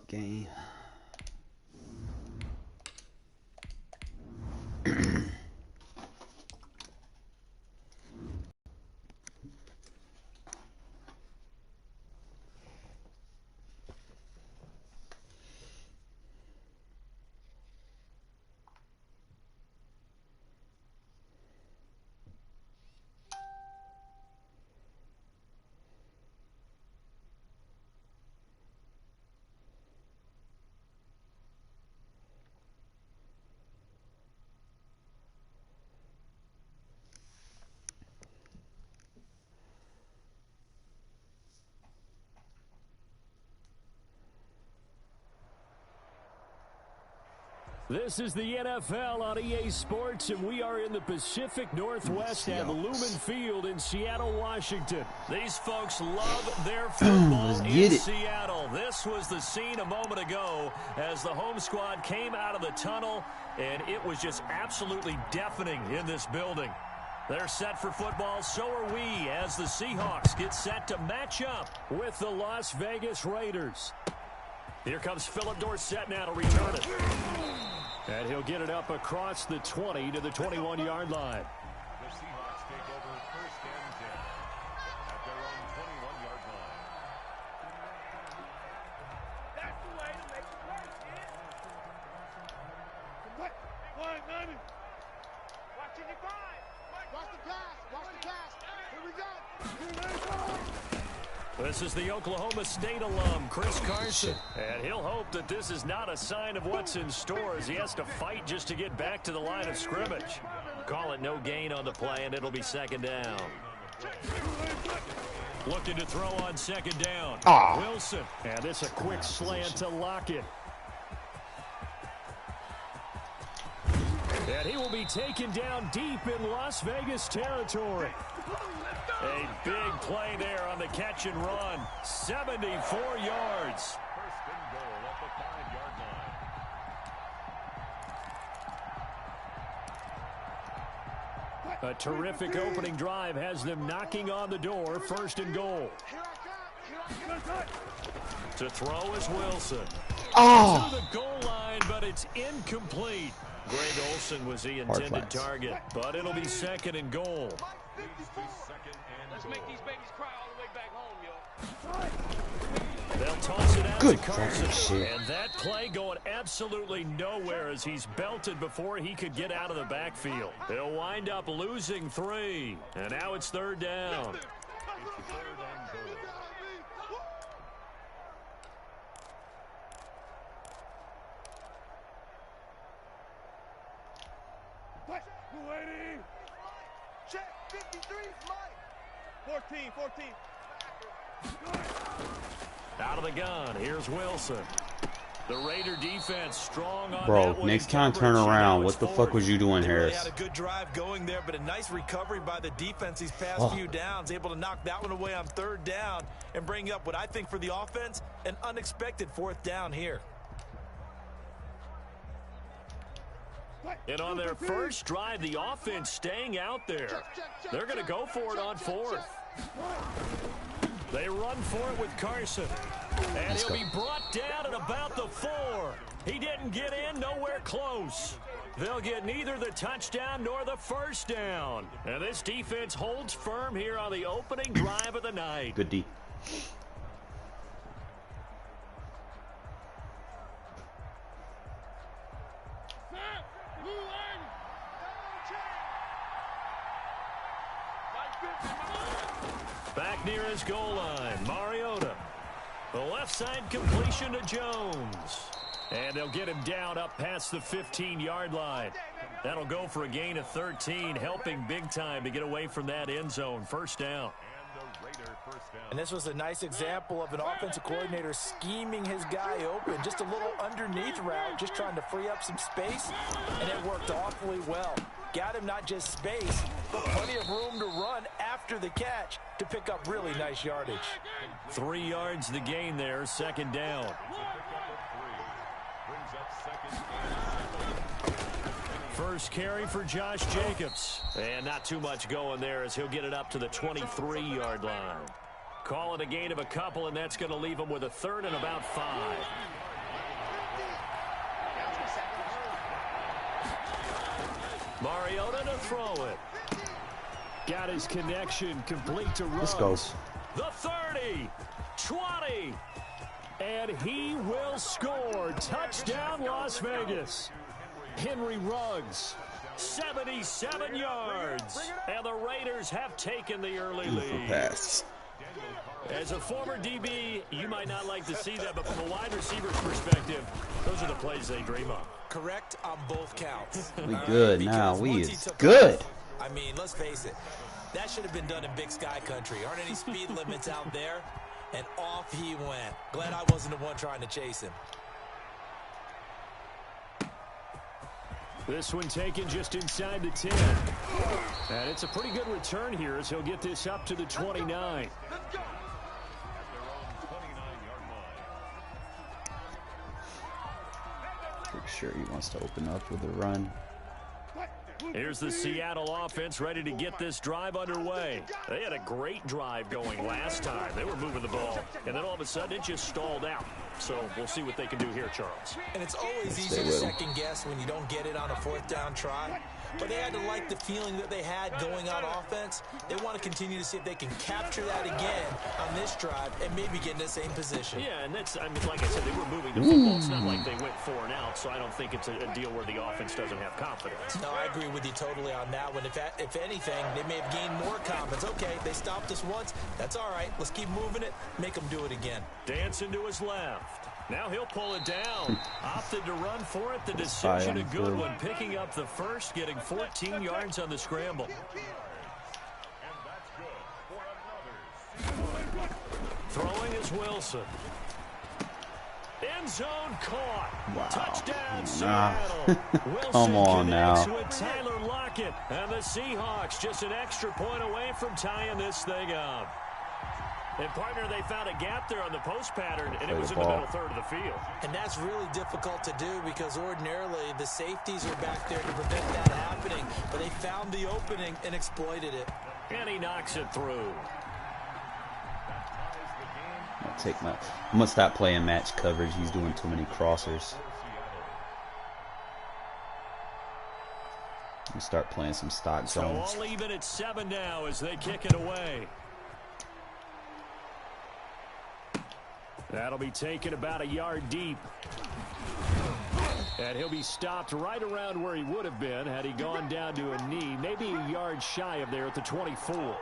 fuck game. This is the NFL on EA Sports, and we are in the Pacific Northwest at Lumen Field in Seattle, Washington. These folks love their football in Seattle. This was the scene a moment ago as the home squad came out of the tunnel, and it was just absolutely deafening in this building. They're set for football, so are we, as the Seahawks get set to match up with the Las Vegas Raiders. Here comes Philip Dorsett now to return it. And he'll get it up across the 20 to the 21-yard line. The Seahawks take over first and 10 at their own 21-yard line. That's the way to make the play, kid. One, Nani. Watching your five. Watch the pass. Watch the pass. Here we go. This is the Oklahoma State alum, Chris Carson. And he'll hope that this is not a sign of what's in store as he has to fight just to get back to the line of scrimmage. Call it no gain on the play, and it'll be second down. Looking to throw on second down. Wilson. And this a quick slant to Lockett. And he will be taken down deep in Las Vegas territory. A big play there on the catch and run. 74 yards. First and goal at the 5-yard line. A terrific opening drive has them knocking on the door. First and goal. To throw is Wilson. To the goal line, but it's incomplete. Greg Olsen was the intended target, but it'll be second and goal. Let's make these babies cry all the way back home, yo. They'll toss it out to Carson. And that play going absolutely nowhere as he's belted before he could get out of the backfield. He'll wind up losing 3. And now it's third down. Check 53, Mike. 14. Out of the gun, here's Wilson. The Raider defense strong on Bro, next time turn around. What the fuck was you doing, Harris? They really had a good drive going there, but a nice recovery by the defense these past few downs, able to knock that one away on third down and bring up what I think for the offense, an unexpected fourth down here. And on their first drive, the offense staying out there. They're going to go for it on fourth. They run for it with Carson. And he'll be brought down at about the 4. He didn't get in, nowhere close. They'll get neither the touchdown nor the first down. And this defense holds firm here on the opening drive of the night. Good D. Back near his goal line, Mariota. The left side completion to Jones. And they'll get him down up past the 15-yard line. That'll go for a gain of 13, helping big time to get away from that end zone. First down. And this was a nice example of an offensive coordinator scheming his guy open. Just a little underneath route, just trying to free up some space, and it worked awfully well. Got him not just space, but plenty of room to run after the catch to pick up really nice yardage. 3 yards the gain there, second down. First carry for Josh Jacobs. And not too much going there as he'll get it up to the 23-yard line. Call it a gain of a couple, and that's going to leave him with a third and about 5. throw it. Got his connection complete to Ruggs. Let's go. The 30, 20, and he will score. Touchdown, Las Vegas. Henry Ruggs, 77 yards, and the Raiders have taken the early lead. Pass. As a former DB, you might not like to see that, but from a wide receiver's perspective, those are the plays they dream of. Correct on both counts. We good now. We is good. I mean, let's face it. That should have been done in Big Sky Country. Aren't any speed limits out there? And off he went. Glad I wasn't the one trying to chase him. This one taken just inside the 10. And it's a pretty good return here as he'll get this up to the 29. Pretty sure he wants to open up with a run. Here's the Seattle offense ready to get this drive underway. They had a great drive going last time. They were moving the ball, and then all of a sudden it just stalled out. So we'll see what they can do here, Charles. And it's always easy to second guess when you don't get it on a fourth down try. But they had to like the feeling that they had going on offense. They want to continue to see if they can capture that again on this drive and maybe get in the same position. Yeah, and that's, I mean, like I said, they were moving the football. It's not like they went 4 and out, so I don't think it's a deal where the offense doesn't have confidence. No, I agree with you totally on that one. If anything, they may have gained more confidence. Okay, they stopped us once. That's all right. Let's keep moving it. Make them do it again. Dancing to his left. Now he'll pull it down. Opted to run for it. The decision a good one. Picking up the first, getting 14 yards on the scramble. Throwing is Wilson. End zone caught. Wow. Touchdown, Seattle. Wilson Come on now. with Tyler Lockett. And the Seahawks just an extra point away from tying this thing up. And, partner, they found a gap there on the post pattern, and it was in the middle third of the field. And that's really difficult to do because ordinarily the safeties are back there to prevent that happening. But they found the opening and exploited it. And he knocks it through. I'm gonna stop playing match coverage. He's doing too many crossers. I'm gonna start playing some stock zones. So all even at 7 now as they kick it away. That'll be taken about a yard deep. And he'll be stopped right around where he would have been had he gone down to a knee. Maybe a yard shy of there at the 24.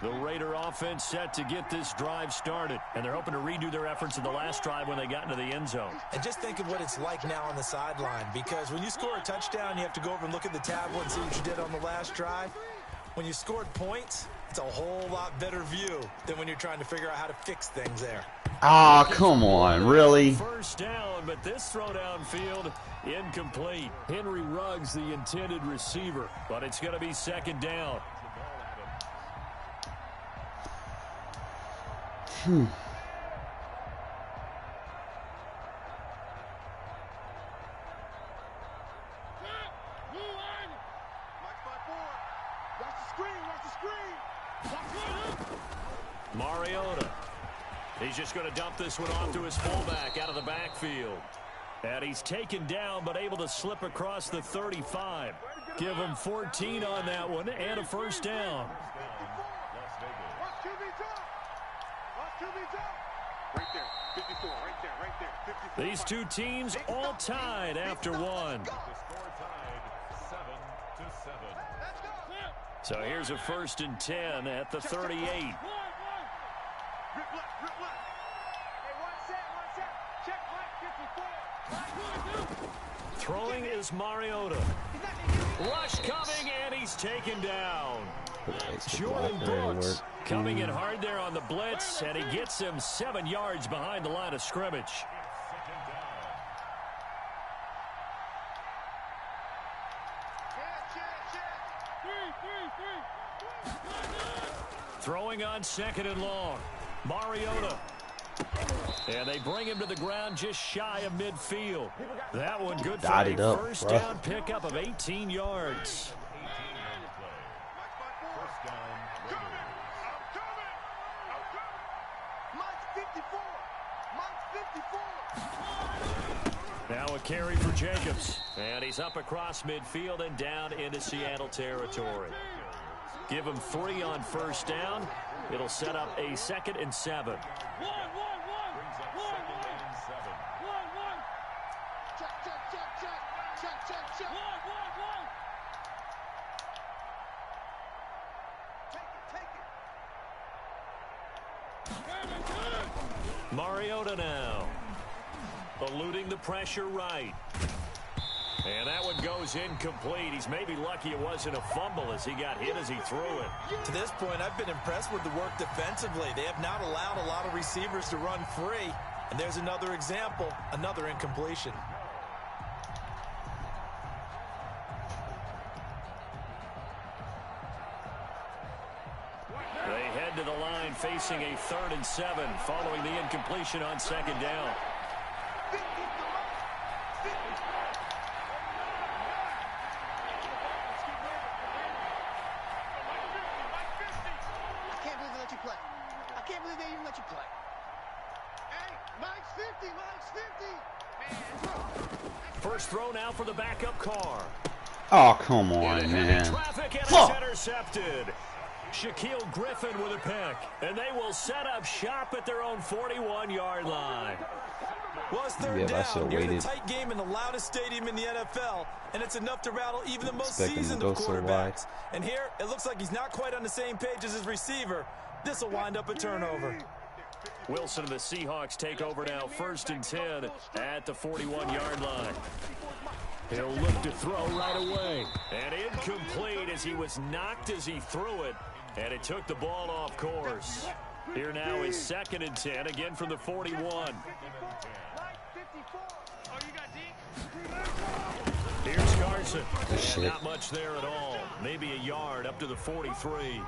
The Raider offense set to get this drive started. And they're hoping to redo their efforts in the last drive when they got into the end zone. And just think of what it's like now on the sideline. Because when you score a touchdown, you have to go over and look at the tablet and see what you did on the last drive. When you scored points, it's a whole lot better view than when you're trying to figure out how to fix things there. Ah, come on, really? First down, but this throw downfield incomplete. Henry Ruggs, the intended receiver, but it's going to be second down. Mariota. He's just going to dump this one off to his fullback out of the backfield. And he's taken down but able to slip across the 35. Give him 14 on that one and a first down. Right there, 54, right there, 54. These two teams all tied after one. So here's a 1st and 10 at the 38. Throwing is Mariota. Rush coming, and he's taken down. Jordan Brooks coming in hard there on the blitz, and he gets him 7 yards behind the line of scrimmage. Throwing on 2nd and long. Mariota. And they bring him to the ground just shy of midfield. That one good for a first down pickup of 18 yards. carry for Jacobs. And he's up across midfield and down into Seattle territory. Give him 3 on first down. It'll set up a 2nd and 7. Mariota now. Eluding the pressure right. And that one goes incomplete. He's maybe lucky it wasn't a fumble as he got hit as he threw it. To this point, I've been impressed with the work defensively. They have not allowed a lot of receivers to run free. And there's another example, another incompletion. They head to the line facing a 3rd and 7 following the incompletion on 2nd down. First throw now for the backup car. Oh, come on, man. Traffic and it's intercepted. Shaquille Griffin with a pick. And they will set up shop at their own 41-yard line. Well, it's 3rd down. You're in a tight game in the loudest stadium in the NFL, and it's enough to rattle even the most seasoned of quarterbacks. And here, it looks like he's not quite on the same page as his receiver. This will wind up a turnover. Wilson and the Seahawks take over now, 1st and 10 at the 41-yard line. He'll look to throw right away. And incomplete as he was knocked as he threw it. And it took the ball off course. Here now is 2nd and 10, again from the 41. Here's Carson. Not much there at all. Maybe a yard up to the 43.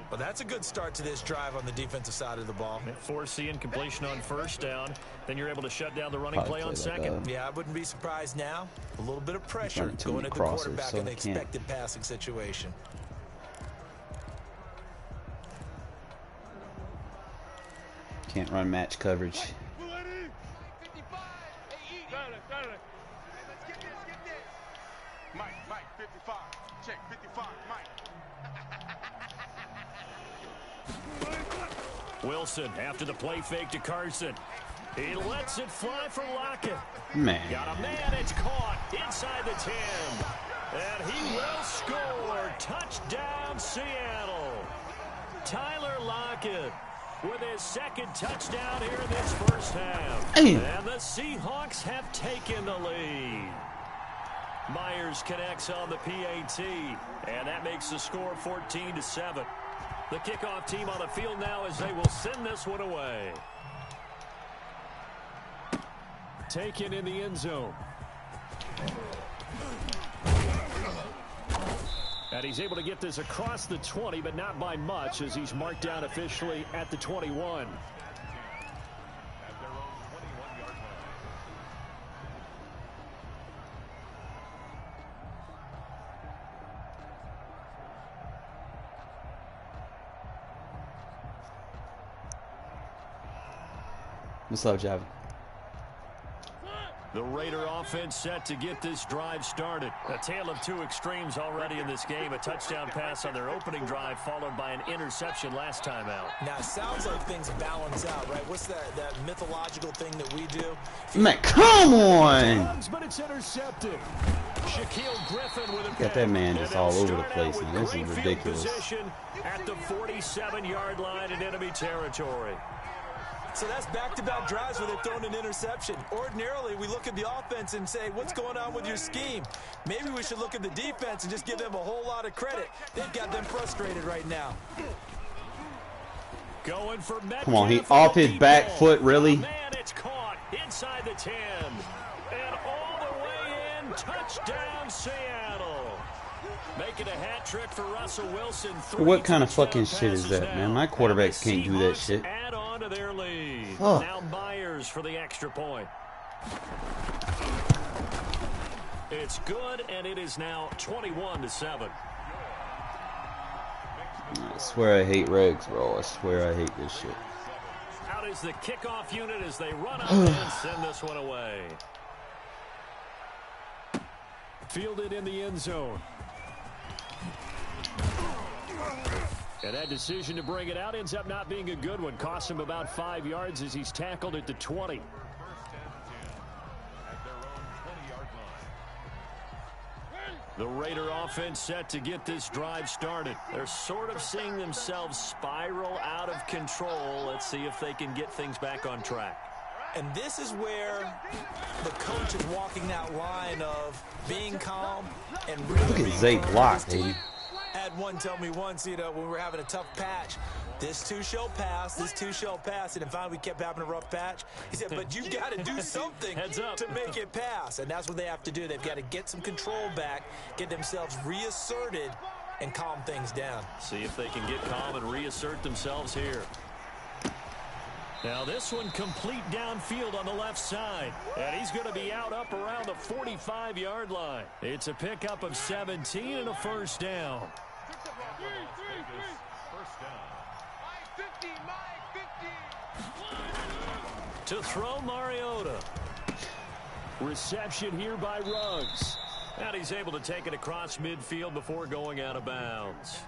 Well, that's a good start to this drive on the defensive side of the ball. Force the incompletion on first down. Then you're able to shut down the running play on second. Yeah, I wouldn't be surprised now. A little bit of pressure going at the quarterback in the expected passing situation. Can't run match coverage. Mike, 55. Check, 55, Mike. Wilson after the play fake to Carson. He lets it fly for Lockett. Man. Got a man, it's caught inside the 10. And he will score. Touchdown, Seattle. Tyler Lockett with his 2nd touchdown here in this first half. And the Seahawks have taken the lead. Myers connects on the PAT. And that makes the score 14-7. The kickoff team on the field now as they will send this one away. Taken in the end zone. And he's able to get this across the 20, but not by much as he's marked down officially at the 21. What's up, Jav? The Raider offense set to get this drive started. A tale of 2 extremes already in this game. A touchdown pass on their opening drive followed by an interception last time out. Now, it sounds like things balance out, right? What's that mythological thing that we do? Man, come on! But it's intercepted. Shaquille Griffin with a Got that man just all over the place, and this is ridiculous. Position at the 47-yard line in enemy territory. So that's back-to-back drives where they've thrown an interception. Ordinarily, we look at the offense and say, what's going on with your scheme? Maybe we should look at the defense and just give them a whole lot of credit. They've got them frustrated right now. Going for Metcalf. Come on, he off his back foot, really? Man, it's caught inside the 10. And all the way in, touchdown Seattle. Making a hat trick for Russell Wilson. What kind of fucking shit is that, man? My quarterbacks can't do that shit. Add on to their lead. Oh. Now Myers for the extra point. It's good, and it is now 21-7. I swear I hate regs, bro. I swear I hate this shit. Out is the kickoff unit as they run up and send this one away. Fielded in the end zone. And that decision to bring it out ends up not being a good one. Cost him about 5 yards as he's tackled at the 20. The Raider offense set to get this drive started. They're sort of seeing themselves spiral out of control. Let's see if they can get things back on track. And this is where the coach is walking that line of being calm and really Look at Zay block, baby. Had one tell me once, when we were having a tough patch, this too shall pass, this too shall pass, and finally we kept having a rough patch. He said, but you've got to do something to make it pass, and that's what they have to do. They've got to get some control back, get themselves reasserted, and calm things down. See if they can get calm and reassert themselves here. Now this one complete downfield on the left side. And he's going to be out up around the 45-yard line. It's a pickup of 17 and a first down. To throw, Mariota. Reception here by Ruggs. And he's able to take it across midfield before going out of bounds.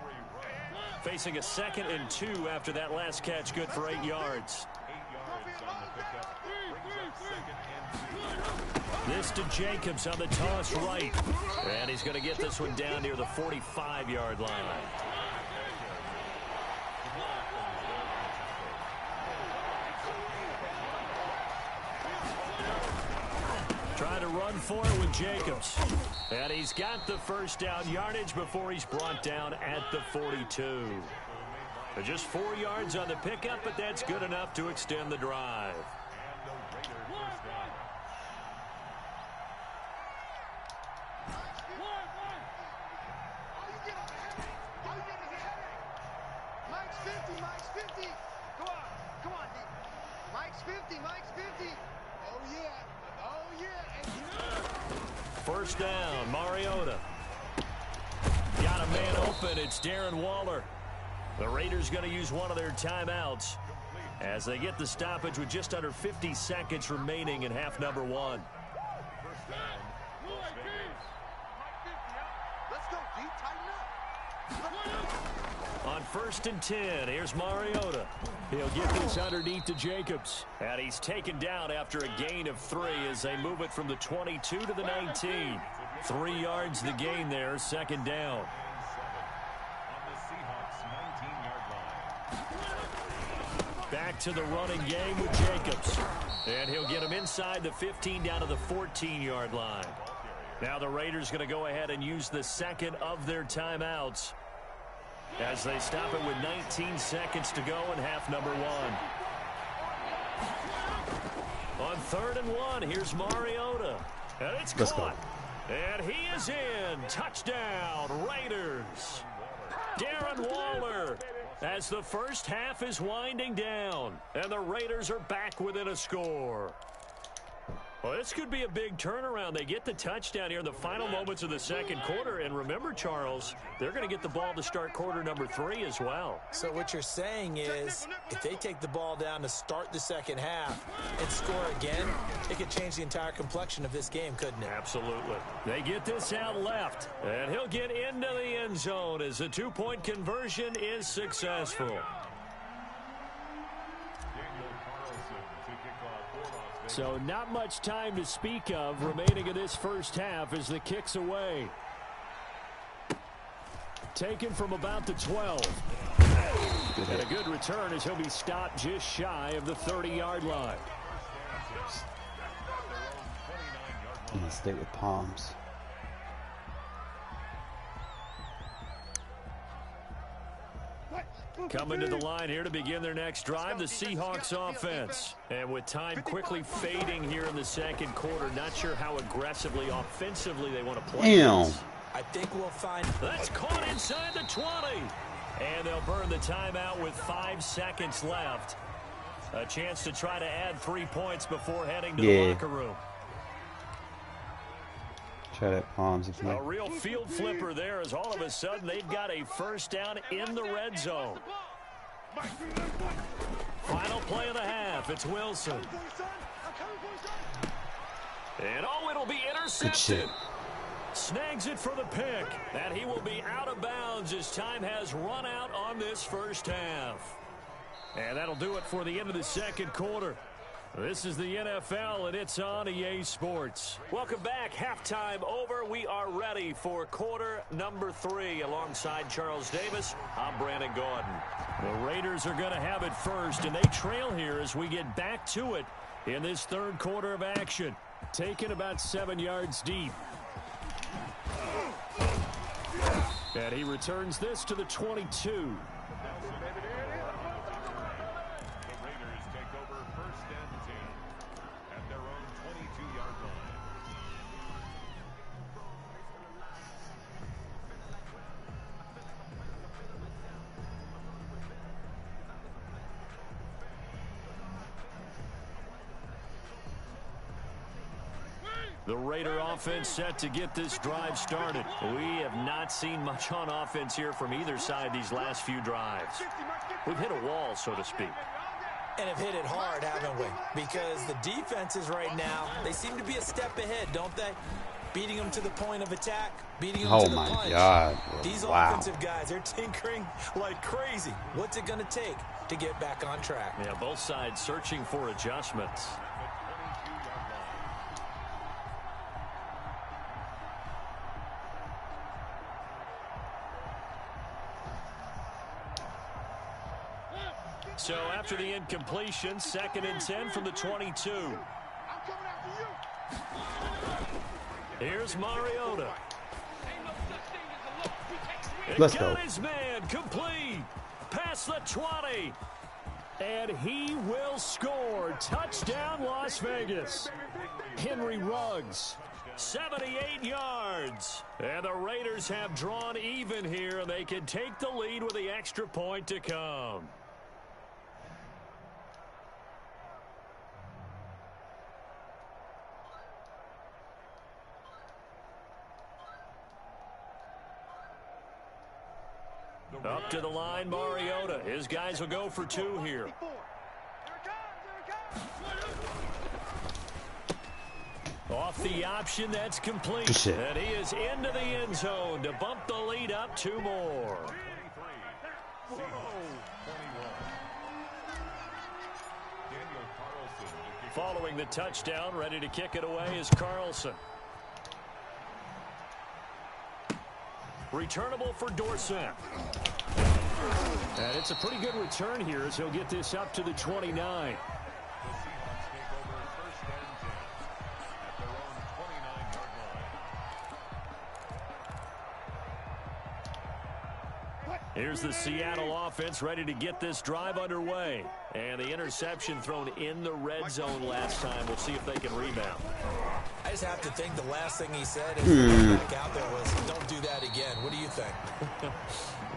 Facing a 2nd and 2 after that last catch, good for 8 yards. This to Jacobs on the toss right. And he's going to get this one down near the 45-yard line. Trying to run for it with Jacobs. And he's got the first down yardage before he's brought down at the 42. Just 4 yards on the pickup, but that's good enough to extend the drive. First down, Mariota. Got a man open. It's Darren Waller. The Raiders going to use one of their timeouts as they get the stoppage with just under 50 seconds remaining in half number 1. On 1st and 10, here's Mariota. He'll get this underneath to Jacobs. And he's taken down after a gain of 3 as they move it from the 22 to the 19. 3 yards the gain there, 2nd down. Back to the running game with Jacobs. And he'll get him inside the 15 down to the 14-yard line. Now the Raiders going to go ahead and use the 2nd of their timeouts as they stop it with 19 seconds to go in half number 1. On 3rd and 1, here's Mariota. And it's caught. And he is in. Touchdown, Raiders. Darren Waller, as the first half is winding down. And the Raiders are back within a score. Well, this could be a big turnaround. They get the touchdown here in the final moments of the 2nd quarter. And remember, Charles, they're going to get the ball to start quarter number 3 as well. So what you're saying is if they take the ball down to start the 2nd half and score again, it could change the entire complexion of this game, couldn't it? Absolutely. They get this out left, and he'll get into the end zone as the 2-point conversion is successful. So not much time to speak of remaining in this first half as the kick's away. Taken from about the 12. And a good return as he'll be stopped just shy of the 30-yard line. I'm going to stay with Palms. Coming to the line here to begin their next drive, the Seahawks offense. And with time quickly fading here in the 2nd quarter, not sure how aggressively, offensively they want to play. Damn. I think we'll find... That's caught inside the 20. And they'll burn the timeout with 5 seconds left. A chance to try to add 3 points before heading to the locker room. Try that Palms if you A real field flipper there as all of a sudden they've got a first down in the red zone. Final play of the half. It's Snags it for the pick. And he will be out of bounds as time has run out on this first half. And that'll do it for the end of the second quarter. This is the NFL, and it's on EA Sports. Welcome back. Halftime over. We are ready for quarter number 3. Alongside Charles Davis, I'm Brandon Gordon. The Raiders are going to have it first, and they trail here as we get back to it in this third quarter of action. Taken about 7 yards deep. And he returns this to the 22. The Raider offense set to get this drive started. We have not seen much on offense here from either side these last few drives. We've hit a wall, so to speak. And have hit it hard, haven't we? Because the defenses right now, they seem to be a step ahead, don't they? Beating them to the point of attack, beating them to the punch. Oh, my God. These wow. offensive guys, they're tinkering like crazy. What's it going to take to get back on track? Yeah, both sides searching for adjustments. So after the incompletion, 2nd and 10 from the 22. Here's Mariota. Let's go. His man complete. Past the 20. And he will score. Touchdown, Las Vegas. Henry Ruggs. 78 yards. And the Raiders have drawn even here, and they can take the lead with the extra point to come. Up to the line, Mariota. His guys will go for 2 here. Off the option, that's complete. And he is into the end zone to bump the lead up 2 more. Following the touchdown, ready to kick it away is Carlson. Returnable for Dorsett. And it's a pretty good return here as he'll get this up to the 29. Here's the Seattle offense ready to get this drive underway. And the interception thrown in the red zone last time. We'll see if they can rebound. I just have to think the last thing he said is back out there was, don't do that again. What do you think?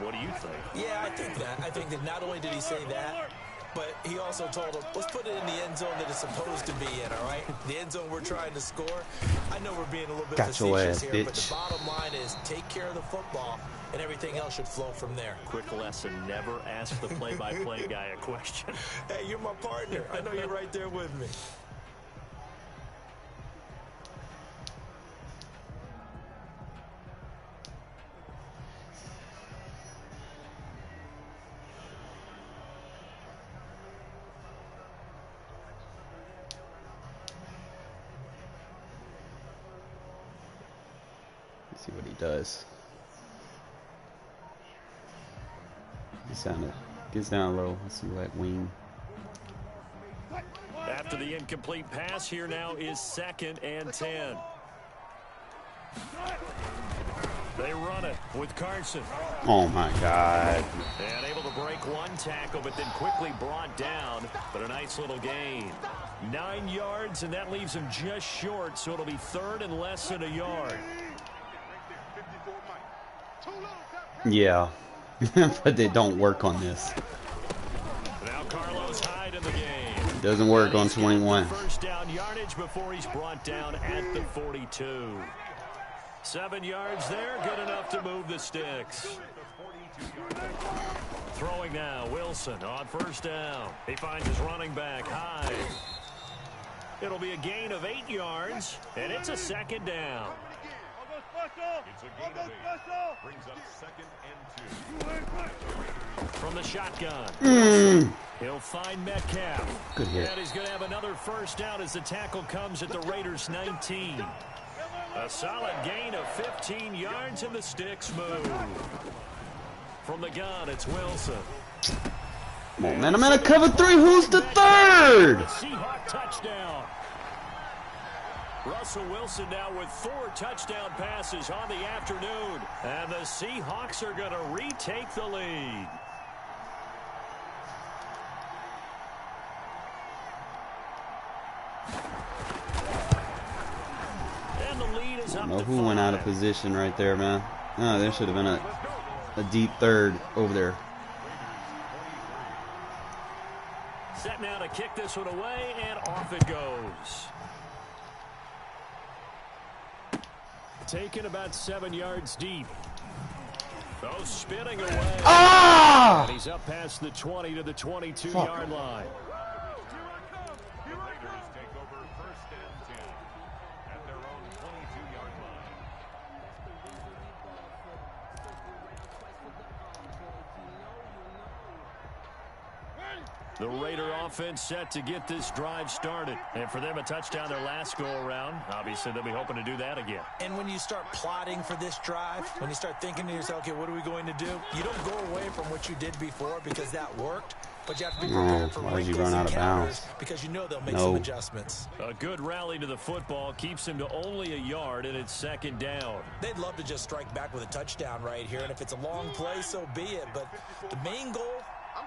What do you think? Yeah, I think that. I think that not only did he say that, but he also told him, let's put it in the end zone that it's supposed to be in, all right? The end zone we're trying to score. I know we're being a little bit facetious here, but the bottom line is take care of the football, and everything else should flow from there. Quick lesson, never ask the play-by-play guy a question. Hey, you're my partner. I know you're right there with me. Let's see what he does. Gets down low. Let's see that wing. After the incomplete pass, here now is 2nd and 10. They run it with Carson. Oh, my God. And able to break one tackle, but then quickly brought down. But a nice little gain. 9 yards, and that leaves him just short, so it'll be 3rd and less than a yard. Yeah. But they don't work on this. Now Carlos Hyde in the game. Doesn't work on 21. First down yardage before he's brought down at the 42. 7 yards there, good enough to move the sticks. Throwing now, Wilson on first down. He finds his running back, Hyde. It'll be a gain of 8 yards, and it's a 2nd down. It's a gain of 8. Brings up 2nd and 2. From the shotgun. He'll find Metcalf. Good hit. And he's going to have another first down as the tackle comes at the Raiders' 19. A solid gain of 15 yards and the sticks move. From the gun, it's Wilson. Come on, man. I'm in a cover 3. Who's the third? Seahawk touchdown. Russell Wilson now with 4 touchdown passes on the afternoon. And the Seahawks are going to retake the lead. And the lead is up I don't know to who 5. went out of position right there, man. Oh, there should have been a deep third over there. Set now to kick this one away, and off it goes. Taken about 7 yards deep. Oh, spinning away. Ah! And he's up past the 20 to the 22-yard line. The Raiders take over 1st and 10 at their own 22-yard line. The Raider offense set to get this drive started. And for them, a touchdown their last go-around. Obviously, they'll be hoping to do that again. And when you start plotting for this drive, when you start thinking to yourself, okay, what are we going to do? You don't go away from what you did before because that worked. But you have to be prepared for why did you wrinkles run out and of counters bounds? because you know they'll make No. some adjustments. A good rally to the football keeps him to only a yard, and it's 2nd down. They'd love to just strike back with a touchdown right here, and if it's a long play, so be it. But the main goal,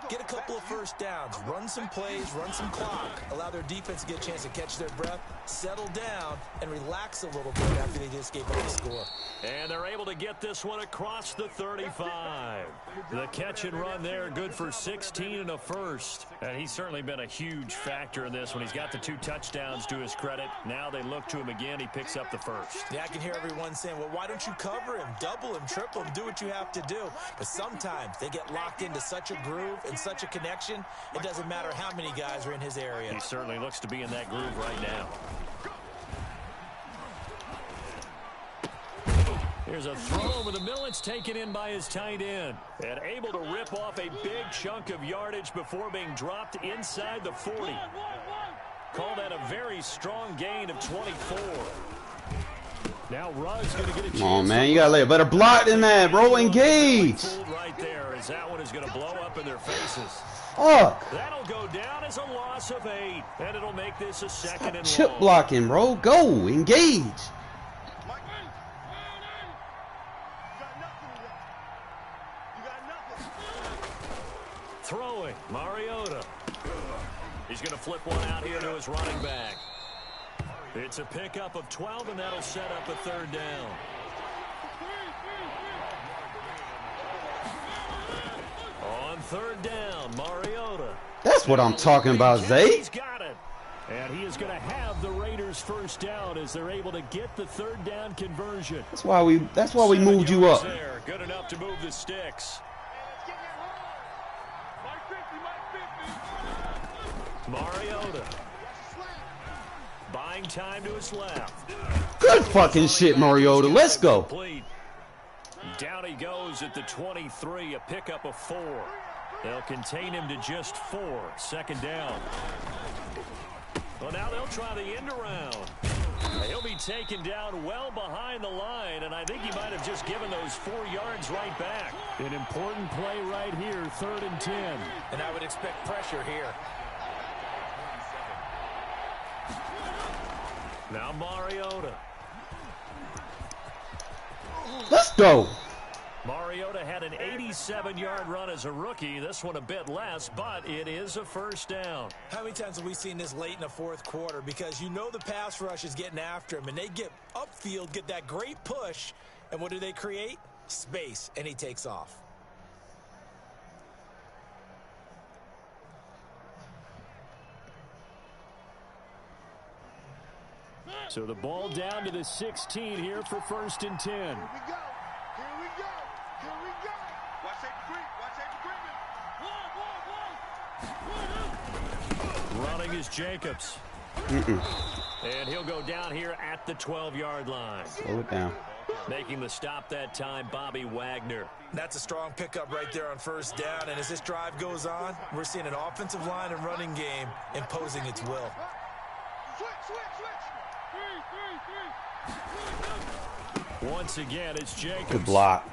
get a couple of first downs, run some plays, run some clock, allow their defense to get a chance to catch their breath, settle down, and relax a little bit after they just gave up the score. And they're able to get this one across the 35. The catch and run there, good for 16 and a first. And he's certainly been a huge factor in this when he's got the 2 touchdowns to his credit. Now they look to him again. He picks up the first. Yeah, I can hear everyone saying, well, why don't you cover him, double him, triple him, do what you have to do. But sometimes they get locked into such a groove and such a connection, it doesn't matter how many guys are in his area. He certainly looks to be in that groove right now. Here's a throw over the middle. It's taken in by his tight end. And able to rip off a big chunk of yardage before being dropped inside the 40. Call that a very strong gain of 24. Now Rudd's going to get a chance. Come on, man. You got to lay a better block than that, bro. Engage. Right there, as that one is going to blow up in their faces. Fuck. That'll go down as a loss of 8. And it'll make this a 2nd and Chip long. blocking, bro. Go. Engage. Throwing, Mariota. He's going to flip one out here to his running back. It's a pickup of 12, and that'll set up a 3rd down. On 3rd down, Mariota. That's what I'm talking about, Zay. He's got it. And he is going to have the Raiders' first down as they're able to get the 3rd down conversion. That's why we moved you up. There, good enough to move the sticks. Mariota. Buying time to his left. Good fucking shit, Mariota. Let's go. Complete. Down he goes at the 23, a pickup of 4. They'll contain him to just 4. 2nd down. Well, now they'll try the end around. He'll be taken down well behind the line, and I think he might have just given those 4 yards right back. An important play right here, 3rd and 10. And I would expect pressure here. Now Mariota. Let's go. Mariota had an 87-yard run as a rookie. This one a bit less, but it is a 1st down. How many times have we seen this late in the 4th quarter? Because you know the pass rush is getting after him, and they get upfield, get that great push, and what do they create? Space, and he takes off. So the ball down to the 16 here for 1st and 10. Here we go. Here we go. Here we go. Watch that creep. Watch that creep. Running is Jacobs. And he'll go down here at the 12-yard line. Slow it down. Making the stop that time, Bobby Wagner. That's a strong pickup right there on first down. And as this drive goes on, we're seeing an offensive line and running game imposing its will. Once again, it's Jacobs. Good block.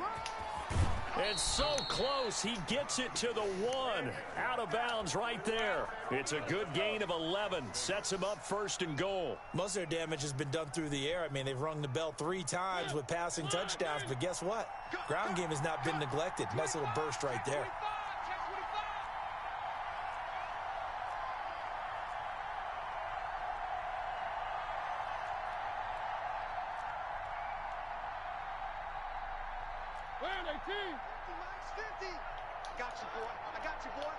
It's so close. He gets it to the 1. Out of bounds right there. It's a good gain of 11. Sets him up first and goal. Most of their damage has been done through the air. I mean, they've rung the bell 3 times with passing touchdowns. But guess what? Ground game has not been neglected. Nice little burst right there. I got you, boy. I got you, boy.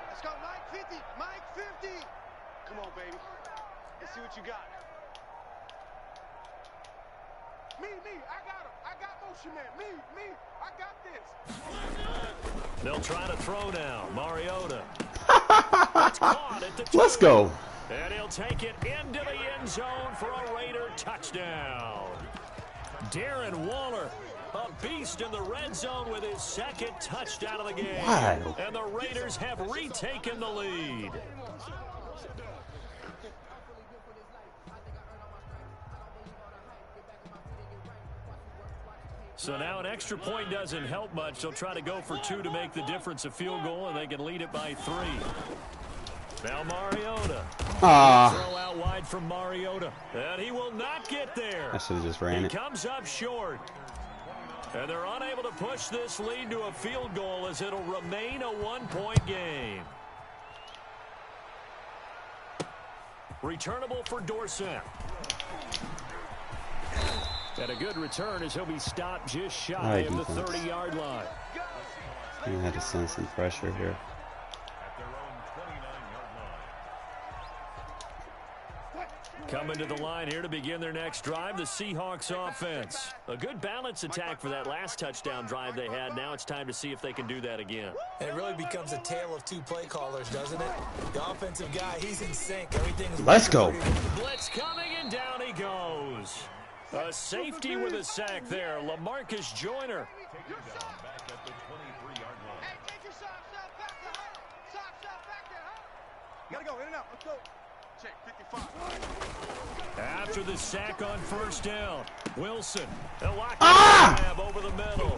Let's go, Mike 50. Mike 50. Come on, baby. Let's see what you got. Me. I got him. I got motion man. Me. I got this. They'll try to throw now. Mariota. Caught at the 2. Let's go. And he'll take it into the end zone for a Raider touchdown. Darren Waller, a beast in the red zone with his 2nd touchdown of the game. Wow. And the Raiders have retaken the lead. So now an extra point doesn't help much. They'll try to go for 2 to make the difference a field goal, and they can lead it by 3. Now Mariota. Throw out wide from Mariota. And he will not get there. I should have just ran it. He comes up short. And they're unable to push this lead to a field goal as it'll remain a 1-point game. Returnable for Dorsett. And a good return as he'll be stopped just shy of the 30-yard line. He had to send some pressure here. Coming to the line here to begin their next drive, the Seahawks offense. A good balance attack for that last touchdown drive they had. Now it's time to see if they can do that again. And it really becomes a tale of 2 play callers, doesn't it? The offensive guy, he's in sync. Everything's Let's go. Blitz coming, and down he goes. A safety with a sack there. LaMarcus Joyner. Gotta go, in and out. Let's go. Check, 55. After the sack on first down, Wilson. Grab over the middle.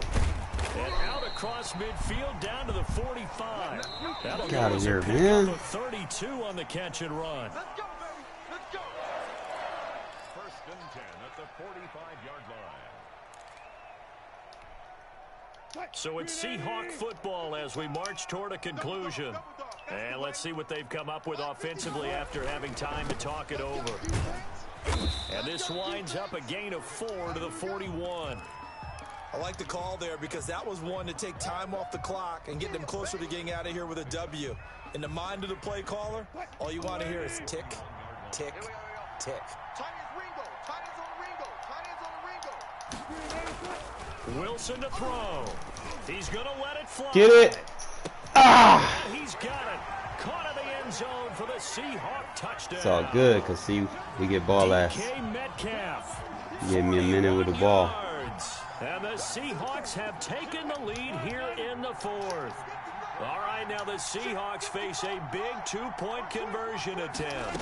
And out across midfield down to the 45. That'll Get out of here, pick man. up a 32 on the catch and run. Let's go, baby. Let's go. First and 10 at the 45-yard line. So it's Seahawk football as we march toward a conclusion. And let's see what they've come up with offensively after having time to talk it over. And this winds up a gain of 4 to the 41. I like the call there because that was one to take time off the clock and get them closer to getting out of here with a W. In the mind of the play caller, all you want to hear is tick, tick, tick. Tight ends Ringo. Tight ends on the Ringo. Wilson to throw. He's going to let it fly. Get it. He's got it. Caught in the end zone for the Seahawk touchdown. It's all good because, see, we get ball last. DK Metcalf. Give me a minute with the ball. Yards. And the Seahawks have taken the lead here in the 4th. All right, now the Seahawks face a big 2-point conversion attempt.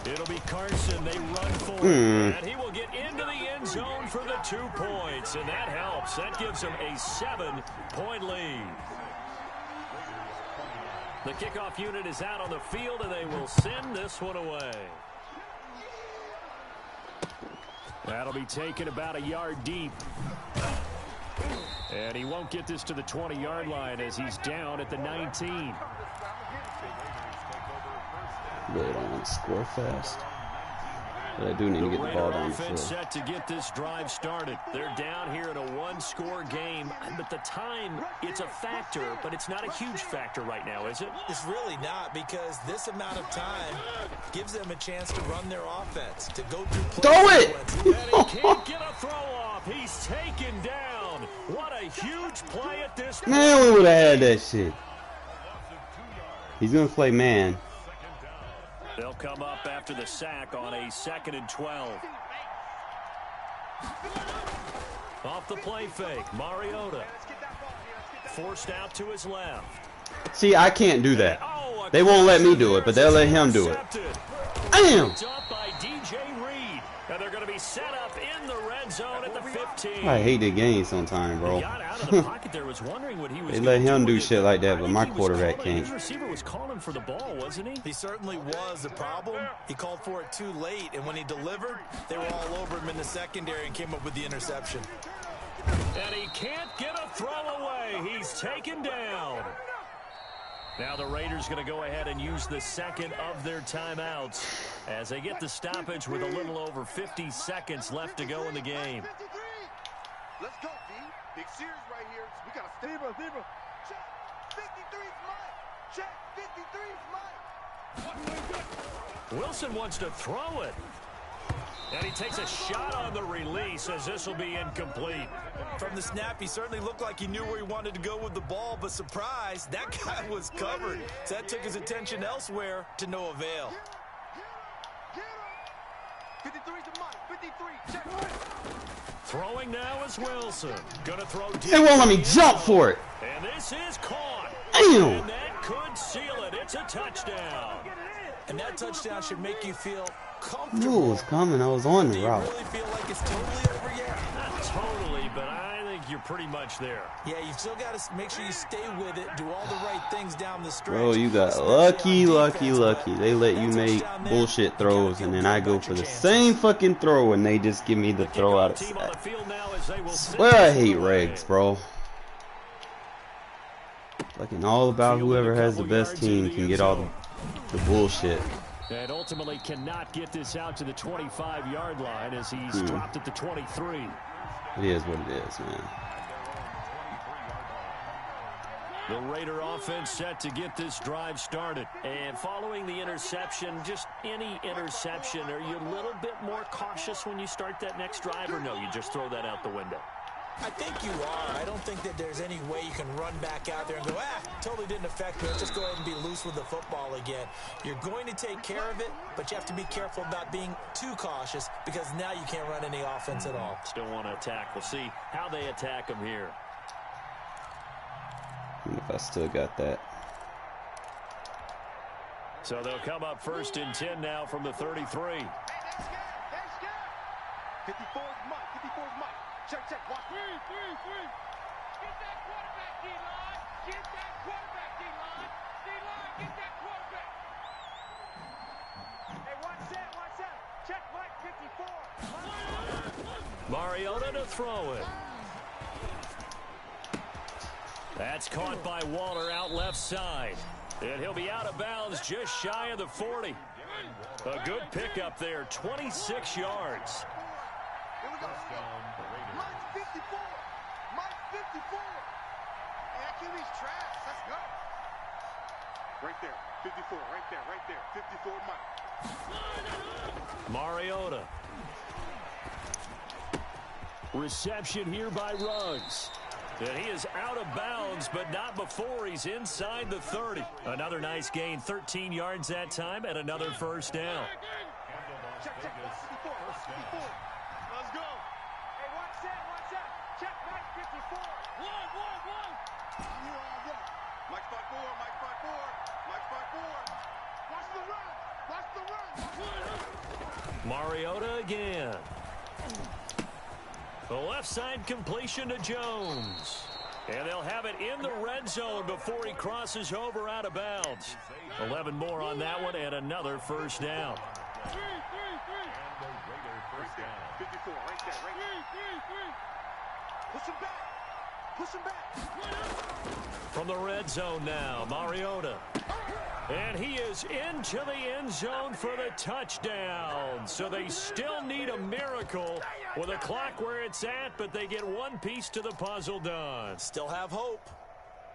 It'll be Carson. They run for it. And he will get into the end zone for the 2 points. And that helps. That gives them a 7-point lead. The kickoff unit is out on the field, and they will send this one away. That'll be taken about a yard deep. And he won't get this to the 20-yard line as he's down at the 19. Really don't want to score fast. But I do need to get the ball down the field. Set to get this drive started. They're down here in a 1-score game. But the time, it's a factor, but it's not a huge factor right now, is it? It's really not because this amount of time gives them a chance to run their offense, to go through play. Throw it! And he can't get a throw off. He's taken down. What a huge play at this point. Man, we would have had that shit. He's going to play man. They'll come up after the sack on a 2nd and 12. Off the play fake, Mariota. Forced out to his left. See, I can't do that. They won't let me do it, but they'll let him do it. Damn! By DJ Reed. And they're going to be set up in the red zone at the 15. I hate the game sometimes, bro. He got out of the pocket there, was wondering what he was They let him do with shit it. like that, but my He was quarterback calling- can't. His receiver was calling for the ball, wasn't he? He certainly was. The problem, he called for it too late, and when he delivered, they were all over him in the secondary and came up with the interception. And he can't get a throw away. He's taken down. Now the Raiders going to go ahead and use the second of their timeouts as they get the stoppage with a little over 50 seconds left to go in the game. Let's go, D. Big Sears right here. We got to stay. Zebra. Check. 53's mine. Check. 53's mine. Wilson wants to throw it. And he takes a shot on the release as this will be incomplete. From the snap, he certainly looked like he knew where he wanted to go with the ball, but surprise, that guy was covered. So that took his attention elsewhere to no avail. 53's mine. 53. Check. Throwing now is Wilson. Gonna throw deep. They won't let me jump for it. And this is caught. Damn! And that could seal it. It's a touchdown. And that touchdown should make you feel I comfortable. knew it was coming. I was on Do the you route. really feel like it's totally over yet? Not totally, but I think you're pretty much there. Yeah, you've still got to make sure you stay with it, do all the right things down the stretch. Bro, you got especially on lucky. defense, They let you that make touchdown there, bullshit you gotta throws, feel and then good I go about for your the chances. same fucking throw, and they just give me the throw out of Team on the sack. field now as they will Swear I hate regs, bro. Fucking all about whoever has the best team can get all the bullshit. And ultimately cannot get this out to the 25-yard line as he's dropped at the 23. It is what it is, man. The Raider offense set to get this drive started. And following the interception, just any interception, are you a little bit more cautious when you start that next drive, or no, you just throw that out the window? I think you are. I don't think that there's any way you can run back out there and go, totally didn't affect me. Let's just go ahead and be loose with the football again. You're going to take care of it, but you have to be careful about being too cautious because now you can't run any offense at all. Still want to attack. We'll see how they attack him here. And if I still got that. So they'll come up 1st and 10 now from the 33. Hey, that's good. 54's mine. 54's mine. Check. Watch. Three. Get that quarterback, D-line. Get that quarterback, D-line. D-line, get that quarterback. Hey, watch that. Check Mike 54. Mariota to throw it. That's caught by Waller out left side. And he'll be out of bounds just shy of the 40. A good pickup there, 26 yards. Here we go. Mike 54. Mike 54. Hey, that QB's trash. Let's go. Right there. 54. Right there. 54 Mike. Mariota. Reception here by Ruggs. And he is out of bounds, but not before he's inside the 30. Another nice gain, 13 yards that time, and another first down. Check. 54. Let's go. Hey, watch that. Check Mike 54. One. Mike spot 4. Mike spot 4. Watch the run. Mariota again. The left side completion to Jones. And they'll have it in the red zone before he crosses over out of bounds. 11 more on that one and another first down. 54, right there. Push him back. From the red zone now, Mariota. And he is into the end zone for the touchdown. So they still need a miracle with a clock where it's at, but they get one piece to the puzzle done. Still have hope.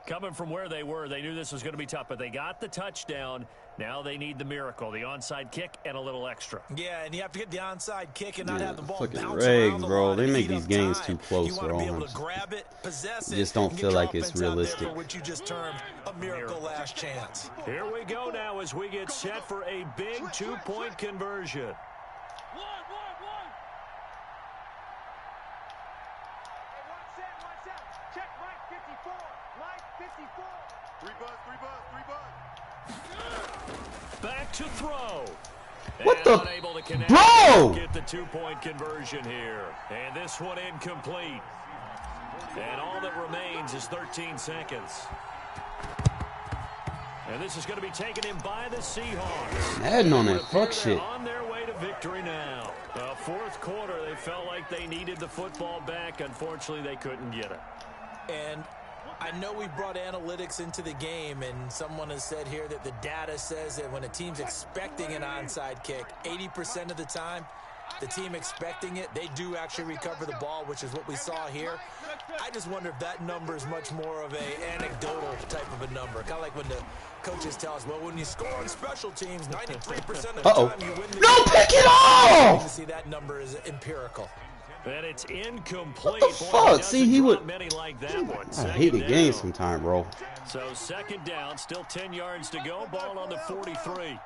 Coming from where they were, they knew this was going to be tough, but they got the touchdown. Now they need the miracle, the onside kick and a little extra. Yeah, and you have to get the onside kick and not Yeah, have the ball fucking bounce around regs, the bro. line They and make eat these up games time. too close, You want bro. to be able to grab it, possess it, Just don't and feel get your like it's offense out there realistic. for what you just termed a miracle last chance. Here we go now as we get set for a big two-point conversion. lights out. Check right 54. Light 54. Back to throw. What And the? unable to connect. Bro! Get the 2-point conversion here. And this one incomplete. And all that remains is 13 seconds. And this is going to be taken in by the Seahawks. Adding on that fuck shit. On their way to victory now. Fourth quarter, they felt like they needed the football back. Unfortunately, they couldn't get it. And I know we brought analytics into the game, and someone has said here that the data says that when a team's expecting an onside kick, 80% of the time, the team expecting it, they do actually recover the ball, which is what we saw here. I just wonder if that number is much more of a anecdotal type of a number. Kind of like when the coaches tell us, well, when you score on special teams, 93% of the time you win the game. No, pick it off! To see that number is empirical. And it's incomplete. What the fuck? See, he would. Many like that one. I hate the game sometime, bro. So second down, still 10 yards to go. Ball on the 43.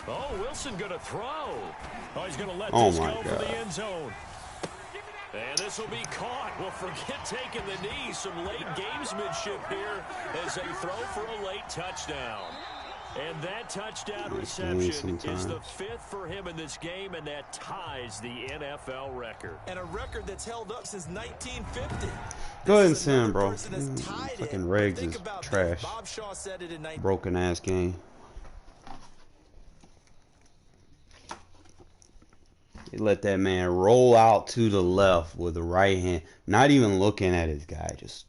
Oh, Wilson going to throw. Oh, he's going to let this go for the end zone. And this will be caught. Well, forget taking the knee. Some late gamesmanship here as they throw for a late touchdown. And that touchdown reception is the 5th for him in this game, and that ties the NFL record. And a record that's held up since 1950. Go ahead and send, bro. Fucking regs is trash. Bob Shaw said it in Broken ass game. They let that man roll out to the left with the right hand, not even looking at his guy, just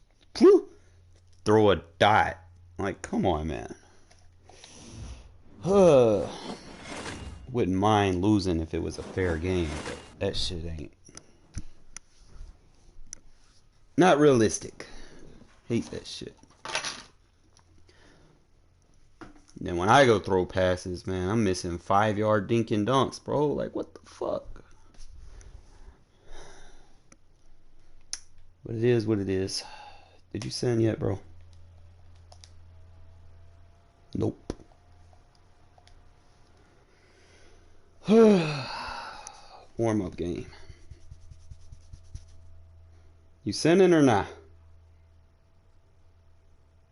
throw a dot. Like, come on, man. Wouldn't mind losing if it was a fair game, but that shit ain't. Not realistic. Hate that shit. Then when I go throw passes, man, I'm missing 5-yard dink and dunks, bro. Like, what the fuck? But it is what it is. Did you send yet, bro? Nope. Warm-up game. You sending or not?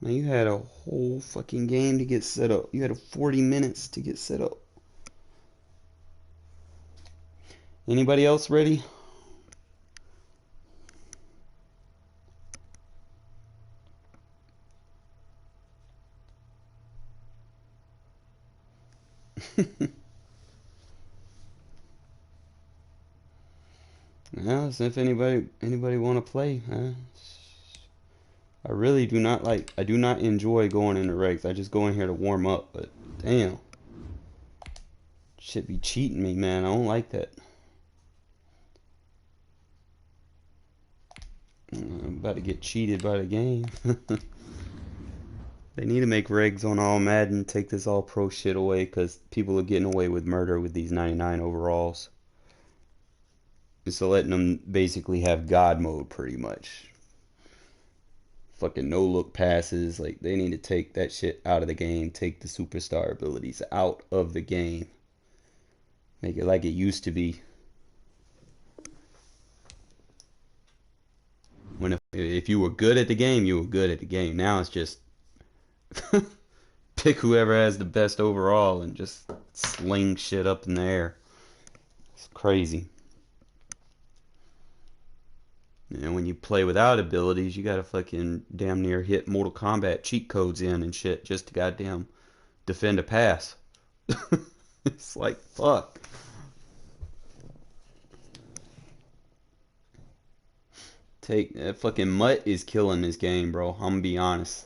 Man, you had a whole fucking game to get set up. You had 40 minutes to get set up. Anybody else ready? Yeah, so if anybody want to play, I really do not I do not enjoy going into regs. I just go in here to warm up, but damn. Shit be cheating me, man. I don't like that. I'm about to get cheated by the game. They need to make regs on all Madden, take this all pro shit away, because people are getting away with murder with these 99 overalls. So letting them basically have God mode pretty much. Fucking no look passes. Like, they need to take that shit out of the game. Take the superstar abilities out of the game. Make it like it used to be. When if you were good at the game, you were good at the game. Now it's just pick whoever has the best overall and just sling shit up in the air. It's crazy. And when you play without abilities, you gotta fucking damn near hit Mortal Kombat cheat codes in and shit just to goddamn defend a pass. It's like, fuck. That fucking mutt is killing this game, bro. I'm gonna be honest.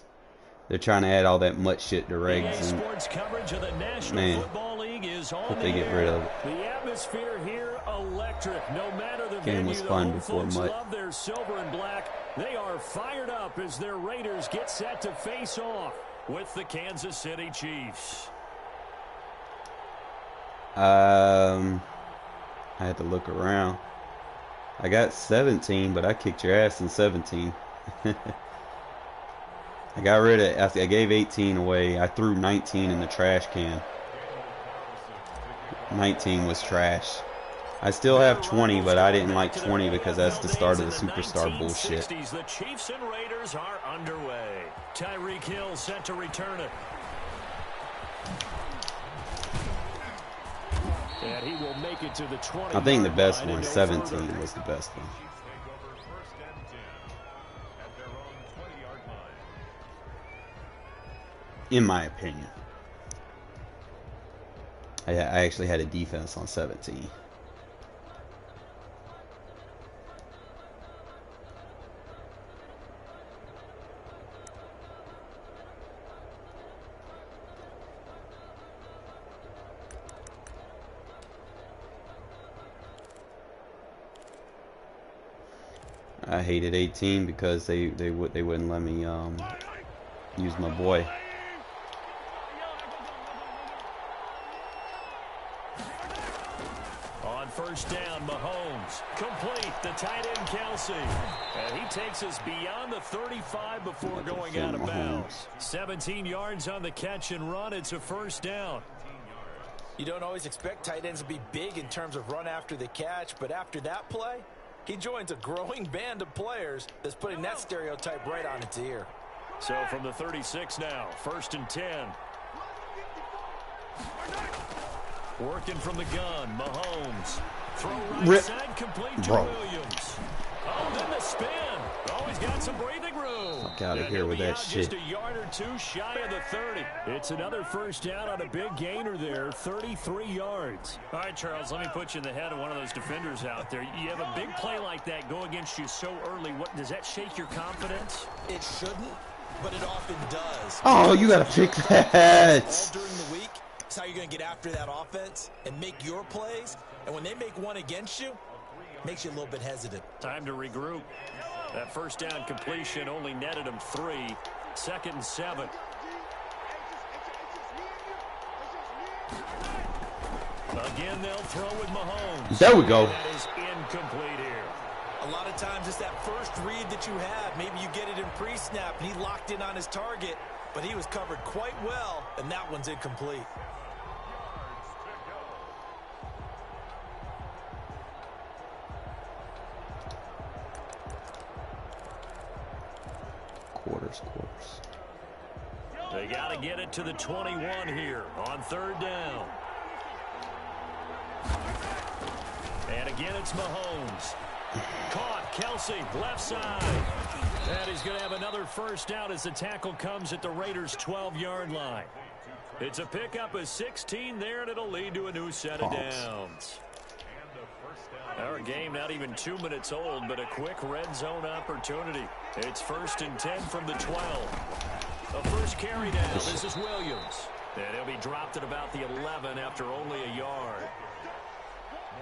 They're trying to add all that mutt shit to regs. Sports coverage of the National Man, Football League is on hope they get rid of it. The atmosphere here electric. No matter the Game venue, was the fun home before folks mutt. love their silver and black. They are fired up as their Raiders get set to face off with the Kansas City Chiefs. I had to look around. I got 17, but I kicked your ass in 17. I got rid of, I gave 18 away. I threw 19 in the trash can. 19 was trash. I still have 20, but I didn't like 20 because that's the start of the superstar bullshit. The Chiefs and Raiders are underway. Tyreek Hill set to return it. And he will make it to the 20. I think the best one, 17, was the best one. In my opinion. I actually had a defense on 17. I hated 18 because they wouldn't let me use my boy. On first down, Mahomes complete the tight end Kelsey, and he takes us beyond the 35 before going out of bounds. 17 yards on the catch and run. It's a first down. You don't always expect tight ends to be big in terms of run after the catch, but after that play, he joins a growing band of players that's putting that stereotype right on its ear. So from the 36 now, first and 10. Working from the gun, Mahomes. Throw right side, complete to Williams. Oh, then the spin. Oh, he's got some breathing room. Fuck out of here with that shit. Just a yard or two shy of the 30. It's another first down on a big gainer there, 33 yards. All right, Charles, let me put you in the head of one of those defenders out there. You have a big play like that go against you so early. What does that shake your confidence? It shouldn't, but it often does. Oh, you gotta pick that. All during the week, it's how you're going to get after that offense and make your plays. And when they make one against you, makes you a little bit hesitant. Time to regroup. That first down completion only netted him 3. Second and 7. Again, they'll throw with Mahomes. There we go. That is incomplete here. A lot of times it's that first read that you have. Maybe you get it in pre-snap and he locked in on his target, but he was covered quite well, and that one's incomplete. Quarters. They got to get it to the 21 here on third down. And again, it's Mahomes. Caught, Kelsey, left side. And he's going to have another first down as the tackle comes at the Raiders' 12-yard line. It's a pickup of 16 there, and it'll lead to a new set of downs. Our game not even 2 minutes old, but a quick red zone opportunity. It's first and 10 from the 12. A first carry down. This is Williams. And he'll be dropped at about the 11 after only a yard.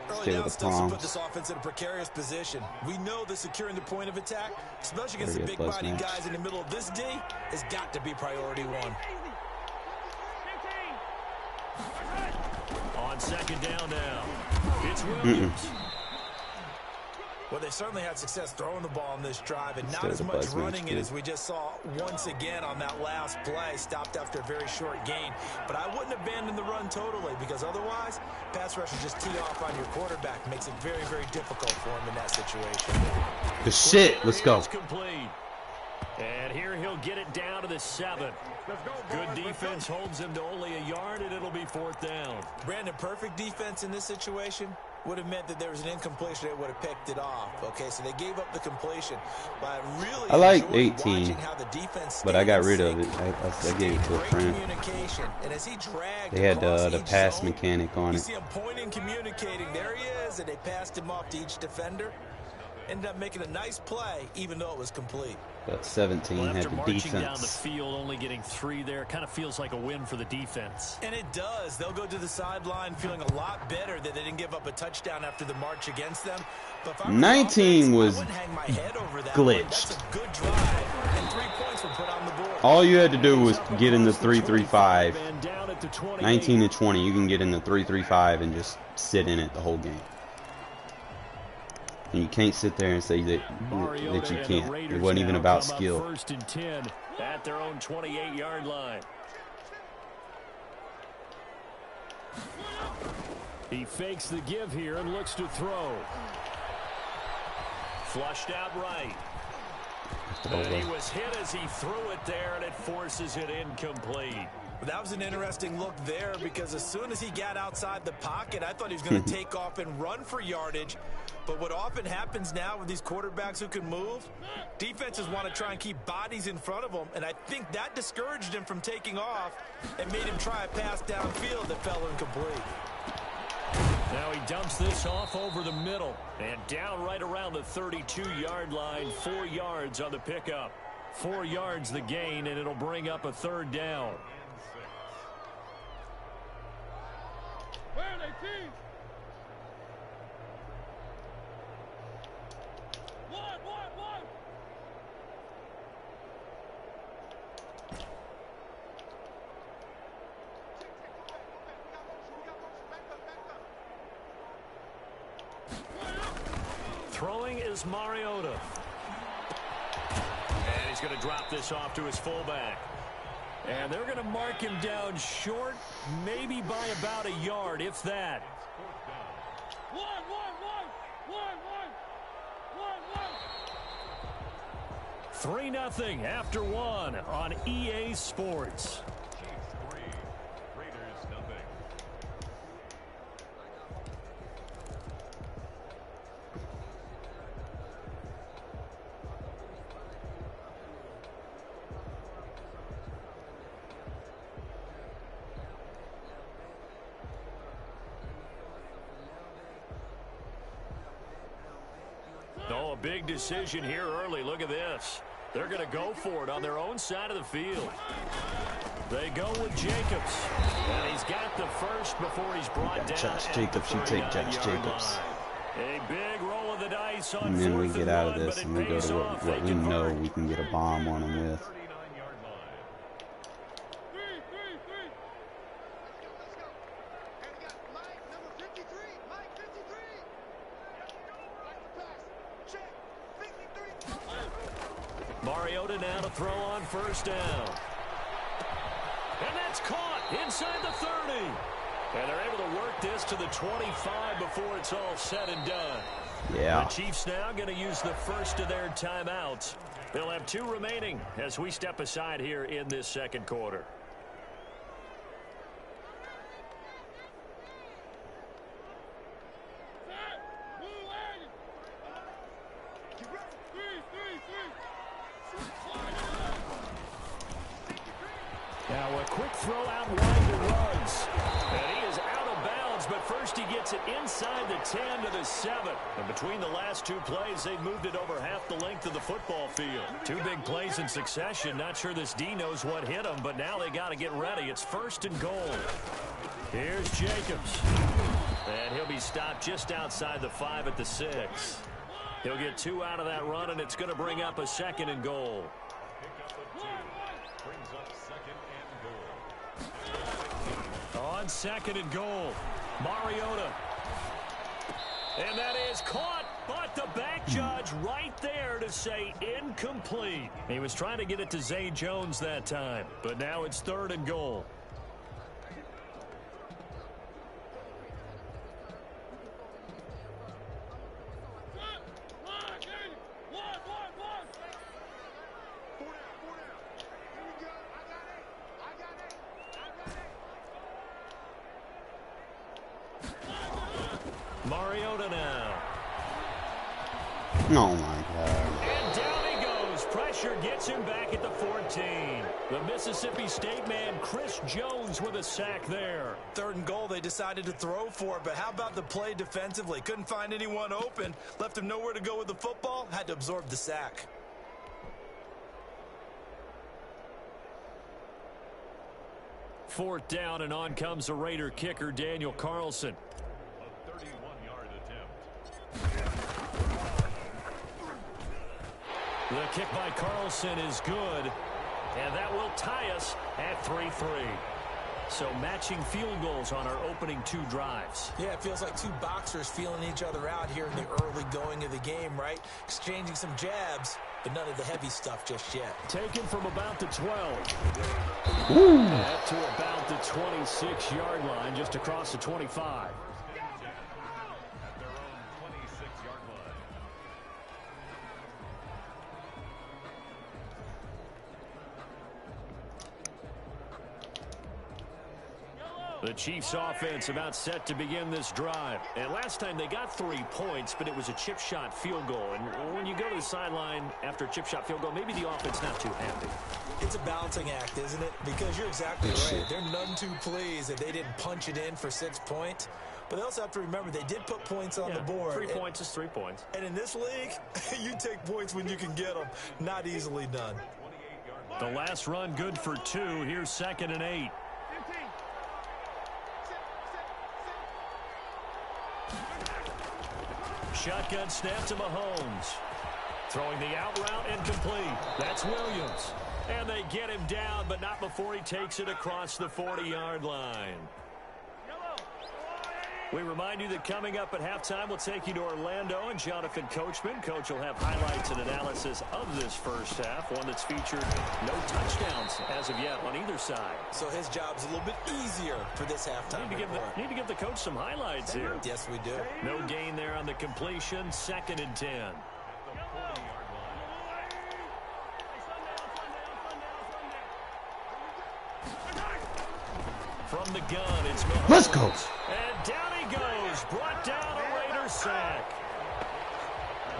Early down stuff to put this offense in a precarious position. We know that securing the point of attack, especially against the big-bodied guys in the middle of this D, has got to be priority one. On second down now, it's Williams. Well, they certainly had success throwing the ball on this drive, and not as much running it as we just saw once again on that last play. Stopped after a very short gain. But I wouldn't abandon the run totally, because otherwise, pass rush will just tee off on your quarterback. Makes it very, very difficult for him in that situation. Good shit. Let's go. Complete. And here he'll get it down to the 7. Good defense holds him to only a yard, and it'll be fourth down. Brandon, perfect defense in this situation would have meant that there was an incompletion that would have picked it off. Okay, so they gave up the completion. But I like 18, but I got rid of it. I gave it to a friend. They had the pass mechanic on it. You see him pointing, communicating. There he is, and they passed him off to each defender. Ended up making a nice play, even though it was complete. But 17 had the defense. Down the field, only getting 3 there, kind of feels like a win for the defense. And it does. They'll go to the sideline feeling a lot better that they didn't give up a touchdown after the march against them. But 19 was glitched. That's a good drive, and 3 points were put on the board. All you had to do was get in the 3-3-5. 19 and 20, you can get in the 3-3-5 and just sit in it the whole game. And you can't sit there and say that you can't. It wasn't even about skill. First and 10 at their own 28-yard line. He fakes the give here and looks to throw. Flushed out right. And he was hit as he threw it there, and it forces it incomplete. That was an interesting look there because as soon as he got outside the pocket, I thought he was going to take off and run for yardage. But what often happens now with these quarterbacks who can move, defenses want to try and keep bodies in front of them, and I think that discouraged him from taking off and made him try a pass downfield that fell incomplete. Now he dumps this off over the middle and down right around the 32-yard line, 4 yards on the pickup. 4 yards the gain, and it'll bring up a third down. Where are they, team? One. Throwing is Mariota. And he's going to drop this off to his fullback. And they're going to mark him down short, maybe by about a yard, if that. 3-0 after 1 on EA Sports. Chiefs 3, Raiders nothing. Oh, a big decision here early. Look at this. They're going to go for it on their own side of the field. They go with Jacobs. And he's got the first before he's brought down. Josh Jacobs, you take Josh Jacobs. A big roll of the dice on And then we get out of 4th and 1, this and we go to what we know we can get a bomb on them with. 39-yard line. Let's go. And we got Mike, number 53. Mike, 53. Right the pass. Check. 53. Mariota now to throw on first down. And that's caught inside the 30. And they're able to work this to the 25 before it's all said and done. Yeah. The Chiefs now going to use the first of their timeouts. They'll have 2 remaining as we step aside here in this second quarter. Now a quick throw out wide to Ruggs. And he is out of bounds, but first he gets it inside the 10 to the 7. And between the last 2 plays, they've moved it over half the length of the football field. 2 big plays in succession. Not sure this D knows what hit him, but now they got to get ready. It's 1st and goal. Here's Jacobs. And he'll be stopped just outside the 5 at the 6. He'll get 2 out of that run, and it's going to bring up a 2nd and goal. Brings up 2nd and goal. On 2nd and goal, Mariota. And that is caught, but the back judge right there to say incomplete. He was trying to get it to Zay Jones that time, but now it's 3rd and goal. Mariota now. Oh, my God. And down he goes. Pressure gets him back at the 14. The Mississippi State man, Chris Jones, with a sack there. 3rd and goal, they decided to throw for it, but how about the play defensively? Couldn't find anyone open, left him nowhere to go with the football, had to absorb the sack. Fourth down, and on comes the Raider kicker, Daniel Carlson. A 31-yard attempt. The kick by Carlson is good, and that will tie us at 3-3. So matching field goals on our opening 2 drives. Yeah, it feels like 2 boxers feeling each other out here in the early going of the game, right? Exchanging some jabs, but none of the heavy stuff just yet. Taken from about the 12. Ooh. Up to about the 26-yard line, just across the 25. The Chiefs offense about set to begin this drive. And last time they got 3 points, but it was a chip shot field goal. And when you go to the sideline after a chip shot field goal, maybe the offense not too happy. It's a balancing act, isn't it? Because you're exactly right. They're none too pleased that they didn't punch it in for 6 points. But they also have to remember they did put points on the board. 3 points is 3 points. And in this league, you take points when you can get them. Not easily done. The last run good for 2. Here's 2nd and 8. Shotgun snap to Mahomes. Throwing the out route incomplete. That's Williams. And they get him down, but not before he takes it across the 40-yard line. We remind you that coming up at halftime, we'll take you to Orlando and Jonathan Coachman. Coach will have highlights and analysis of this first half, one that's featured no touchdowns as of yet on either side. So his job's a little bit easier for this halftime. Need to give the coach some highlights here. Yes, we do. No gain there on the completion. 2nd and 10. From the gun, it's Mahomes. Let's go. And down he goes. Brought down a Raider sack.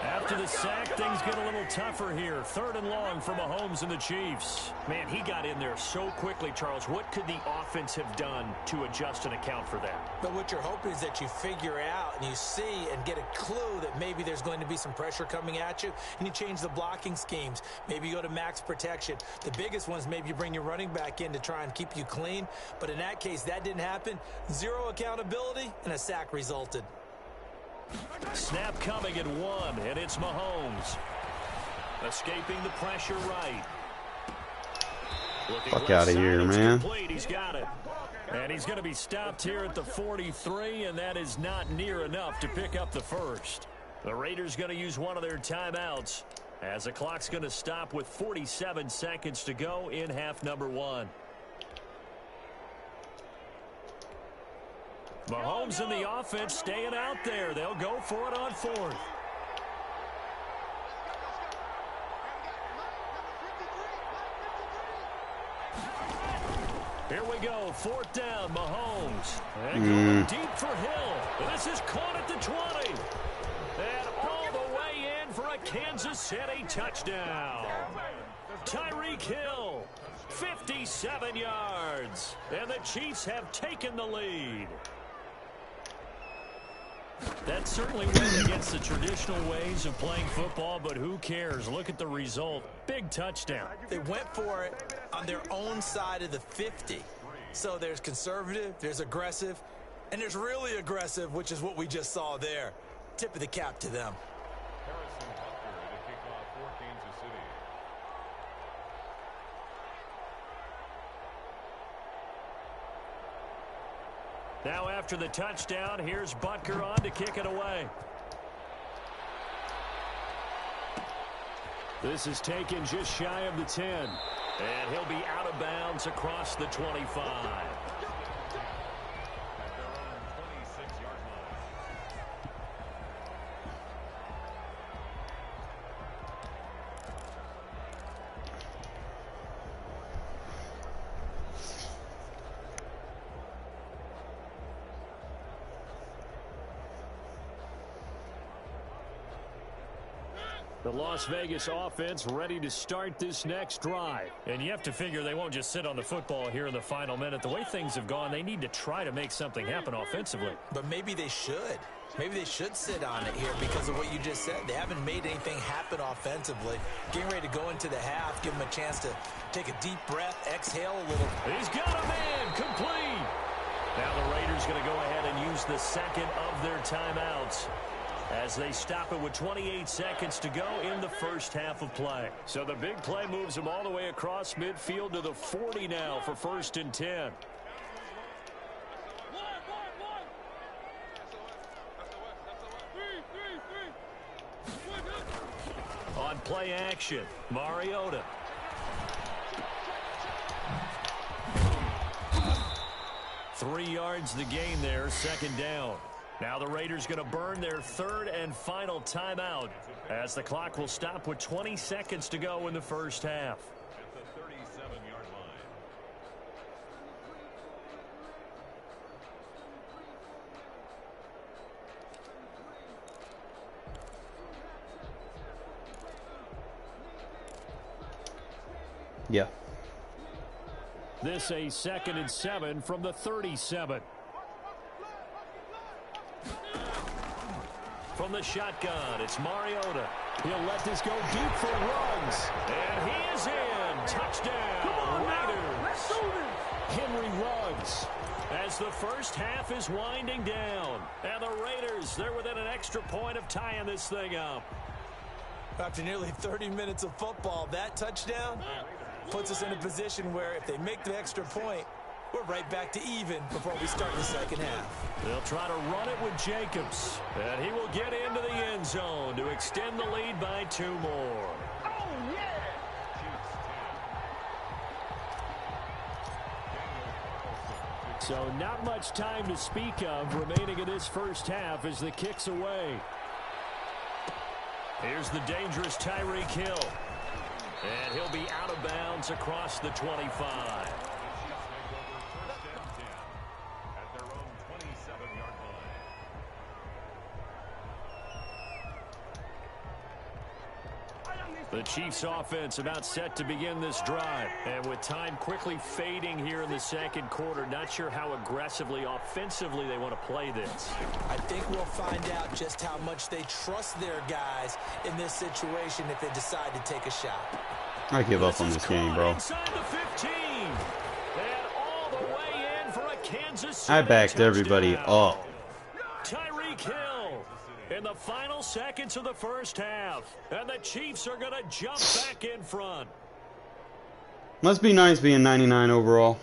After the sack, things get a little tougher here. 3rd and long for Mahomes and the Chiefs. Man, he got in there so quickly, Charles. What could the offense have done to adjust and account for that? But what you're hoping is that you figure out and you see and get a clue that maybe there's going to be some pressure coming at you, and you change the blocking schemes. Maybe you go to max protection. The biggest ones, maybe you bring your running back in to try and keep you clean. But in that case, that didn't happen. 0 accountability, and a sack resulted. Snap coming at 1, and it's Mahomes. Escaping the pressure right. Fuck out of here, man. He's got it. And he's going to be stopped here at the 43, and that is not near enough to pick up the first. The Raiders going to use one of their timeouts as the clock's going to stop with 47 seconds to go in half number 1. Mahomes and the offense staying out there. They'll go for it on 4th. Here we go. 4th down, Mahomes. And going deep for Hill. This is caught at the 20. And all the way in for a Kansas City touchdown. Tyreek Hill, 57 yards. And the Chiefs have taken the lead. That certainly went against the traditional ways of playing football, but who cares? Look at the result. Big touchdown. They went for it on their own side of the 50. So there's conservative, there's aggressive, and there's really aggressive, which is what we just saw there. Tip of the cap to them. Now after the touchdown, here's Butker on to kick it away. This is taken just shy of the 10. And he'll be out of bounds across the 25. The Las Vegas offense ready to start this next drive. And you have to figure they won't just sit on the football here in the final minute. The way things have gone, they need to try to make something happen offensively. But maybe they should. Maybe they should sit on it here because of what you just said. They haven't made anything happen offensively. Getting ready to go into the half, give them a chance to take a deep breath, exhale a little. He's got a man, complete. Now the Raiders going to go ahead and use the second of their timeouts as they stop it with 28 seconds to go in the first half of play. So the big play moves them all the way across midfield to the 40 now for 1st and 10. On play action, Mariota. Three yards the gain there, 2nd down. Now the Raiders going to burn their 3rd and final timeout as the clock will stop with 20 seconds to go in the first half. At the 37-yard line. Yeah. This a 2nd and 7 from the 37. From the shotgun, it's Mariota. He'll let this go deep for Ruggs. And he is in. Touchdown, Raiders. Henry Ruggs. As the first half is winding down. And the Raiders, they're within an extra point of tying this thing up. After nearly 30 minutes of football, that touchdown puts us in a position where if they make the extra point, we're right back to even before we start the second half. They'll try to run it with Jacobs. And he will get into the end zone to extend the lead by 2 more. So not much time to speak of remaining in this first half as the kick's away. Here's the dangerous Tyreek Hill. And he'll be out of bounds across the 25. The Chiefs offense about set to begin this drive. And with time quickly fading here in the second quarter, not sure how aggressively, offensively they want to play this. I think we'll find out just how much they trust their guys in this situation if they decide to take a shot. I give up on this game, bro. Inside the 15. And all the way in for a Kansas City I backed everybody touchdown. up. Tyreek Hill in the final seconds of the first half. And the Chiefs are going to jump back in front. Must be nice being 99 overall.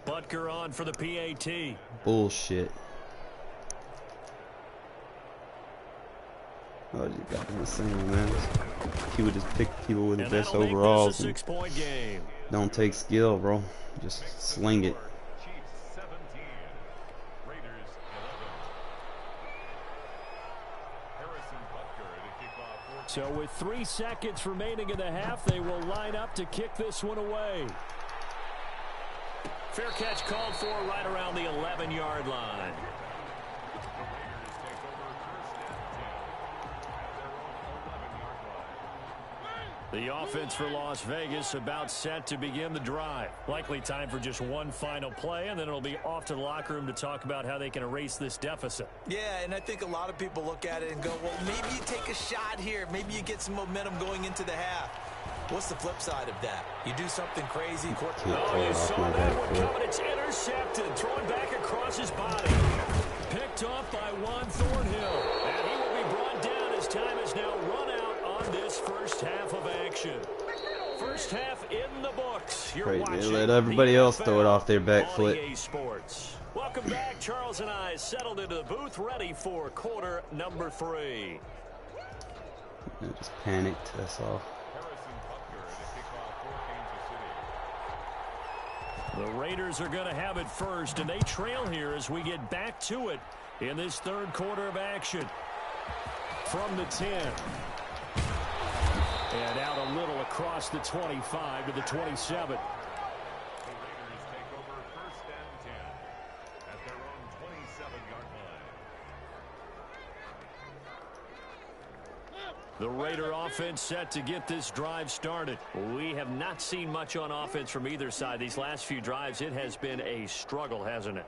Butker on for the PAT. Bullshit. Oh, you got him the same, man. He would just pick people with the And best that'll make overalls. this a 6-point game. Don't take skill, bro. Just sling it. Chiefs 17, Raiders 11. Harrison Butker to kick off. So with 3 seconds remaining in the half, they will line up to kick this one away. Fair catch called for right around the 11-yard line. The offense for Las Vegas about set to begin the drive. Likely time for just one final play, and then it'll be off to the locker room to talk about how they can erase this deficit. Yeah, and I think a lot of people look at it and go, well, maybe you take a shot here. Maybe you get some momentum going into the half. What's the flip side of that? You do something crazy. Oh, you saw that one coming. It's intercepted. Thrown back across his body. Picked off by Juan Thornhill. And he will be brought down as time is now run out on this first half of action. First half in the books. You're watching. They let everybody else throw it off their back foot. EA Sports. Welcome back. Charles and I settled into the booth, ready for quarter number 3. I just panicked, that's all. Harrison Butker to kick off for Kansas City. The Raiders are going to have it first, and they trail here as we get back to it in this third quarter of action. From the 10. And out a little across the 25 to the 27. The Raiders take over first and 10 at their own 27-yard line. The Raider offense set to get this drive started. We have not seen much on offense from either side. These last few drives, it has been a struggle, hasn't it?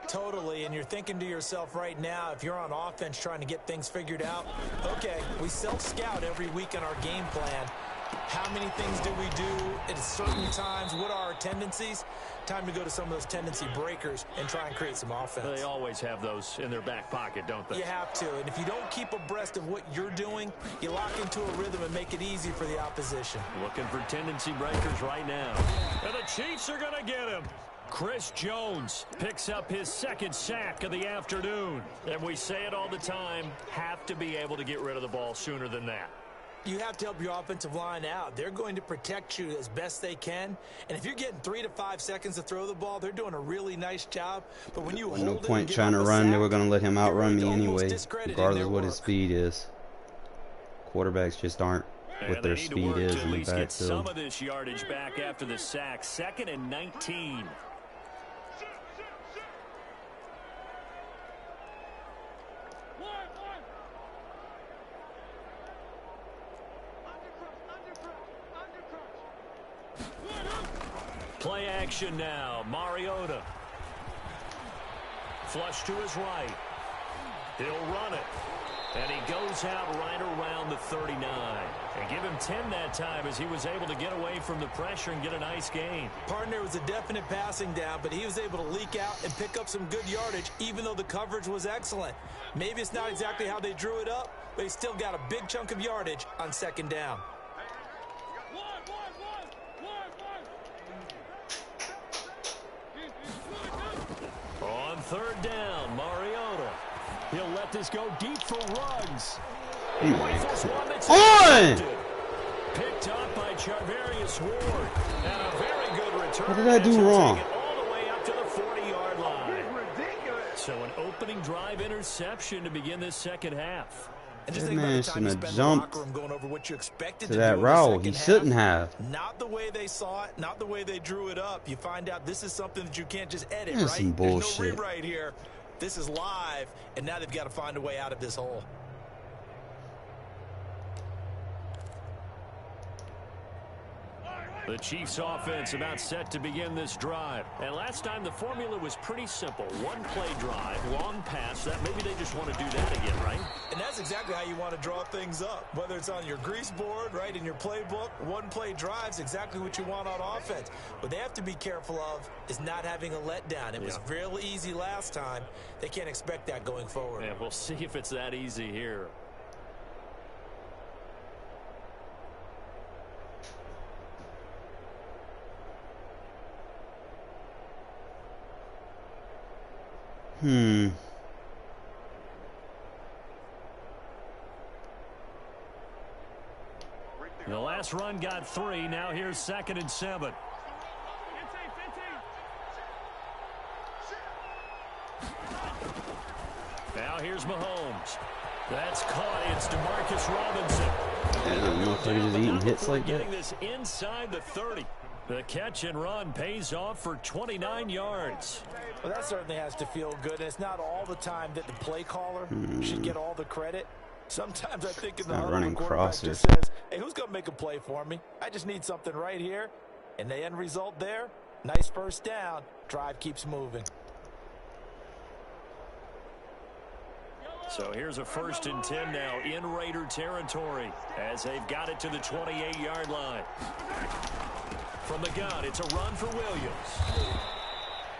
Totally, and you're thinking to yourself right now, if you're on offense trying to get things figured out, okay, we self-scout every week in our game plan. How many things do we do at certain times? What are our tendencies? Time to go to some of those tendency breakers and try and create some offense. They always have those in their back pocket, don't they? You have to, and if you don't keep abreast of what you're doing, you lock into a rhythm and make it easy for the opposition. Looking for tendency breakers right now. And the Chiefs are going to get him. Chris Jones picks up his second sack of the afternoon. And we say it all the time, have to be able to get rid of the ball sooner than that. You have to help your offensive line out. They're going to protect you as best they can. And if you're getting 3 to 5 seconds to throw the ball, they're doing a really nice job. But when you hold No it point and give trying up to a run. sack, They were going to let him outrun me you're almost anyway, discrediting regardless their of what his work. speed is. Quarterbacks just aren't what And their they need to speed work is to at in the least get some backfield. of this yardage back after the sack. 2nd and 19. Play action now. Mariota. Flush to his right. He'll run it. And he goes out right around the 39. And give him 10 that time as he was able to get away from the pressure and get a nice gain. Partner was a definite passing down, but he was able to leak out and pick up some good yardage, even though the coverage was excellent. Maybe it's not exactly how they drew it up, but he still got a big chunk of yardage on second down. On third down, Mariota. He'll let this go deep for Ruggs. He rifles one that's picked up by Charvarius Ward. And a very good return. What did I do wrong? All the way up to the 40-yard line. So an opening drive interception to begin this second half. And just That think about man the time you shouldn't have spend in the jumped locker room going over what you expected to to that do route. in the He second shouldn't half. have. Not the way they saw it, not the way they drew it up. You find out this is something that you can't just edit, That's right? some There's no bullshit. rewrite here. This is live, and now they've got to find a way out of this hole. The Chiefs offense about set to begin this drive. And last time the formula was pretty simple. One play drive, long pass. That maybe they just want to do that again, right? And that's exactly how you want to draw things up. Whether it's on your grease board, right, in your playbook, one play drives exactly what you want on offense. What they have to be careful of is not having a letdown. It was real easy last time. They can't expect that going forward. And we'll see if it's that easy here. The last run got 3. Now here's 2nd and 7. Now here's Mahomes. That's caught. It's DeMarcus Robinson. Yeah, motherfucker just eating hits like that. Getting this inside the 30. The catch and run pays off for 29 yards. Well, that certainly has to feel good. And it's not all the time that the play caller should get all the credit. Sometimes I think in the huddle, the quarterback just says, hey, who's going to make a play for me? I just need something right here. And the end result there, nice first down. Drive keeps moving. So here's a 1st and 10 now in Raider territory as they've got it to the 28-yard line. From the gun, it's a run for Williams.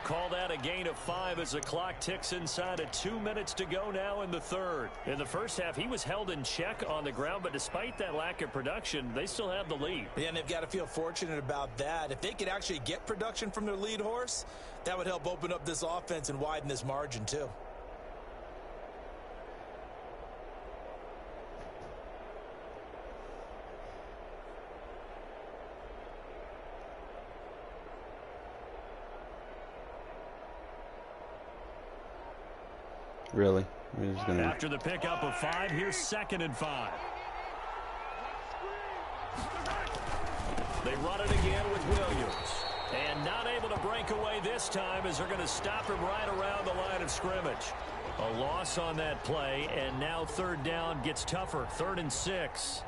Call that a gain of 5 as the clock ticks inside of 2 minutes to go now in the third. In the first half, he was held in check on the ground, but despite that lack of production, they still have the lead. Yeah, and they've got to feel fortunate about that. If they could actually get production from their lead horse, that would help open up this offense and widen this margin too. Really? We're just gonna... After the pickup of 5, here's 2nd and 5. They run it again with Williams. And not able to break away this time as they're going to stop him right around the line of scrimmage. A loss on that play, and now 3rd down gets tougher. 3rd and 6.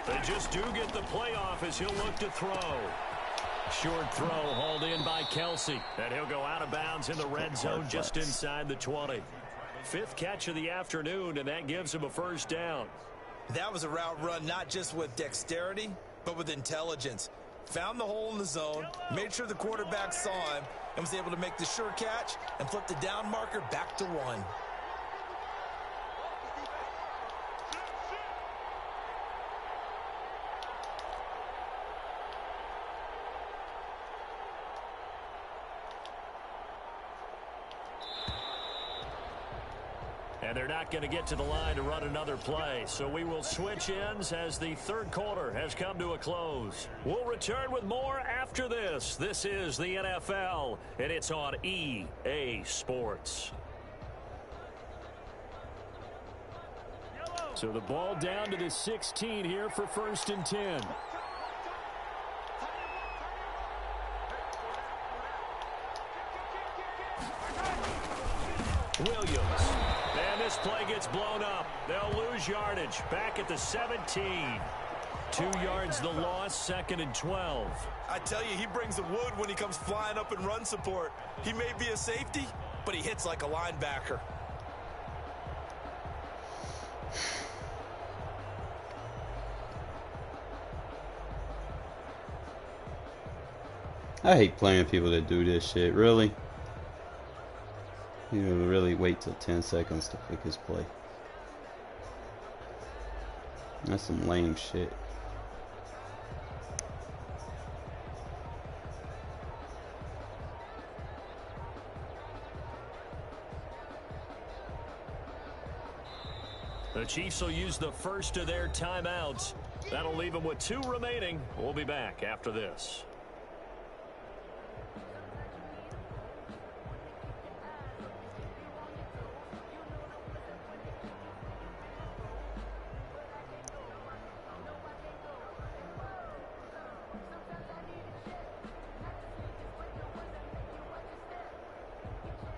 They just do get the playoff as he'll look to throw. Short throw hauled in by Kelsey. And he'll go out of bounds in the red zone just inside the 20. 5th catch of the afternoon, and that gives him a 1st down. That was a route run not just with dexterity, but with intelligence. Found the hole in the zone, made sure the quarterback saw him, and was able to make the sure catch and flip the down marker back to 1. And they're not going to get to the line to run another play. So we will switch ends as the third quarter has come to a close. We'll return with more after this. This is the NFL, and it's on EA Sports. So the ball down to the 16 here for 1st and 10. Williams. And this play gets blown up. They'll lose yardage. Back at the 17. 2 yards the loss, 2nd and 12. I tell you, he brings the wood when he comes flying up in run support. He may be a safety, but he hits like a linebacker. I hate playing people that do this shit. Really? You know, really wait till 10 seconds to pick his play. That's some lame shit. The Chiefs will use the first of their timeouts. That'll leave them with 2 remaining. We'll be back after this.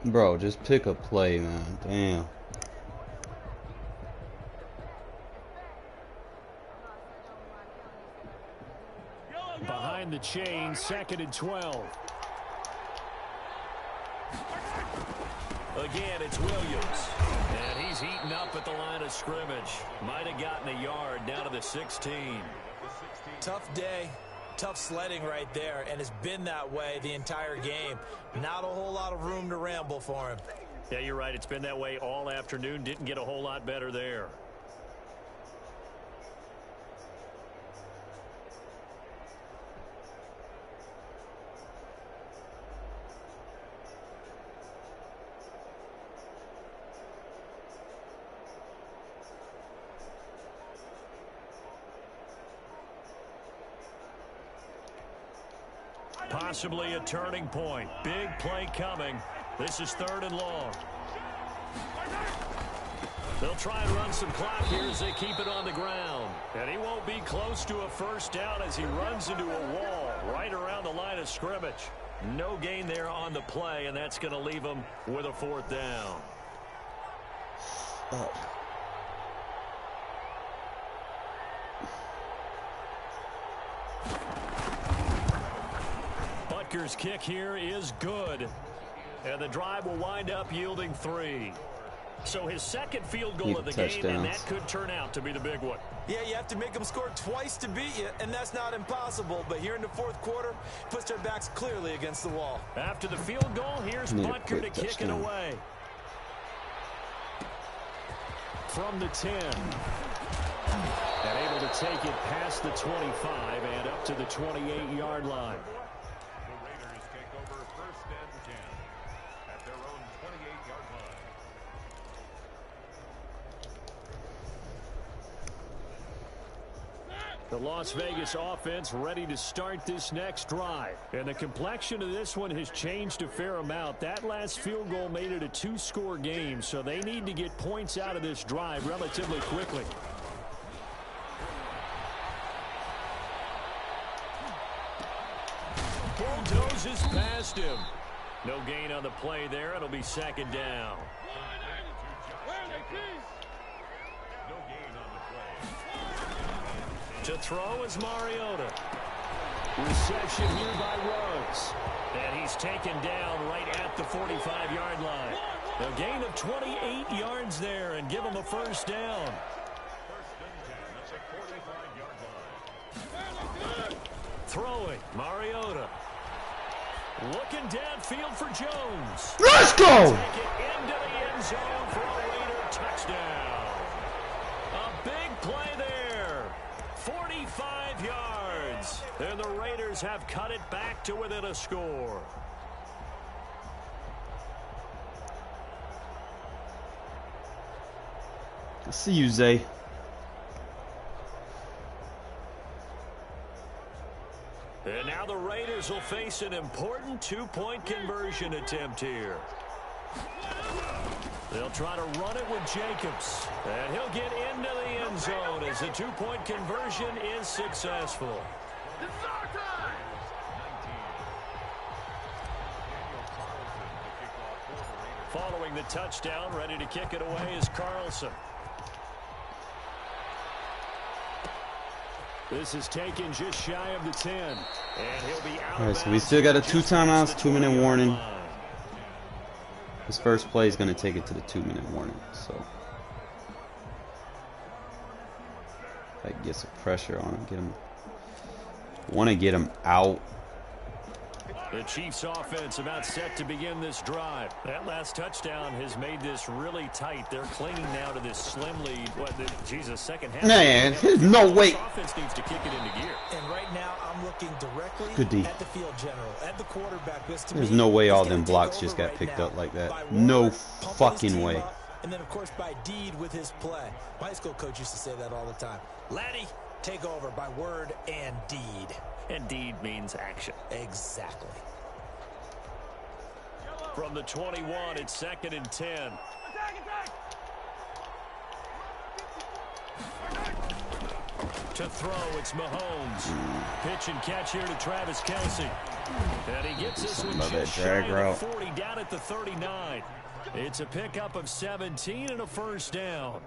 Bro, just pick a play, man. Damn. Behind the chain, 2nd and 12. Again, it's Williams. And he's heating up at the line of scrimmage. Might have gotten a yard down to the 16. Tough day. Tough sledding right there, and it's been that way the entire game. Not a whole lot of room to ramble for him. Yeah, you're right. It's been that way all afternoon. Didn't get a whole lot better there. Possibly a turning point. Big play coming. This is 3rd and long. They'll try and run some clock here as they keep it on the ground. And he won't be close to a first down as he runs into a wall right around the line of scrimmage. No gain there on the play, and that's going to leave him with a 4th down. Butker's kick here is good. And the drive will wind up yielding 3. So his 2nd field goal of the game, and that could turn out to be the big one. Yeah, you have to make them score twice to beat you, and that's not impossible. But here in the 4th quarter, puts their backs clearly against the wall. After the field goal, here's Butker to kick it away. From the 10. And able to take it past the 25 and up to the 28-yard line. The Las Vegas offense ready to start this next drive. And the complexion of this one has changed a fair amount. That last field goal made it a 2-score game, so they need to get points out of this drive relatively quickly. Bulldozes past him. No gain on the play there. It'll be 2nd down. To throw is Mariota. Reception here by Ruggs. And he's taken down right at the 45-yard line. A gain of 28 yards there and give him a 1st down. Throwing, Mariota. Looking downfield for Jones. Let's go! Take it into the end zone for a Raider touchdown. A big play there. 45 yards. And the Raiders have cut it back to within a score. See you, Zay. And now the Raiders will face an important two-point conversion attempt here. They'll try to run it with Jacobs. And he'll get into the end zone as the two-point conversion is successful. Following the touchdown, ready to kick it away is Carlson. This is taken just shy of the 10. And he'll be out. All right, so we still got a 2 timeouts, 2-minute warning. This first play is going to take it to the 2-minute warning. So I can get some pressure on him, get him. Want to get him out. The Chiefs offense about set to begin this drive. That last touchdown has made this really tight. They're clinging now to this slim lead. What, Jesus, second half. Man, there's no way. This offense needs to kick it into gear. And right now, I'm looking directly at the field general, at the quarterback. There's no way all them blocks just got picked up like that. No fucking way. And then, of course, by deed with his play. My high school coach used to say that all the time. Laddie, take over by word and deed. And deed means action. Exactly. From the 21, it's 2nd and 10. To throw, it's Mahomes. Pitch and catch here to Travis Kelce. And he gets this one just shy of the 40 down at the 39. It's a pickup of 17 and a first down.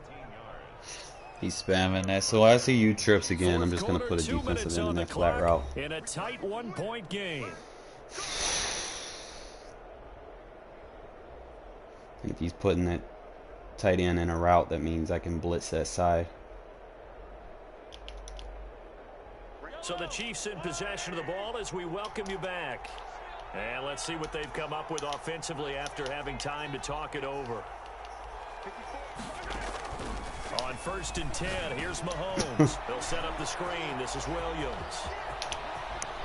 He's spamming that. So I see you trips again. I'm just going to put a defensive end in that flat route. In a tight 1-point game. If he's putting that tight end in a route, that means I can blitz that side. So the Chiefs in possession of the ball as we welcome you back. And let's see what they've come up with offensively after having time to talk it over. On 1st and 10, here's Mahomes. He'll set up the screen. This is Williams.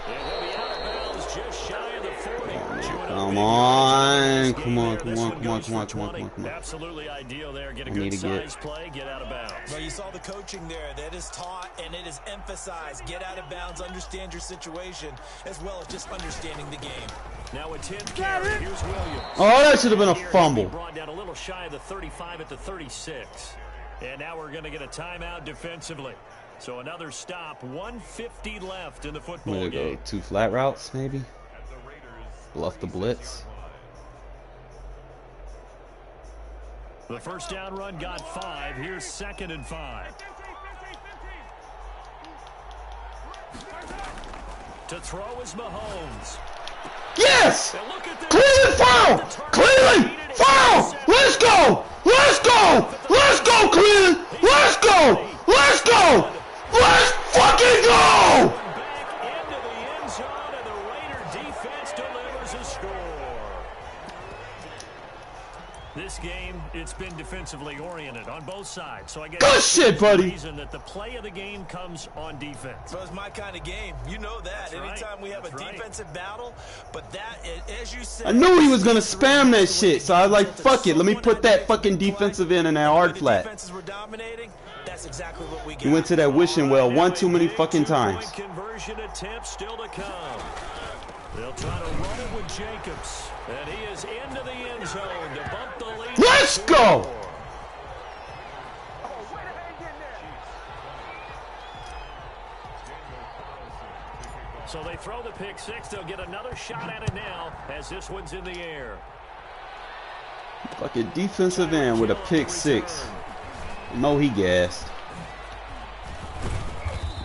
And he'll be out of bounds just shy of the 40. Come on. Come on, come on, come on, come on, come on, come on. Absolutely ideal there. Get a good size play, get out of bounds. Well, you saw the coaching there. That is taught and it is emphasized. Get out of bounds, understand your situation, as well as just understanding the game. Now a 10th carry. Here's Williams. Oh, that should have been a fumble. Brought down a little shy of the 35 at the 36. And now we're going to get a timeout defensively. So another stop, 1:50 left in the football game. Go 2 flat routes, maybe. Bluff the blitz. The first down run got 5. Here's 2nd and 5. To throw is Mahomes. Yes! Cleveland foul! Cleveland foul! Let's go! Let's go! Let's go, Cleveland! Let's go! Let's go! Let's fucking go! Back into the end zone, and the Raider defense delivers a score. This game, it's been defensively oriented on both sides. So I guess good shit, buddy. The reason that the play of the game comes on defense. So it's my kind of game. You know that. Anytime we have a defensive battle, but that, as you said, I knew he was gonna spam that shit, so I was like, fuck it, let me put that fucking defensive end in that hard flat. Defenses were dominating. That's exactly what we got. He went to that wishing well one too many fucking times. Conversion attempt still to come. They'll try to run it with Jacobs, and he is into the end zone to bump the lead. Let's go! So they throw the pick 6. They'll get another shot at it now as this one's in the air. Fucking defensive end with a pick 6. No, he gassed.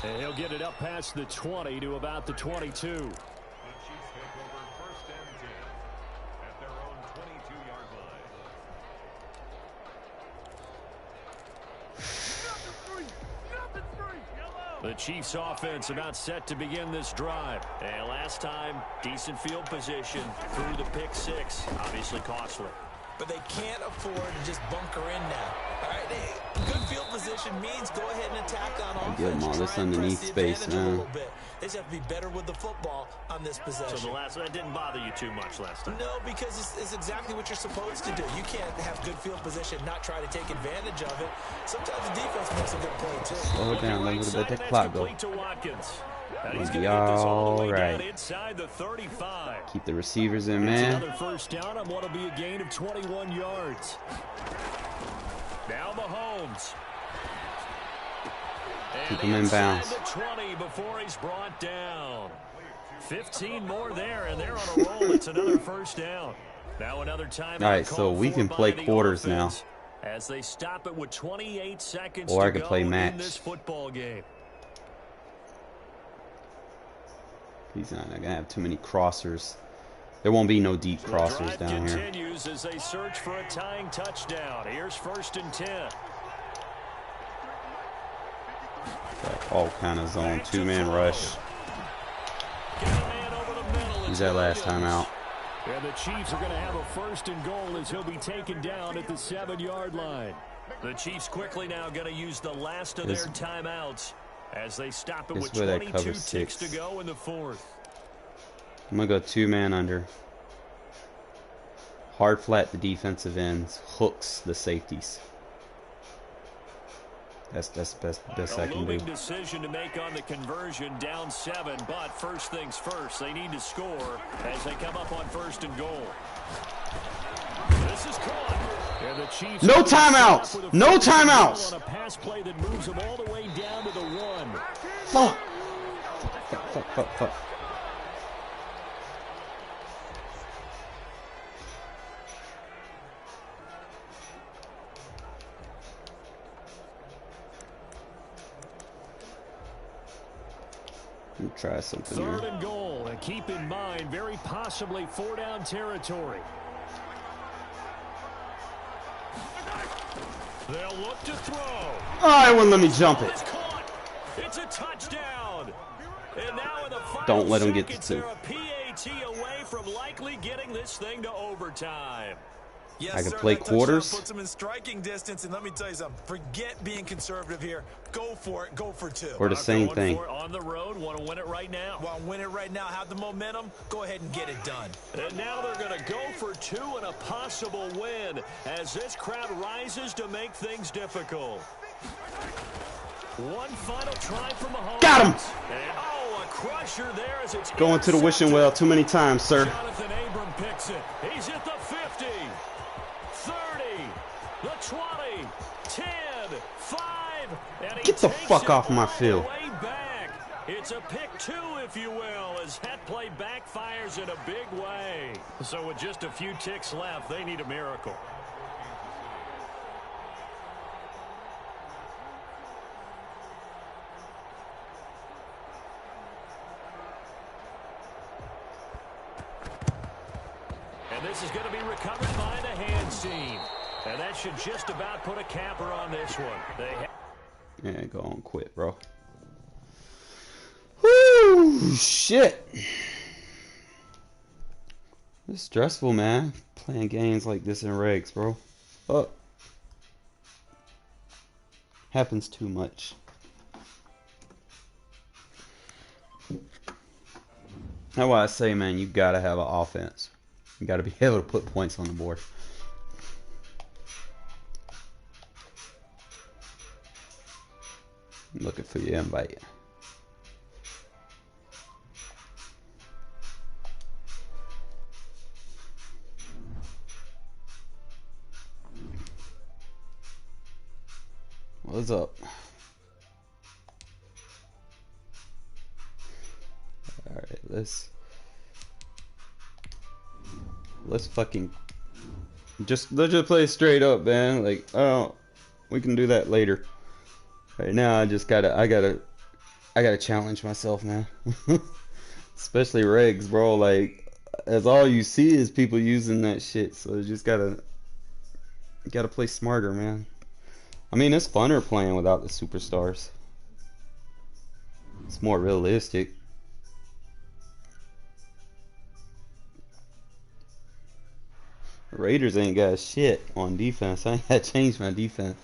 And he'll get it up past the 20 to about the 22. The Chiefs offense about set to begin this drive. And last time, decent field position through the pick 6. Obviously costly. but they can't afford to just bunker in now. All right, good field position means go ahead and attack on offense. Give them all this Try and press underneath the space, advantage a man. little bit. They just have to be better with the football on this possession. So the last one didn't bother you too much last time? No, because it's exactly what you're supposed to do. You can't have good field position, not try to take advantage of it. Sometimes the defense makes a good play, too. Slow it down a little bit. That clock go. He's Be all right. Inside the 35. Keep the receivers in, It's man. another first down on what will be a gain of 21 yards. Now Mahomes. Keep him in bounds. The 20 before he's brought down. 15 more there, and they're on a roll. It's another first down. Now another time. All right, so we can play quarters now. As they stop it with 28 seconds Or I to could go play in match. this football game. He's not gonna have too many crossers. There won't be no deep crossers The drive down here. continues as they search for a tying touchdown. Here's 1st and 10. Got all kind of zone, two-man rush. Get a man over the middle. He's that last time out. And the Chiefs are going to have a 1st and goal as he'll be taken down at the 7-yard line. The Chiefs quickly now going to use the last of their timeouts as they stop it with 22 ticks to go in the 4th. I'm gonna go two-man under. Hard flat the defensive ends, hooks the safeties. That's best I can do. A decision to make on the conversion, down 7, but first things first, they need to score as they come up on 1st and goal. This is caught. And the Chiefs No timeouts! No timeouts! On a pass play that moves them all the way down to the 1. Fuck. Fuck. Let me try something here. 3rd and goal, and keep in mind, very possibly 4-down territory. They'll look to throw. Oh, it wouldn't let me jump it. It's caught. It's a touchdown. And now in the final Don't let him get the seconds, 2. they're a PAT away from likely getting this thing to overtime. Yes, I can sir, play that touchdown quarters. puts him in striking distance, and let me tell you something. Forget being conservative here. Go for it. Go for 2. Or the same Going thing. for it on the road. Want to win it right now. Want to win it right now, have the momentum, go ahead and get it done. And now they're going to go for 2 and a possible win as this crowd rises to make things difficult. One final try from Mahomes. Got him! And, a crusher there as it's Going to the wishing well too many times, sir. Jonathan Abram picks it. He's at the 50, 30, the 20, 10, 5, and he Get the takes fuck it off my all the field. way back. It's a pick 2, if you will, as that play backfires in a big way. So with just a few ticks left, they need a miracle. And this is going to be recovered by the hands team. And that should just about put a capper on this one. Yeah, go on, quit, bro. Whoo, shit. It's stressful, man. Playing games like this in regs, bro. Fuck. Happens too much. That's why I say, man, you gotta have an offense. You gotta be able to put points on the board. I'm looking for your invite. What's up? Alright, let's fucking let's just play straight up, man. Like, oh, we can do that later. Right now, I gotta challenge myself, man. Especially regs, bro. Like, as all you see is people using that shit, so you just gotta play smarter, man. I mean, it's funner playing without the superstars. It's more realistic. Raiders ain't got shit on defense. I ain't got to change my defense.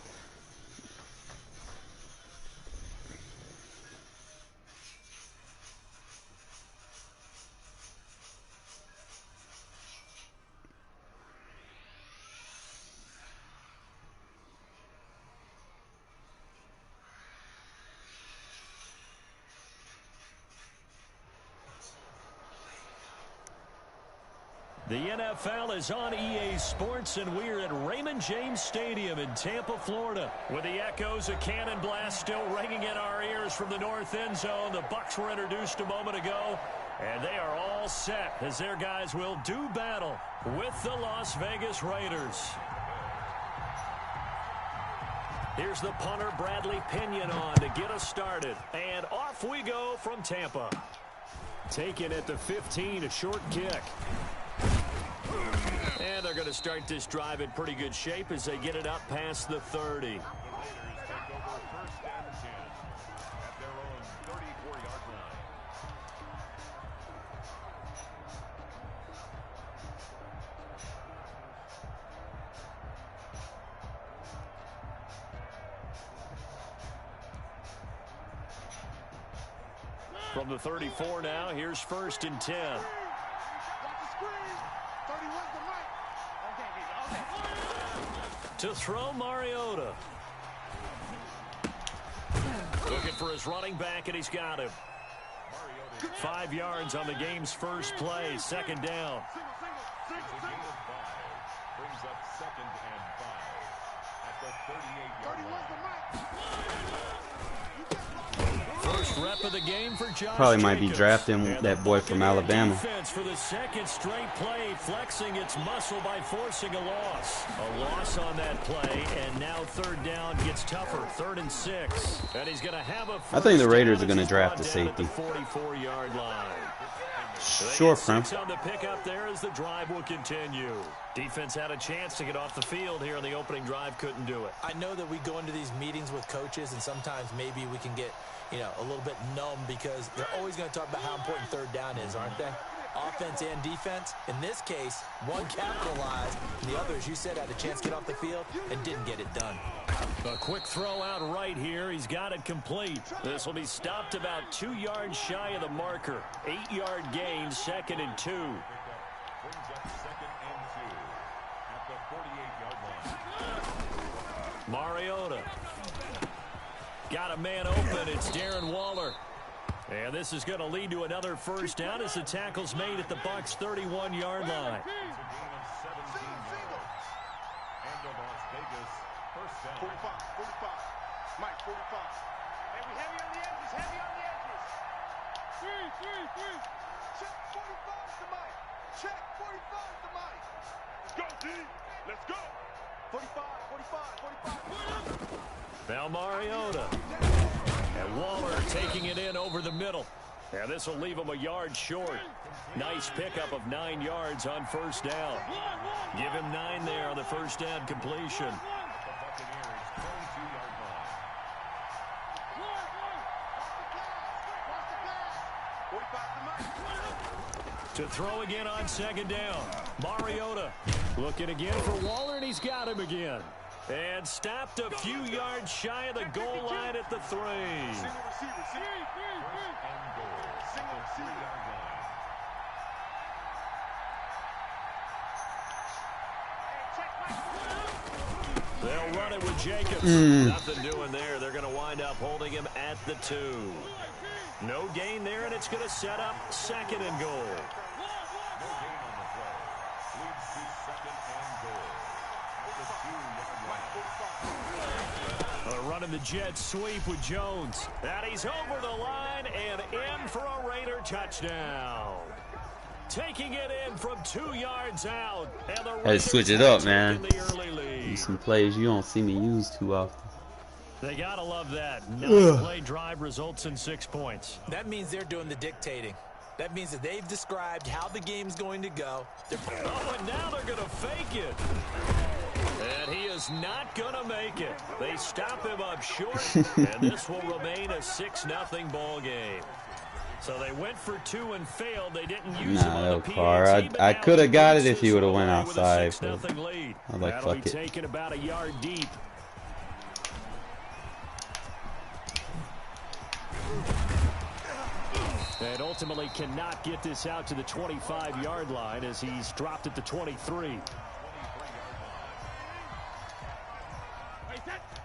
The NFL is on EA Sports, and we're at Raymond James Stadium in Tampa, Florida. With the echoes of Cannon Blast still ringing in our ears from the north end zone, the Bucs were introduced a moment ago, and they are all set as their guys will do battle with the Las Vegas Raiders. Here's the punter, Bradley Pinion, on to get us started. And off we go from Tampa. Taken at the 15, a short kick. And they're going to start this drive in pretty good shape as they get it up past the 30. From the 34 now, here's 1st and 10. To throw, Mariota. Looking for his running back, and he's got him. 5 yards on the game's first play, 2nd down. Brings up 2nd and 5 at the 38-yard line. First rep of the game for Josh Probably might be Jacobs. drafting that boy from Alabama. Defense for the 2nd straight play, flexing its muscle by forcing a loss. A loss on that play, and now 3rd down gets tougher. 3rd and 6. And he's going to have a I think the Raiders are going to draft a safety. 44-yard line. Sure, Prem. On the pickup there as the drive will continue. Defense had a chance to get off the field here on the opening drive, couldn't do it. I know that we go into these meetings with coaches, and sometimes maybe we can get, a little bit numb because they're always going to talk about how important 3rd down is, aren't they? Offense and defense. In this case, one capitalized, and the other, as you said, had a chance to get off the field and didn't get it done. A quick throw out right here. He's got it complete. This will be stopped about 2 yards shy of the marker. 8-yard gain, 2nd and 2. Brings up 2nd and 2 at the 48-yard line. Mariota. Got a man open. It's Darren Waller. And this is going to lead to another 1st down as the tackle's made at the Bucs' 31-yard line. It's a gain of 17 yards. And the Las Vegas 1st down. 45. Mike, 45. Hey, we heavy on the edges, heavy on the edges. Three. Check 45 to Mike. Check 45 to Mike. Let's go, D. Let's go. 45. Now Mariota. And Waller taking it in over the middle. And this will leave him a yard short. Nice pickup of 9 yards on 1st down. Give him 9 there on the 1st down completion. To throw again on 2nd down. Mariota looking again for Waller, and he's got him again. And stopped a few yards shy of the goal line at the 3. They'll run it with Jacobs. Nothing doing there. They're going to wind up holding him at the 2. No gain there, and it's going to set up 2nd and goal. Running the jet sweep with Jones. And he's over the line and in for a Raider touchdown. Taking it in from 2 yards out. And the Hey, switch it up, man. Use some plays you don't see me use too often. They gotta love that. 9-play drive results in 6 points. That means they're doing the dictating. That means that they've described how the game's going to go. Oh, and now they're going to fake it. And he is not going to make it. They stop him up short, and this will remain a 6-0 ball game. So they went for 2 and failed. They didn't use him Nah, on no the car. PAT, but I now could he have got it boots if he this would have one went away with a outside. 6-0 lead. I was like, That'll fuck be it. taken about a yard deep. And ultimately cannot get this out to the 25-yard line as he's dropped at the 23.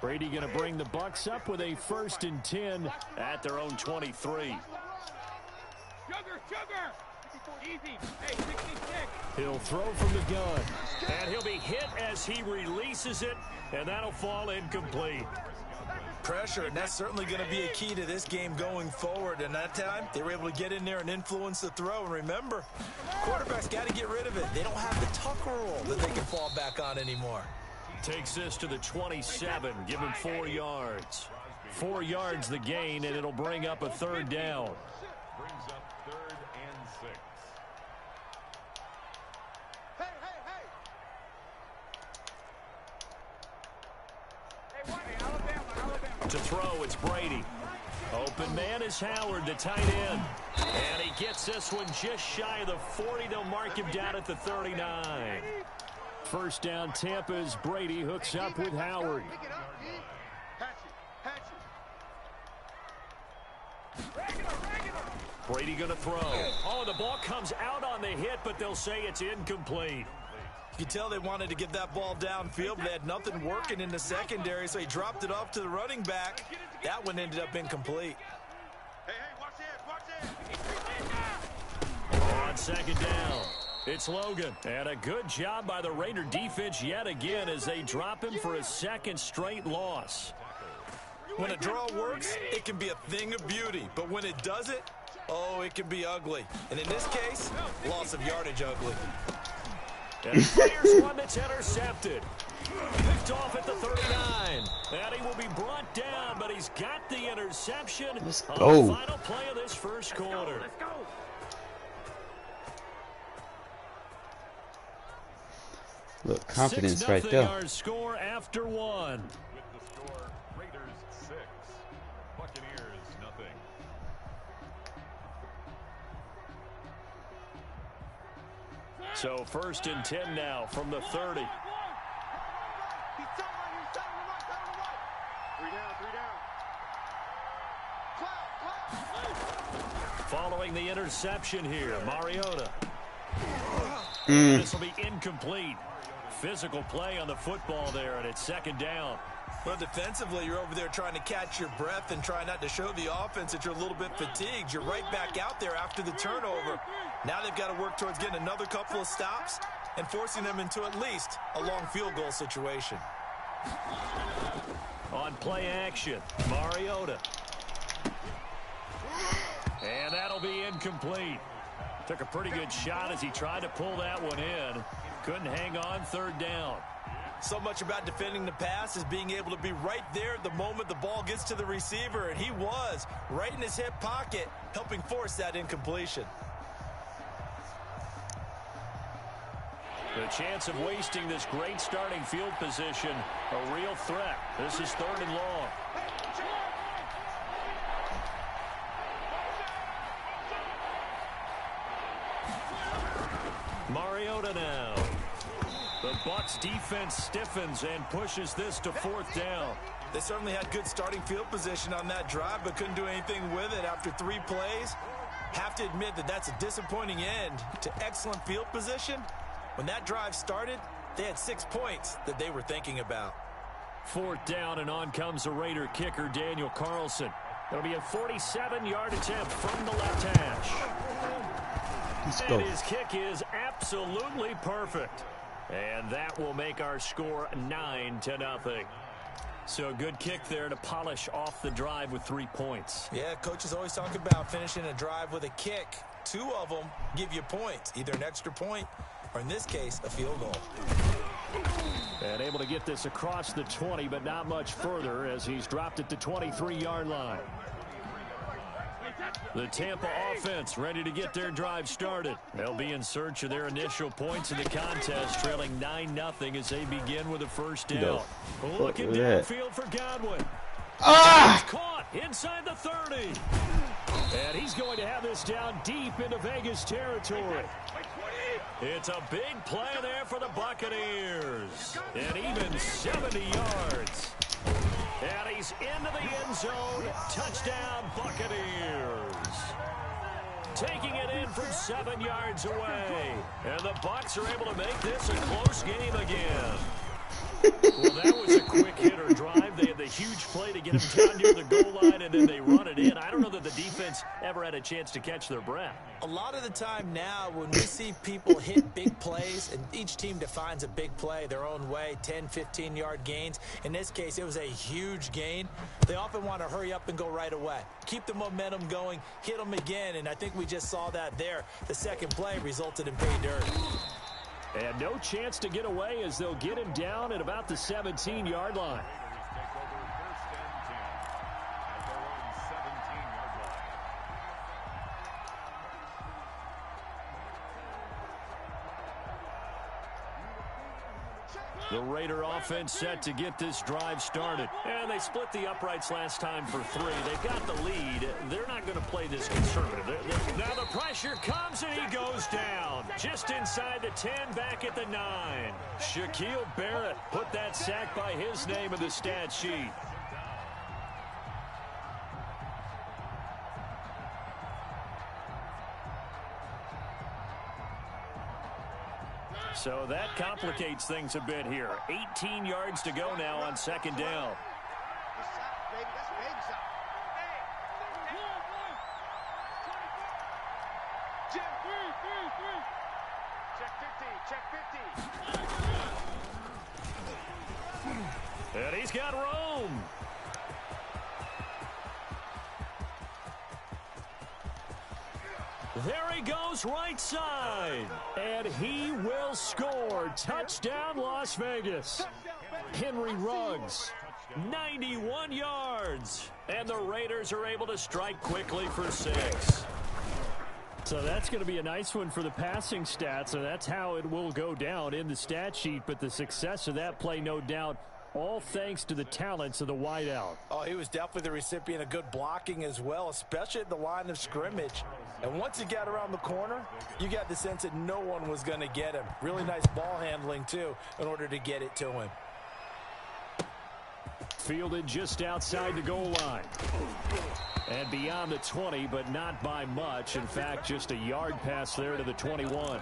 Brady going to bring the Bucs up with a 1st and 10 at their own 23. He'll throw from the gun, and he'll be hit as he releases it, and that'll fall incomplete. Pressure, and that's certainly going to be a key to this game going forward. And that time, they were able to get in there and influence the throw. And remember, quarterbacks got to get rid of it. They don't have the tuck rule that they can fall back on anymore. Takes this to the 27, give him 4 yards. 4 yards the gain, and it'll bring up a 3rd down. Brings up 3rd and 6. To throw, it's Brady. Open man is Howard, the tight end. And he gets this one just shy of the 40. They'll mark him down at the 39. 1st down, Tampa as Brady hooks up with Howard. Brady going to throw. Oh, the ball comes out on the hit, but they'll say it's incomplete. You can tell they wanted to get that ball downfield, but they had nothing working in the secondary, so he dropped it off to the running back. That one ended up incomplete. On 2nd down, it's Logan. And a good job by the Raider defense yet again as they drop him for a 2nd straight loss. When a draw works, it can be a thing of beauty, but when it doesn't, oh, it can be ugly. And in this case, loss of yardage ugly. And here's one that's intercepted. Picked off at the 39. And he will be brought down, but he's got the interception. Let's on go. the final play of this 1st quarter. Look, confidence right 6-0 there. our score after 1. With the score, Raiders 6, Buccaneers nothing. So 1st and 10 now from the 30. 3 down. Following the interception here, Mariota. This will be incomplete. Physical play on the football there, and it's 2nd down. Well, defensively, you're over there trying to catch your breath and try not to show the offense that you're a little bit fatigued. You're right back out there after the turnover. Now they've got to work towards getting another couple of stops and forcing them into at least a long field goal situation. On play action, Mariota. And that'll be incomplete. Took a pretty good shot as he tried to pull that one in. Couldn't hang on, 3rd down. So much about defending the pass is being able to be right there at the moment the ball gets to the receiver, and he was right in his hip pocket, helping force that incompletion. The chance of wasting this great starting field position, a real threat. This is 3rd and long. Mariota now. The Bucs defense stiffens and pushes this to 4th down. They certainly had good starting field position on that drive, but couldn't do anything with it after 3 plays. Have to admit that that's a disappointing end to excellent field position. When that drive started, they had 6 points that they were thinking about. 4th down, and on comes the Raider kicker, Daniel Carlson. It'll be a 47-yard attempt from the left hash. Let's go. And his kick is absolutely perfect. And that will make our score 9-0. So a good kick there to polish off the drive with 3 points. Yeah, coaches always talk about finishing a drive with a kick. 2 of them give you points, either an extra point or, in this case, a field goal. And able to get this across the 20, but not much further as he's dropped it to 23-yard line. The Tampa offense ready to get their drive started. They'll be in search of their initial points in the contest, trailing 9-0 as they begin with a 1st down. Looking downfield for Godwin. Ah! Caught inside the 30. And he's going to have this down deep into Vegas territory. It's a big play there for the Buccaneers. And even 70 yards. And he's into the end zone. Touchdown, Buccaneers. Taking it in from 7 yards away. And the Bucs are able to make this a close game again. Well, that was a quick hitter drive. They had the huge play to get him down near the goal line, and then they run it in. I don't know that the defense ever had a chance to catch their breath. A lot of the time now when we see people hit big plays, and each team defines a big play their own way, 10, 15-yard gains. In this case, it was a huge gain. They often want to hurry up and go right away. Keep the momentum going, hit them again, and I think we just saw that there. The second play resulted in pay dirt. And no chance to get away as they'll get him down at about the 17-yard line. The Raider offense set to get this drive started. And they split the uprights last time for 3. They've got the lead. They're not going to play this conservative. Now the pressure comes and he goes down. Just inside the 10, back at the 9. Shaquille Barrett put that sack by his name in the stat sheet. So that complicates things a bit here. 18 yards to go now on second down. And he's got room. There he goes right side. And he will score. Touchdown, Las Vegas. Henry Ruggs, 91 yards. And the Raiders are able to strike quickly for 6. So that's going to be a nice one for the passing stats, and that's how it will go down in the stat sheet. But the success of that play, no doubt, all thanks to the talents of the wideout. Oh, he was definitely the recipient of good blocking as well, especially at the line of scrimmage. And once he got around the corner, you got the sense that no one was going to get him. Really nice ball handling, too, in order to get it to him. Fielded just outside the goal line. And beyond the 20, but not by much. In fact, just a yard pass there to the 21.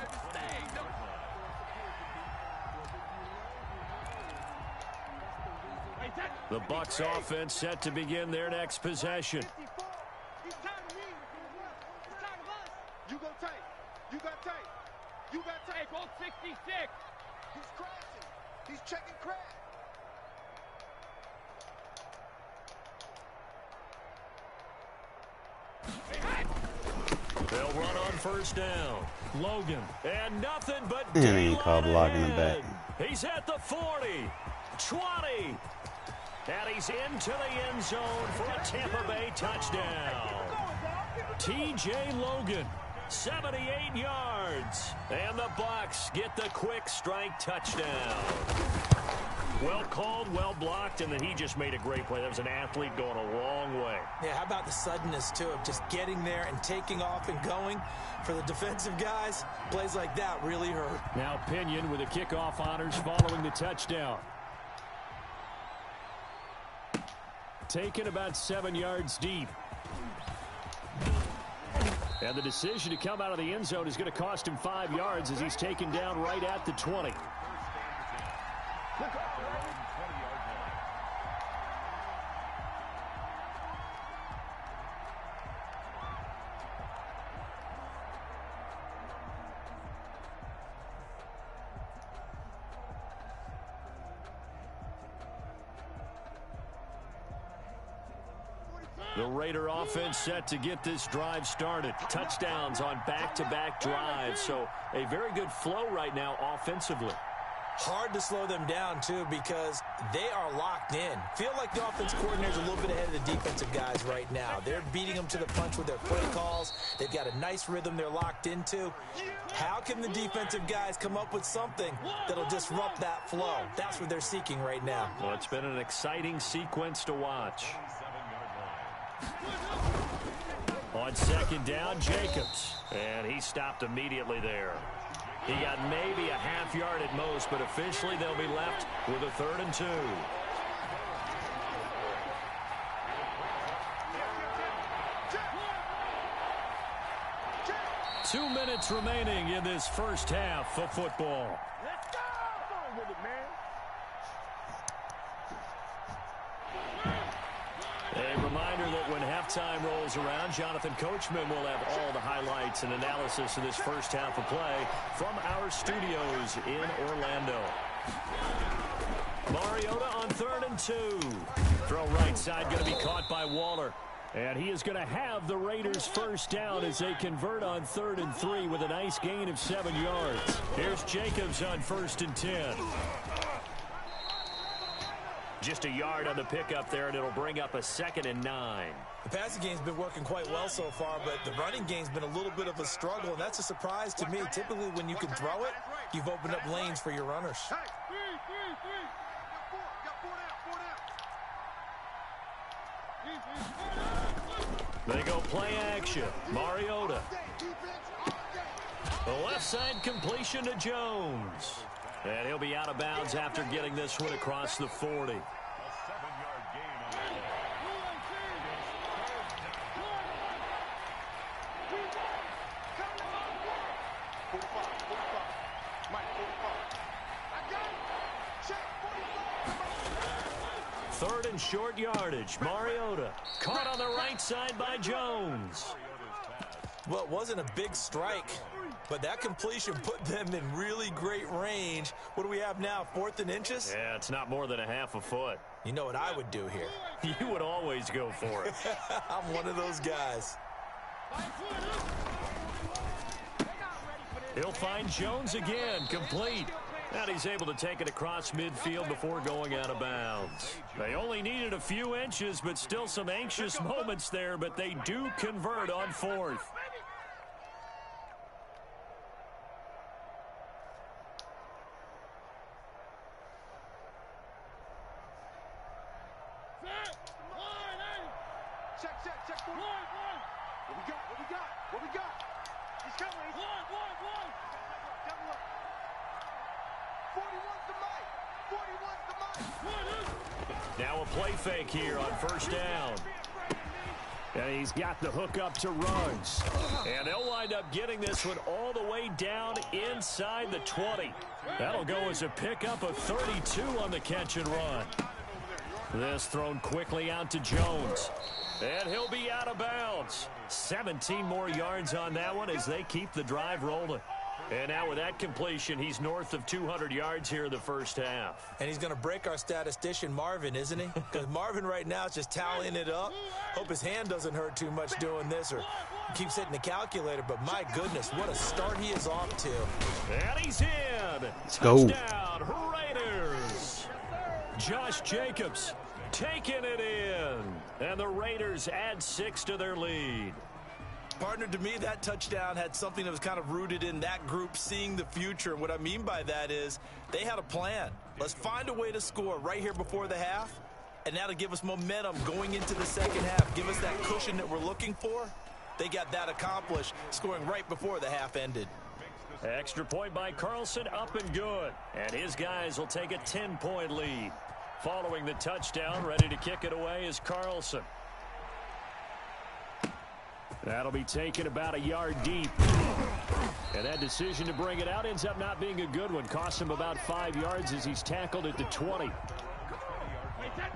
The Bucs offense set to begin their next possession. You go tight. You got tight. You got tight. Go 66. He's crashing. He's checking crash. They'll run on first down. Logan. And nothing but It ain't called blocking the back. He's at the 40. 20. And he's into the end zone for a Tampa Bay touchdown. T.J. Logan, 78 yards. And the Bucs get the quick strike touchdown. Well called, well blocked, and then he just made a great play. That was an athlete going a long way. Yeah, how about the suddenness, too, of just getting there and taking off and going? For the defensive guys, plays like that really hurt. Now Pinion with the kickoff honors following the touchdown. Taken about 7 yards deep. And the decision to come out of the end zone is going to cost him 5 yards as he's taken down right at the 20. The Raider offense set to get this drive started. Touchdowns on back-to-back drives. So a very good flow right now offensively. Hard to slow them down, too, because they are locked in. Feel like the offense coordinator's a little bit ahead of the defensive guys right now. They're beating them to the punch with their play calls. They've got a nice rhythm they're locked into. How can the defensive guys come up with something that'll disrupt that flow? That's what they're seeking right now. Well, it's been an exciting sequence to watch. On second down, Jacobs. And he stopped immediately there. He got maybe a half yard at most, but officially they'll be left with a 3rd and 2. 2 minutes remaining in this first half of football. Let's go! Go with it, man. A reminder that when halftime rolls around, Jonathan Coachman will have all the highlights and analysis of this first half of play from our studios in Orlando. Mariota on 3rd and 2. Throw right side, going to be caught by Waller. And he is going to have the Raiders first down as they convert on 3rd and 3 with a nice gain of 7 yards. Here's Jacobs on 1st and 10. Just a yard on the pickup there, and it'll bring up a 2nd and 9. The passing game's been working quite well so far, but the running game's been a little bit of a struggle, and that's a surprise to me. Typically, when you can throw it, you've opened up lanes for your runners. They go play action. Mariota. The left side completion to Jones. And he'll be out of bounds after getting this one across the 40. A 7-yard gain on that. Third and short yardage. Mariota caught on the right side by Jones. Well, it wasn't a big strike, but that completion put them in really great range. What do we have now, 4th and inches? Yeah, it's not more than a half a foot. You know what I would do here? You would always go for it. I'm one of those guys. He'll find Jones again, complete. And he's able to take it across midfield before going out of bounds. They only needed a few inches, but still some anxious moments there, but they do convert on 4th. Check. What we got? He's coming. Double up. 41's the mic. Now a play fake here on first down. And he's got the hook up to Ruggs. And they'll wind up getting this one all the way down inside the 20. That'll go as a pickup of 32 on the catch and run. This thrown quickly out to Jones. And he'll be out of bounds. 17 more yards on that one as they keep the drive rolling. And now with that completion, he's north of 200 yards here in the first half. And he's going to break our statistician Marvin, isn't he? Because Marvin right now is just tallying it up. Hope his hand doesn't hurt too much doing this or keeps hitting the calculator. But my goodness, what a start he is off to. And he's in. Let's go. Touchdown, Raiders. Josh Jacobs taking it in. And the Raiders add 6 to their lead. Partner, to me, that touchdown had something that was kind of rooted in that group seeing the future. And what I mean by that is they had a plan. Let's find a way to score right here before the half, and that'll give us momentum going into the second half, give us that cushion that we're looking for. They got that accomplished, scoring right before the half ended. Extra point by Carlson, up and good. And his guys will take a 10-point lead. Following the touchdown, ready to kick it away is Carlson. That'll be taken about a yard deep. And that decision to bring it out ends up not being a good one. Costs him about 5 yards as he's tackled at the 20.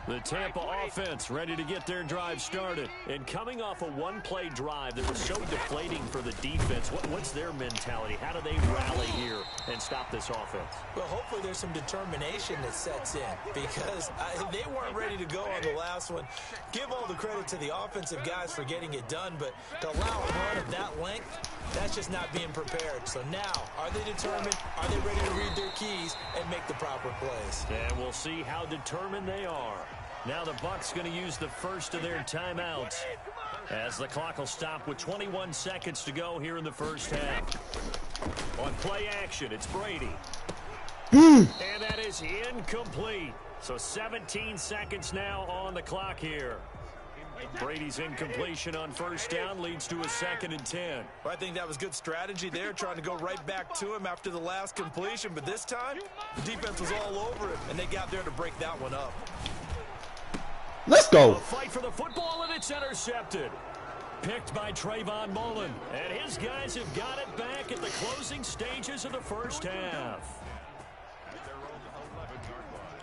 The Tampa offense ready to get their drive started. And coming off a one-play drive that was so deflating for the defense, what's their mentality? How do they rally here and stop this offense? Well, hopefully there's some determination that sets in because they weren't ready to go on the last one. Give all the credit to the offensive guys for getting it done, but to allow a run of that length, that's just not being prepared. So now, are they determined? Are they ready to read their keys and make the proper plays? And we'll see how determined they are. Now the Bucs going to use the first of their timeouts as the clock will stop with 21 seconds to go here in the first half. On play action, it's Brady. And that is incomplete. So 17 seconds now on the clock here. Brady's incompletion on first down leads to a 2nd and 10. Well, I think that was good strategy there, trying to go right back to him after the last completion. But this time, the defense was all over it, and they got there to break that one up. Let's go. A fight for the football, and it's intercepted. Picked by Trayvon Mullen. And his guys have got it back at the closing stages of the first half. At their own 11-yard line.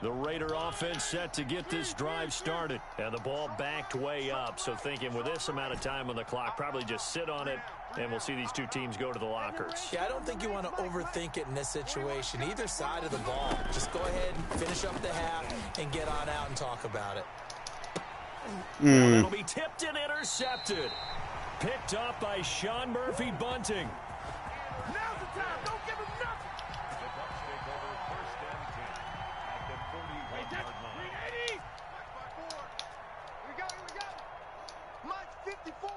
The Raider offense set to get this drive started. And the ball backed way up. So thinking with this amount of time on the clock, probably just sit on it, and we'll see these two teams go to the lockers. Yeah, I don't think you want to overthink it in this situation. Either side of the ball. Just go ahead and finish up the half and get on out and talk about it. Now it'll be tipped and intercepted. Picked up by Sean Murphy Bunting. Now's the time. Don't give him nothing. The Bucs take over first and 10 at the 41-yard line. 380. Here we go. Mike's 54.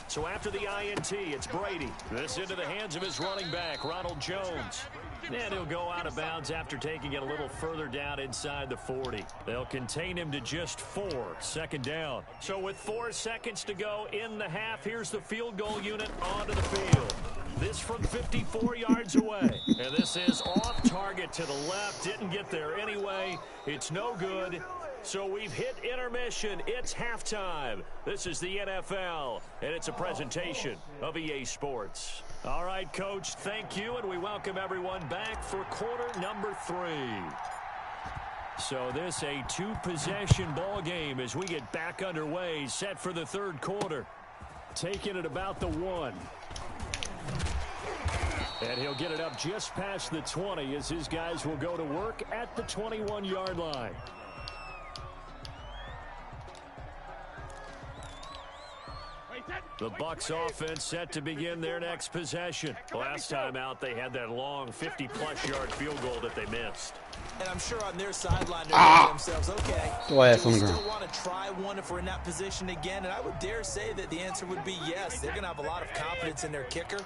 So after the INT, it's Brady. This into the hands of his running back, Ronald Jones. And he'll go out of bounds after taking it a little further down inside the 40. They'll contain him to just 4, 2nd down. So with 4 seconds to go in the half, here's the field goal unit onto the field. This from 54 yards away. And this is off target to the left. Didn't get there anyway. It's no good. So we've hit intermission. It's halftime. This is the NFL, and it's a presentation of EA Sports. All right, Coach, thank you, and we welcome everyone back for quarter number 3. So this a 2-possession ball game as we get back underway, set for the 3rd quarter. Taking it about the 1. And he'll get it up just past the 20 as his guys will go to work at the 21-yard line. The Bucs offense set to begin their next possession. Last time out, they had that long 50-plus yard field goal that they missed. And I'm sure on their sideline they're thinking to themselves, okay, Go ahead, do we some still ground. want to try one if we're in that position again? And I would dare say that the answer would be yes. They're going to have a lot of confidence in their kicker.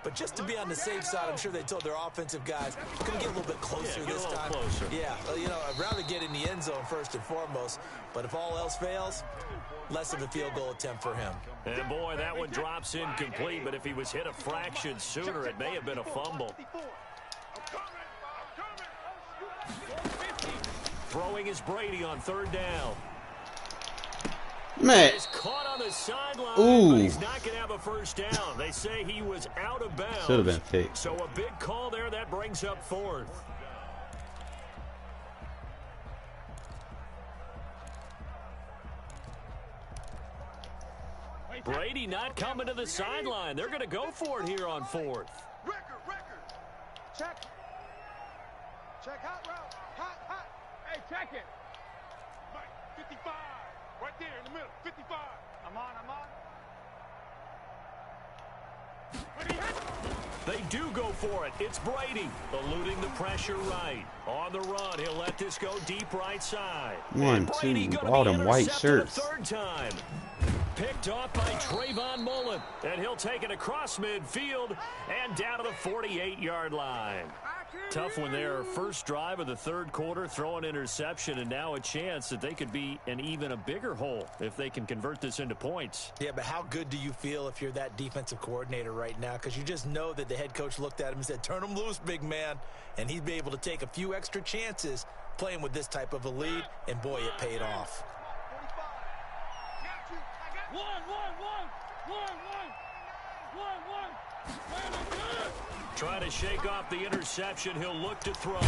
But just to be on the safe side, I'm sure they told their offensive guys, we're going to get a little bit closer this time. Closer. Yeah, you know, I'd rather get in the end zone first and foremost. But if all else fails, less of a field goal attempt for him. And boy, that one drops incomplete, but if he was hit a fraction sooner, it may have been a fumble. Throwing is Brady on 3rd down. Man. He's caught on the sideline, Ooh. but he's not going to have a first down. They say he was out of bounds. Should have been picked. So a big call there. That brings up 4th. Brady not coming to the sideline. They're going to go for it here on 4th. Record. Check. Check hot route. Hot. Hey, check it. Mike, 55. Right there in the middle. 55. I'm on. They do go for it. It's Brady eluding the pressure right. On the run, he'll let this go deep right side. 1, 2, all them white shirts. 3rd time. Picked off by Trayvon Mullen. And he'll take it across midfield and down to the 48-yard line. Tough one there. First drive of the 3rd quarter, throw an interception, and now a chance that they could be in even a bigger hole if they can convert this into points. Yeah, but how good do you feel if you're that defensive coordinator right now? Because you just know that the head coach looked at him and said, turn him loose, big man. And he'd be able to take a few extra chances playing with this type of a lead, and boy, it paid off. One. Trying to shake off the interception. He'll look to throw.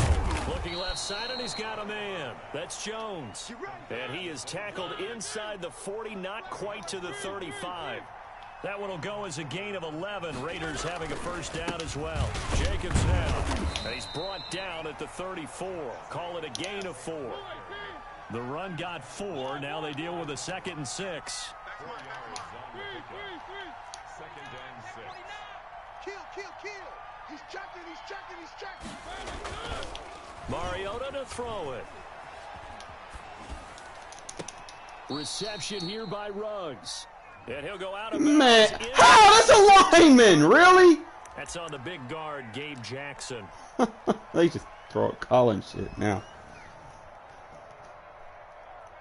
Looking left side, and he's got a man. That's Jones. And he is tackled inside the 40, not quite to the 35. That one will go as a gain of 11. Raiders having a first down as well. Jacobs now. And he's brought down at the 34. Call it a gain of 4. The run got 4. Now they deal with a 2nd and 6. 4 yards on the pickup. 2nd and 6. Kill. He's checking. Mariota to throw it. Reception here by Ruggs. And he'll go out of bounds. Man, how? That's a lineman, really? That's on the big guard, Gabe Jackson. They just calling shit now.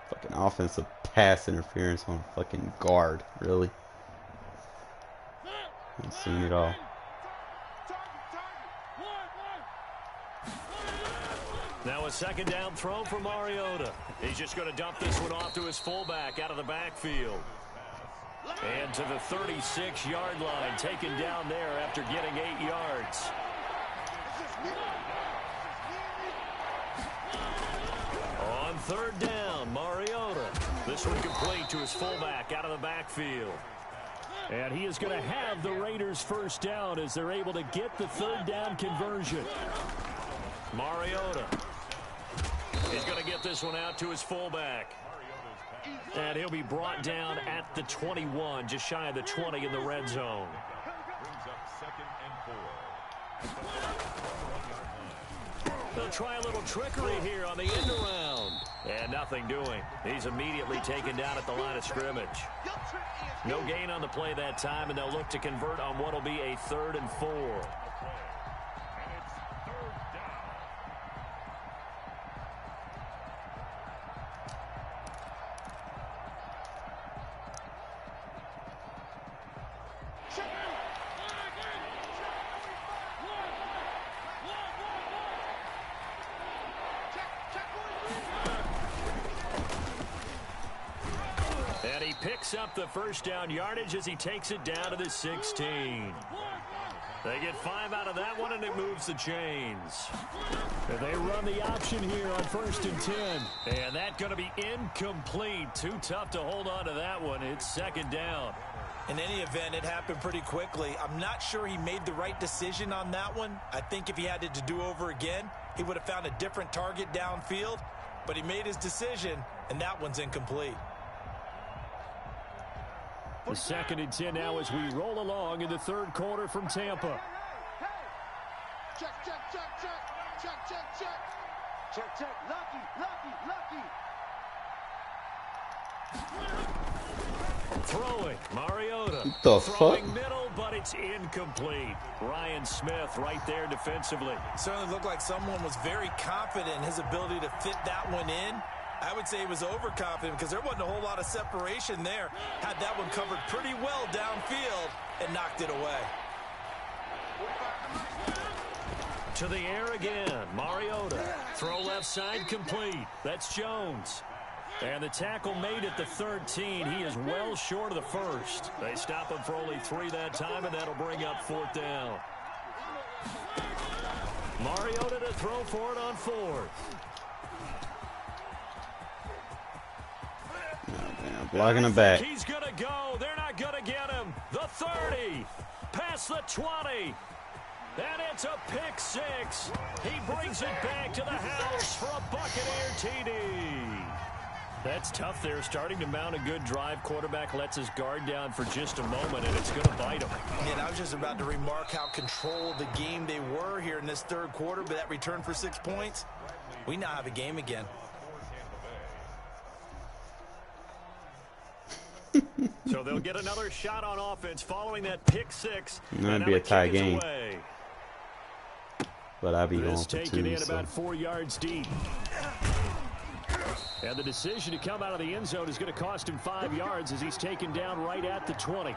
Fucking offensive pass interference on a fucking guard. Really? I've seen it all. Now a second down throw for Mariota. He's just going to dump this one off to his fullback out of the backfield. And to the 36-yard line, taken down there after getting 8 yards. On third down, Mariota. This one complete to his fullback out of the backfield. And he is going to have the Raiders first down as they're able to get the third down conversion. Mariota. He's going to get this one out to his fullback. And he'll be brought down at the 21, just shy of the 20 in the red zone. Brings up 2nd and 4. They'll try a little trickery here on the end around. And nothing doing. He's immediately taken down at the line of scrimmage. No gain on the play that time, and they'll look to convert on what will be a 3rd and 4. Picks up the first down yardage as he takes it down to the 16. They get 5 out of that one, and it moves the chains. And they run the option here on 1st and 10. And that's going to be incomplete. Too tough to hold on to that one. It's 2nd down. In any event, it happened pretty quickly. I'm not sure he made the right decision on that one. I think if he had it to do over again, he would have found a different target downfield. But he made his decision, and that one's incomplete. The 2nd and 10 now as we roll along in the 3rd quarter from Tampa. Check, check, check, check, check, check, check. Check, check, lucky, lucky, lucky. Throwing, Mariota. What the Throwing fuck? middle, but it's incomplete. Ryan Smith right there defensively. Certainly looked like someone was very confident in his ability to fit that one in. I would say he was overconfident because there wasn't a whole lot of separation there. Had that one covered pretty well downfield and knocked it away. To the air again, Mariota. Throw left side complete. That's Jones. And the tackle made at the 13. He is well short of the first. They stop him for only 3 that time, and that'll bring up 4th down. Mariota to throw for it on 4th. Blocking him back. He's going to go. They're not going to get him. The 30. Past the 20. And it's a pick 6. He brings it back to the house for a Buccaneer TD. That's tough there. Starting to mount a good drive. Quarterback lets his guard down for just a moment, and it's going to bite him. And I was just about to remark how controlled the game they were here in this 3rd quarter, but that return for 6 points, we now have a game again. So they'll get another shot on offense following that pick 6. That'd be a tie game. Away. But I'd be going This for taken 2. in So. about 4 yards deep. And the decision to come out of the end zone is going to cost him 5 yards as he's taken down right at the 20.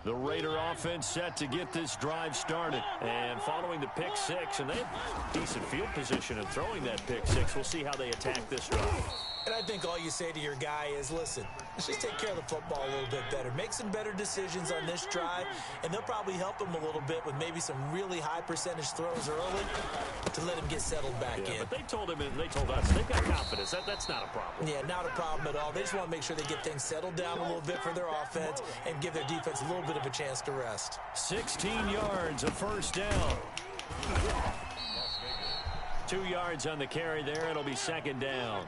The Raider offense set to get this drive started. And following the pick 6, and they have decent field position and throwing that pick 6. We'll see how they attack this drive. And I think all you say to your guy is, listen, let's just take care of the football a little bit better. Make some better decisions on this drive, and they'll probably help him a little bit with maybe some really high percentage throws early to let him get settled back in. But they told him, and they told us, they've got confidence. That's not a problem. Yeah, not a problem at all. They just want to make sure they get things settled down a little bit for their offense and give their defense a little bit of a chance to rest. 16 yards, a first down. 2 yards on the carry there. It'll be 2nd down.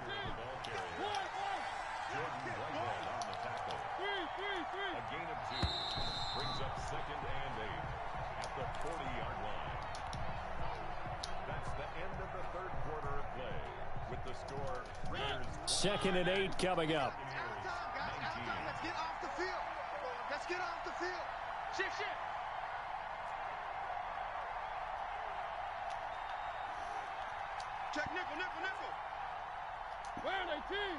2nd and 8 coming up. Let's get off the field. Let's get off the field. Shift. Check nickel. Where are they, team?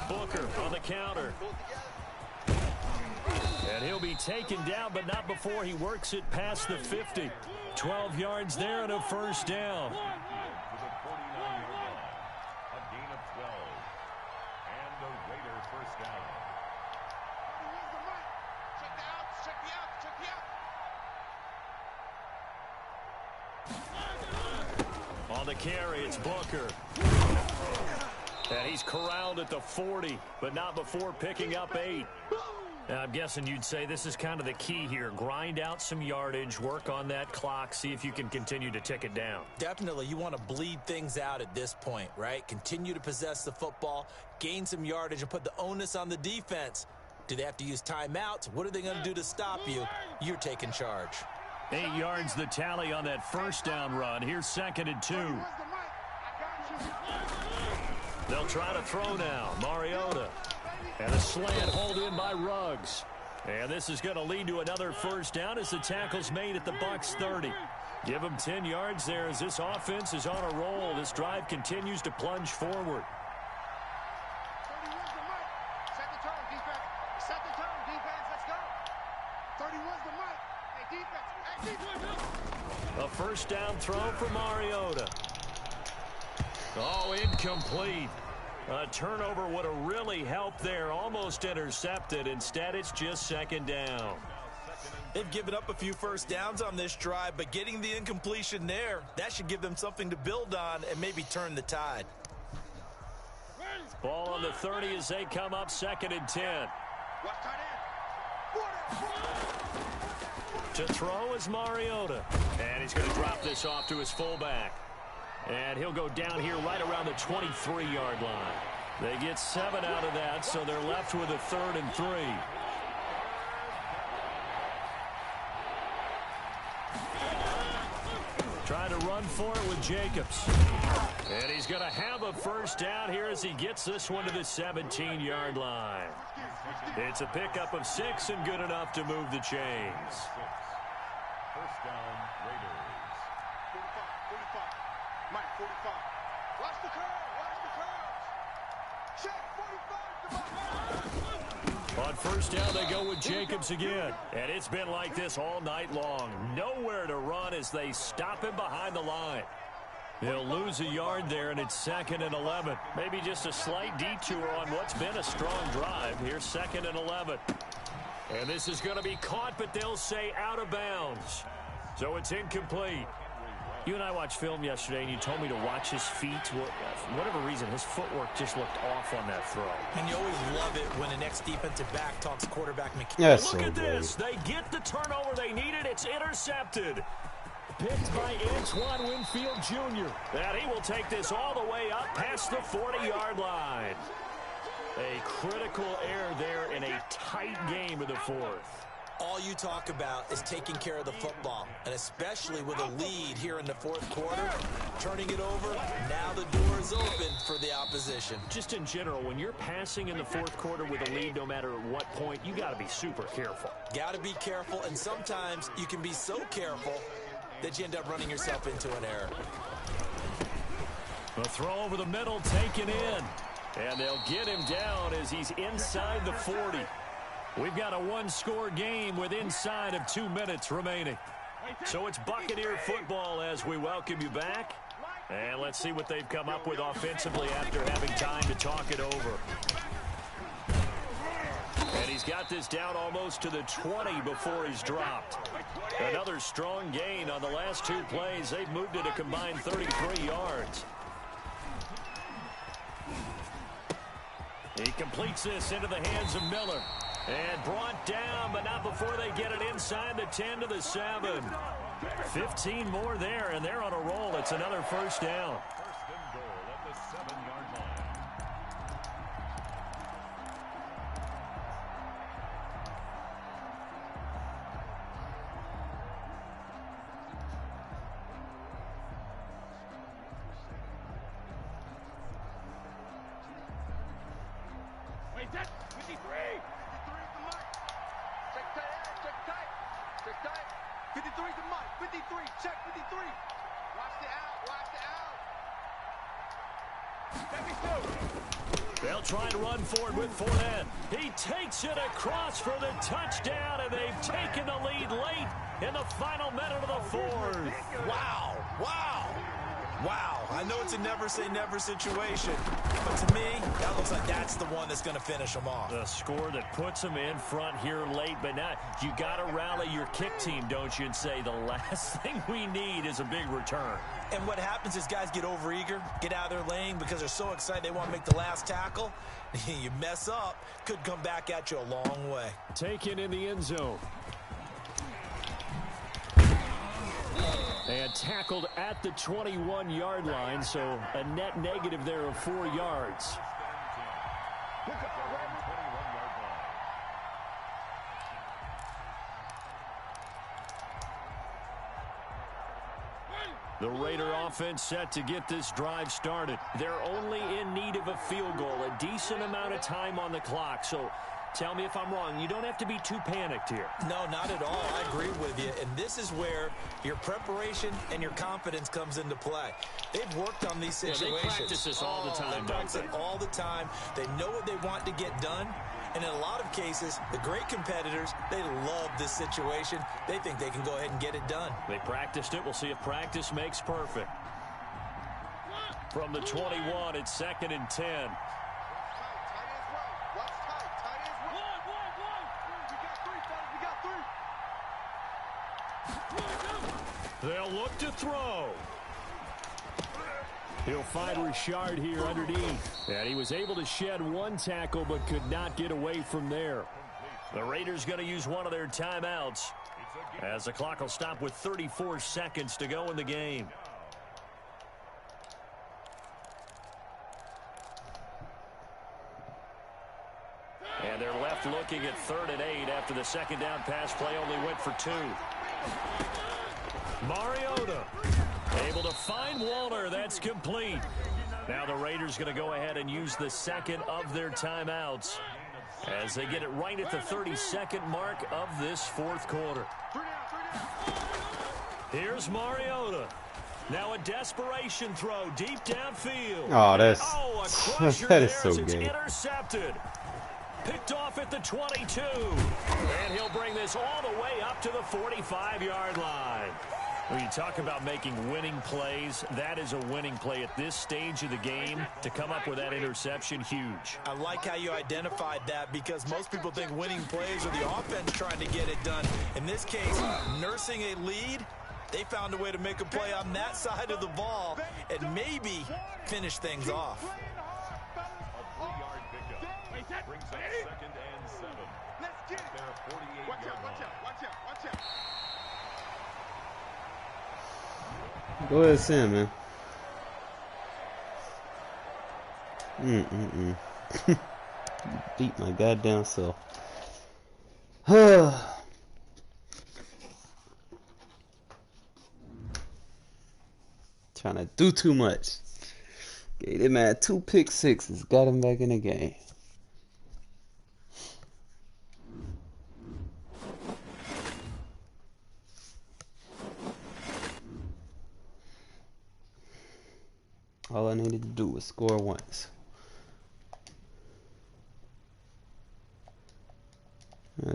Booker on the counter. And he'll be taken down, but not before he works it past the 50. 12 yards there and a first down. To the 49-yard line. A gain of 12. And the Raider first down. Check the outs. On the carry, it's Booker. And he's corralled at the 40, but not before picking up 8. Now, I'm guessing you'd say this is kind of the key here. Grind out some yardage, work on that clock, see if you can continue to tick it down. Definitely, you want to bleed things out at this point, right? Continue to possess the football, gain some yardage, and put the onus on the defense. Do they have to use timeouts? What are they going to do to stop you? You're taking charge. 8 yards the tally on that first down run. Here's 2nd and 2. They'll try to throw now. Mariota. And a slant hold in by Ruggs. And this is going to lead to another first down as the tackle's made at the Bucs 30. Give them 10 yards there as this offense is on a roll. This drive continues to plunge forward. Set the tone, defense. Set the tone, defense. Let's go. 31's the mic. Hey, defense. A first down throw for Mariota. Oh, incomplete. A turnover would have really helped there. Almost intercepted. Instead, it's just 2nd down. They've given up a few first downs on this drive, but getting the incompletion there, that should give them something to build on and maybe turn the tide. Ball on the 30 as they come up 2nd and 10. To throw is Mariota. And he's going to drop this off to his fullback. And he'll go down here right around the 23-yard line. They get 7 out of that, so they're left with a 3rd and 3. Trying to run for it with Jacobs. And he's going to have a first down here as he gets this one to the 17-yard line. It's a pickup of 6 and good enough to move the chains. First down, Raiders. 45. Mike, 45. Watch the curve. Check 45. On first down, they go with Jacobs again. And it's been like this all night long. Nowhere to run as they stop him behind the line. They'll lose a yard there, and it's 2nd and 11. Maybe just a slight detour on what's been a strong drive. Here's 2nd and 11. And this is going to be caught, but they'll say out of bounds. So it's incomplete. You and I watched film yesterday, and you told me to watch his feet. For whatever reason, his footwork just looked off on that throw. And you always love it when the next defensive back talks quarterback mechanics. Yes, Look so at this. good. They get the turnover they needed. It's intercepted. Picked by Antoine Winfield Jr. And he will take this all the way up past the 40-yard line. A critical error there in a tight game of the 4th. All you talk about is taking care of the football, and especially with a lead here in the 4th quarter, turning it over, now the door is open for the opposition. Just in general, when you're passing in the 4th quarter with a lead, no matter at what point, you got to be super careful. Got to be careful, and sometimes you can be so careful that you end up running yourself into an error. A throw over the middle taken in, and they'll get him down as he's inside the 40. We've got a one-score game with inside of 2 minutes remaining. So it's Buccaneer football as we welcome you back. And let's see what they've come up with offensively after having time to talk it over. And he's got this down almost to the 20 before he's dropped. Another strong gain on the last 2 plays. They've moved it a combined 33 yards. He completes this into the hands of Miller. And brought down, but not before they get it inside the 10 to the 7. 15 more there, and they're on a roll. It's another first down. First and goal at the 7-yard line. 53's the Mike. 53. Check 53. Watch the out. Watch the out. 72. They'll try and run forward with Fournette. He takes it across for the touchdown, and they've taken the lead late in the final minute of the fourth. Wow. Wow. Wow. I know it's a never-say-never situation, but to me, that looks like that's the one that's going to finish them off. The score that puts them in front here late, but now you got to rally your kick team, don't you, and say the last thing we need is a big return. And what happens is guys get overeager, get out of their lane because they're so excited they want to make the last tackle. You mess up, could come back at you a long way. Taken in the end zone. And tackled at the 21-yard line, so a net negative there of 4 yards. The Raider offense set to get this drive started. They're only in need of a field goal, a decent amount of time on the clock. So tell me if I'm wrong. You don't have to be too panicked here. No, not at all. I agree with you. And this is where your preparation and your confidence comes into play. They've worked on these situations. They practice this all the time, they practice it all the time. They know what they want to get done. And in a lot of cases, the great competitors, they love this situation. They think they can go ahead and get it done. They practiced it. We'll see if practice makes perfect. From the 21, it's 2nd and 10. They'll look to throw. He'll find Richard here underneath. And he was able to shed one tackle but could not get away from there. The Raiders going to use one of their timeouts as the clock will stop with 34 seconds to go in the game. And they're left looking at 3rd and 8 after the second down pass play only went for 2. Mariota able to find Waller. That's complete. Now the Raiders going to go ahead and use the second of their timeouts as they get it right at the 32nd mark of this fourth quarter. Here's Mariota. Now a desperation throw deep downfield. Oh, that's a crusher that is there so as it's gay. intercepted. Picked off at the 22. And he'll bring this all the way up to the 45-yard line. When you talk about making winning plays, that is a winning play at this stage of the game. To come up with that interception, huge. I like how you identified that because most people think winning plays are the offense trying to get it done. In this case, nursing a lead, they found a way to make a play on that side of the ball and maybe finish things off. A 3-yard pickup brings up 2nd and 7. Let's get it. Their 48-yard Watch out, watch line. out, watch out, watch out. Go ahead, Sam, man. Beat my goddamn self. Trying to do too much. Gave him at 2 pick sixes. Got him back in the game. All I needed to do was score once.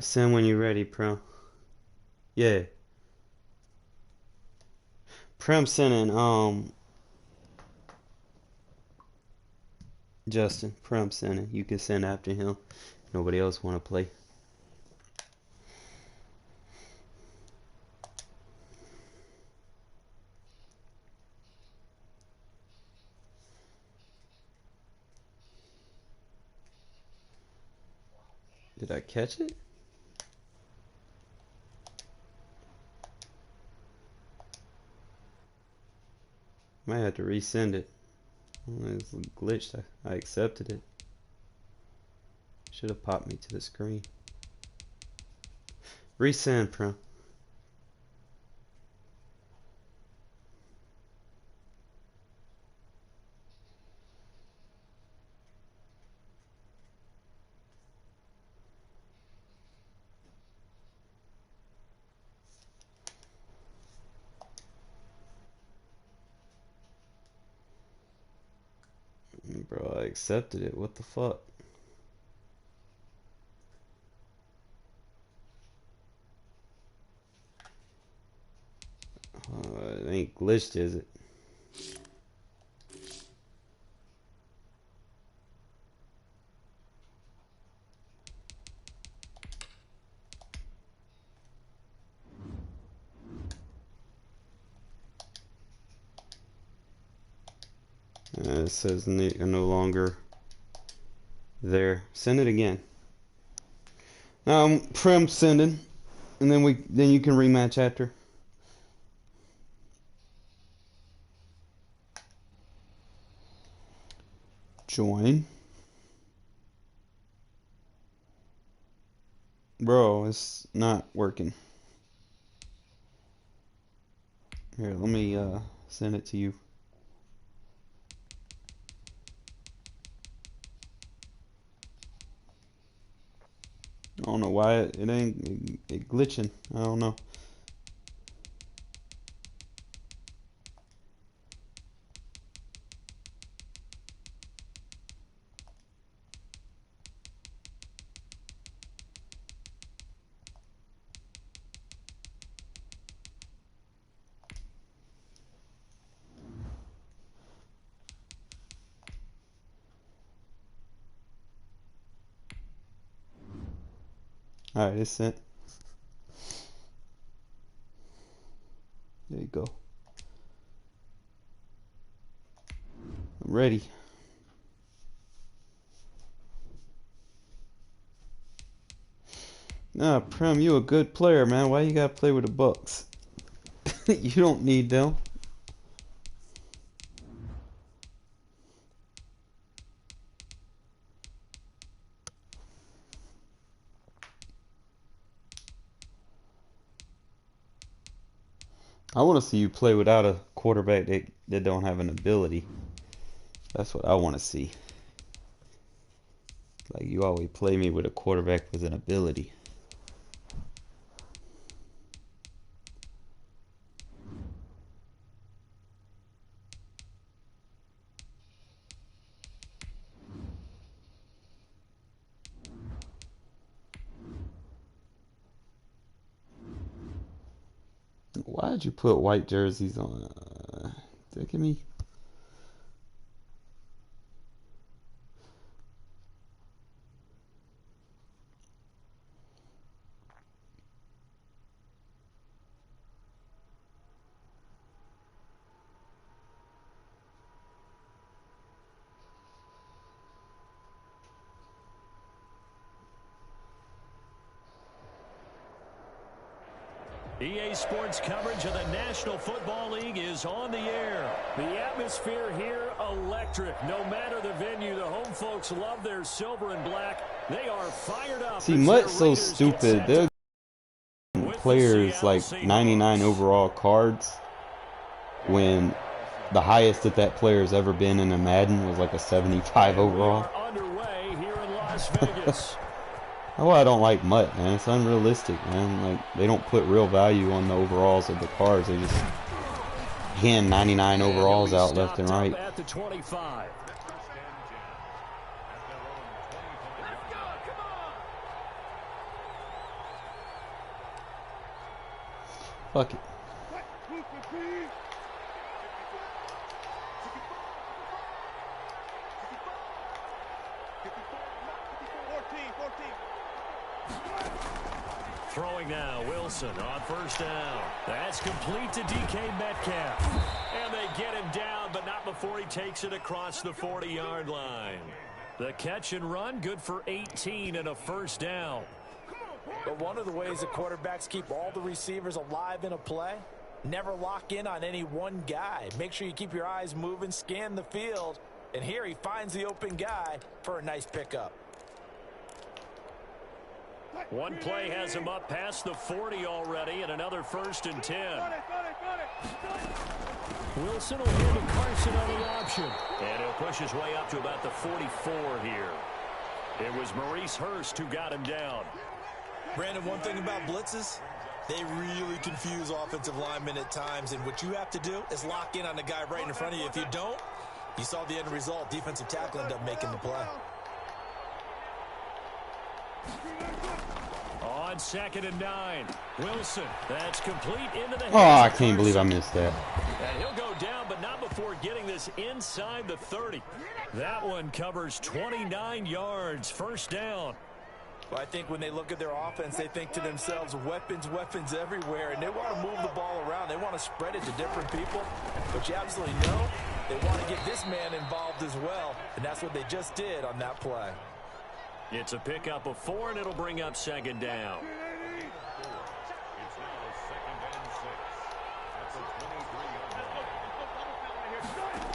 Send when you're ready, Prem. Yeah. Prem sending, Justin. Prem sending. You can send after him. Nobody else want to play. Did I catch it? Might have to resend it. It's glitched. I accepted it. Should have popped me to the screen. Resend, Pro. Bro, I accepted it. What the fuck? It ain't glitched, is it? It says no longer there. Send it again. Now, Prem sending, and then you can rematch after. Join. Bro, it's not working. Here, let me send it to you. I don't know why it ain't glitching. I don't know. Alright, it's sent. There you go. I'm ready. Nah, Prem, you a good player, man. Why you gotta play with the Bucks? You don't need them. I want to see you play without a quarterback that don't have an ability. That's what I want to see. Like, you always play me with a quarterback with an ability. Why did you put white jerseys on? Look at me. EA Sports coverage of the National Football League is on the air. The atmosphere here, electric. No matter the venue, the home folks love their silver and black. They are fired up. See, Mutt's so stupid. They're players like 99 overall cards when the highest that player's ever been in a Madden was like a 75 overall. Underway here in Las Vegas. Oh, I don't like Mutt, man. It's unrealistic, man. Like, they don't put real value on the overalls of the cards. They just hand 99 overalls out left and right. At the 25. Fuck it. Throwing now, Wilson on first down. That's complete to DK Metcalf. And they get him down, but not before he takes it across the 40-yard line. The catch and run, good for 18 and a first down. But one of the ways that quarterbacks keep all the receivers alive in a play, never lock in on any one guy. Make sure you keep your eyes moving, scan the field. And here he finds the open guy for a nice pickup. One play has him up past the 40 already, and another 1st and 10. Wilson will give to Carson on the option. And he'll push his way up to about the 44 here. It was Maurice Hurst who got him down. Brandon, one thing about blitzes, they really confuse offensive linemen at times, and what you have to do is lock in on the guy right in front of you. If you don't, You saw the end result. Defensive tackle ended up making the play. On 2nd and 9, Wilson. That's complete into the Oh, I can't believe I missed that. And he'll go down, but not before getting this inside the 30. That one covers 29 yards. First down. Well, I think when they look at their offense, they think to themselves, weapons, weapons everywhere, and they want to move the ball around. They want to spread it to different people. But you absolutely know they want to get this man involved as well, and that's what they just did on that play. It's a pickup of 4, and it'll bring up 2nd down. It's now 2nd and 6. That's a 23-yard line.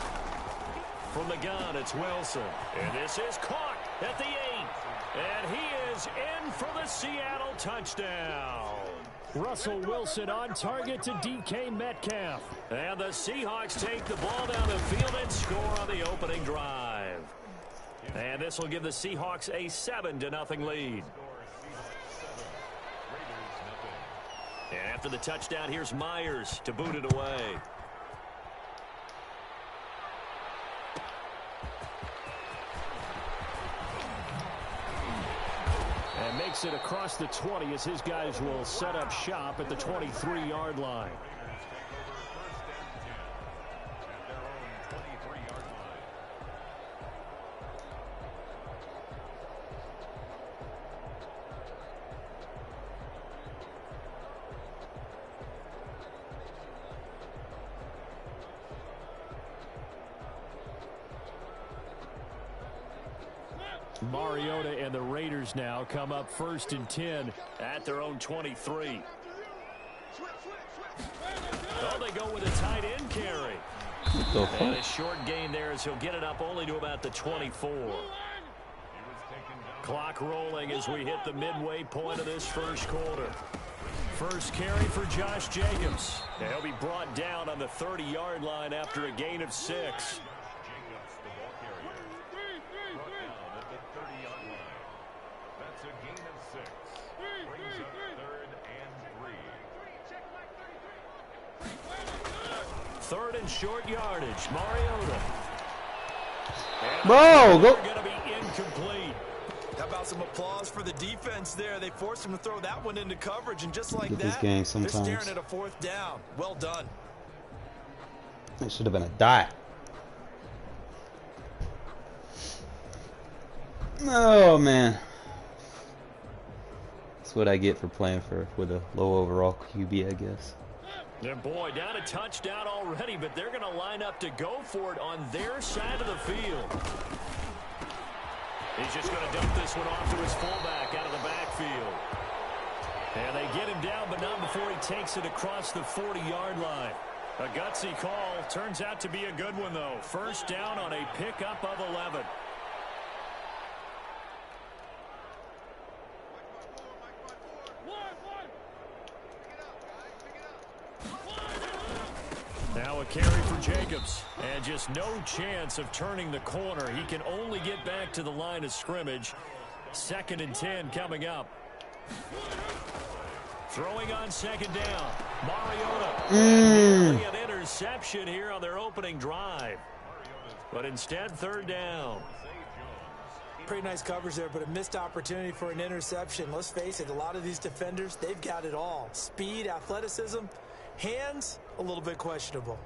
From the gun, it's Wilson. And this is caught at the 8. And he is in for the Seattle touchdown. Russell Wilson on target to DK Metcalf. And the Seahawks take the ball down the field and score on the opening drive. And this will give the Seahawks a 7-0 lead. And after the touchdown, here's Myers to boot it away. And makes it across the 20 as his guys will set up shop at the 23-yard line. Mariota and the Raiders now come up 1st and 10 at their own 23. Oh, they go with a tight end carry. And a short gain there as he'll get it up only to about the 24. Clock rolling as we hit the midway point of this first quarter. First carry for Josh Jacobs. And he'll be brought down on the 30-yard line after a gain of 6. Third and short yardage. Mariota. Bro, go. Going to be incomplete. How about some applause for the defense there? They forced him to throw that one into coverage, and just like Get this that, game they're sometimes. staring at a 4th down. Well done. It should have been a dot. Oh man, that's what I get for playing with a low overall QB, I guess. And boy, down a touchdown already, but they're going to line up to go for it on their side of the field. He's just going to dump this one off to his fullback out of the backfield. And they get him down, but not before he takes it across the 40-yard line. A gutsy call. Turns out to be a good one, though. First down on a pickup of 11. Now a carry for Jacobs. And just no chance of turning the corner. He can only get back to the line of scrimmage. 2nd and 10 coming up. Throwing on 2nd down. Mariota. Nearly an interception here on their opening drive. But instead, 3rd down. Pretty nice coverage there, but a missed opportunity for an interception. Let's face it, a lot of these defenders, they've got it all. Speed, athleticism, hands, a little bit questionable.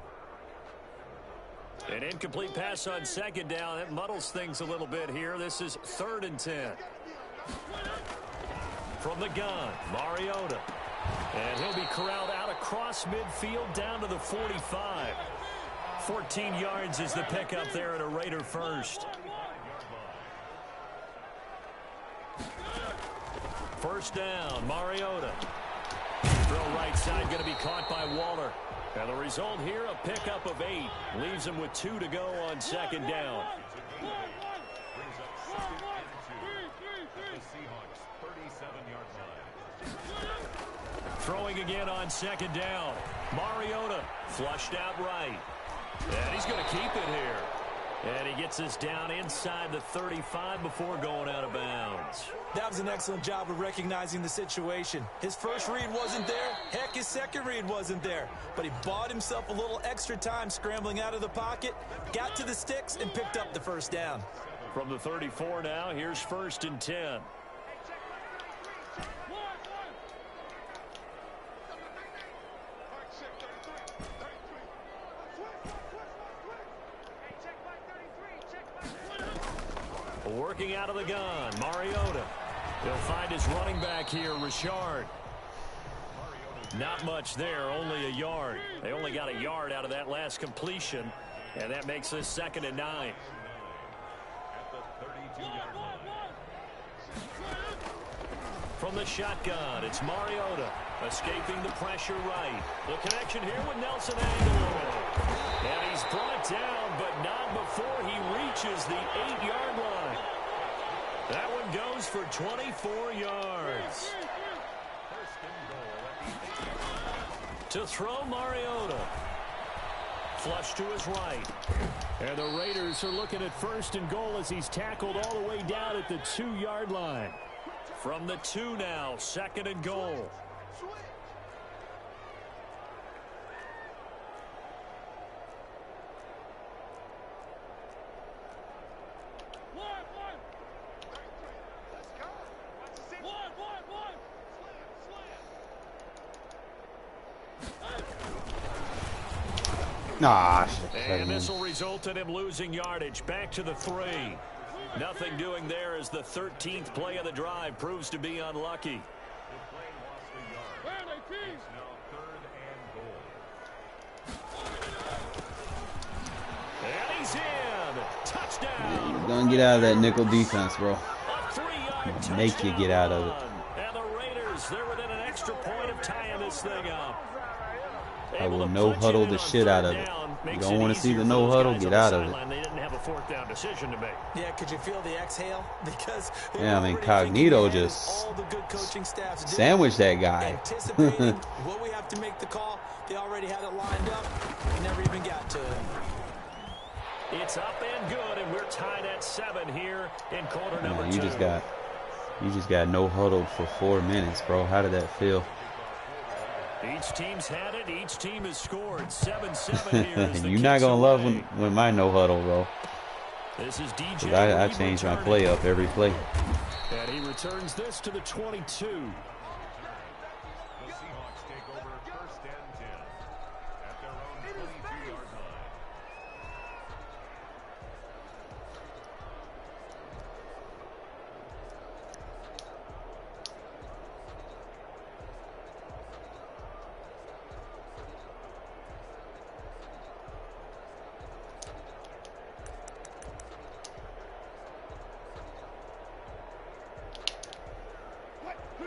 An incomplete pass on 2nd down. That muddles things a little bit here. This is 3rd and 10. From the gun, Mariota. And he'll be corralled out across midfield down to the 45. 14 yards is the pickup there at a Raider first. First down, Mariota. Throw right side going to be caught by Waller. And the result here, a pickup of 8. Leaves him with 2 to go on 2nd down. Throwing again on 2nd down. Mariota flushed out right. And he's going to keep it here. And he gets us down inside the 35 before going out of bounds. That was an excellent job of recognizing the situation. His first read wasn't there. Heck, his second read wasn't there. But he bought himself a little extra time scrambling out of the pocket, got to the sticks, and picked up the first down. From the 34 now, here's 1st and 10. Working out of the gun, Mariota. He'll find his running back here, Richard. Not much there, only a yard. They only got a yard out of that last completion, and that makes this 2nd and 9. From the shotgun, it's Mariota, escaping the pressure right. The connection here with Nelson Aguilar. And he's brought down, but not before he reaches the 8-yard line. That one goes for 24 yards. To throw, Mariota. Flush to his right. And the Raiders are looking at 1st and goal as he's tackled all the way down at the 2-yard line. From the 2 now, 2nd and goal. Nah, and this will result in him losing yardage. Back to the 3. Nothing doing there as the 13th play of the drive proves to be unlucky. And he's in. Touchdown. You're gonna get out of that nickel defense, bro. A 3-yard Make you get out of it. And the Raiders, they're within an extra point of tying this thing up. I will no huddle the shit out of it. You don't want to see the no huddle, get out of it. They didn't have a 4th down decision to make. Yeah, could you feel the exhale? Because yeah, I mean, Cognito just sandwiched that guy. Anticipating what we have to make the call, they already had it lined up. We never even got to it. It's up and good, and we're tied at 7 here in quarter number 2. You just got no huddled for 4 minutes, bro. How did that feel? Each team's had it. Each team has scored 7-7 here. You're not gonna love when my no huddle, bro. This is DJ. I change my play up every play. And he returns this to the 22.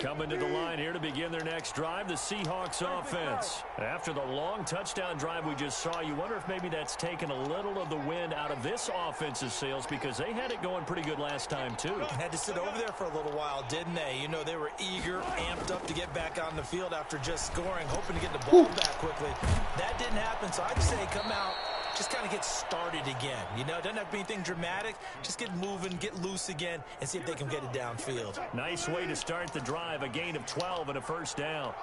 Coming to the line here to begin their next drive, the Seahawks offense. After the long touchdown drive we just saw, you wonder if maybe that's taken a little of the wind out of this offense's sails because they had it going pretty good last time, too. Had to sit over there for a little while, didn't they? You know, they were eager, amped up to get back on the field after just scoring, hoping to get the ball back quickly. That didn't happen, so I'd say come out, just kind of get started again. You know, it doesn't have to be anything dramatic. Just get moving, get loose again, and see if they can get it downfield. Nice way to start the drive. A gain of 12 and a 1st down.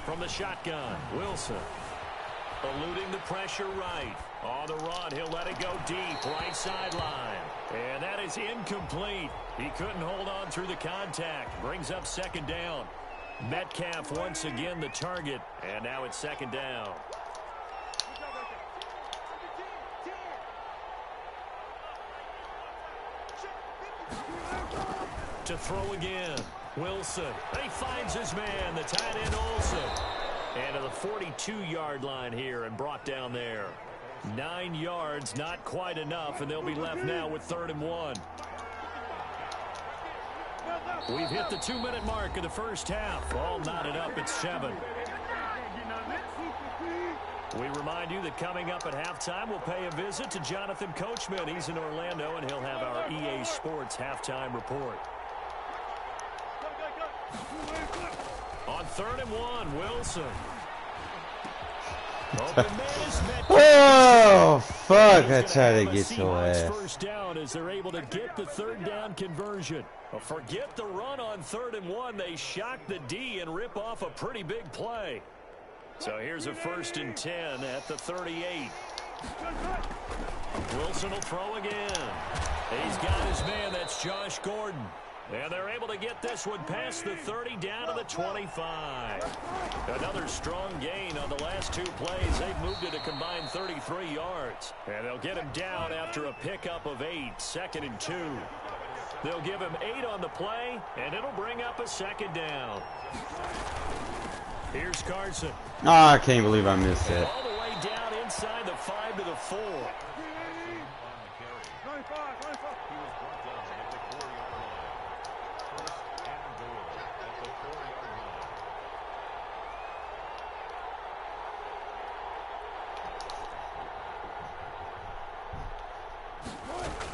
From the shotgun, Wilson. Eluding the pressure right. On the run, he'll let it go deep, right sideline. And that is incomplete. He couldn't hold on through the contact. Brings up 2nd down. Metcalf once again the target. And now it's 2nd down. To throw again. Wilson. And he finds his man, the tight end Olsen. And to the 42-yard line here and brought down there. 9 yards, not quite enough, and they'll be left now with 3rd and 1. We've hit the 2-minute mark of the first half. All knotted up at 7. We remind you that coming up at halftime, we'll pay a visit to Jonathan Coachman. He's in Orlando, and he'll have our EA Sports halftime report. On 3rd and 1, Wilson. Open man is met. Oh, fuck. I tried to get your ass. First down as they're able to get the 3rd down conversion. Well, forget the run on 3rd and 1. They shock the D and rip off a pretty big play. So here's a 1st and 10 at the 38. Wilson will throw again. He's got his man. That's Josh Gordon. And they're able to get this one past the 30 down to the 25. Another strong gain on the last 2 plays. They've moved it a combined 33 yards. And they'll get him down after a pickup of 8, 2nd and 2. They'll give him 8 on the play, and it'll bring up a 2nd down. Here's Carson. Oh, I can't believe I missed that. All the way down inside the 5 to the 4.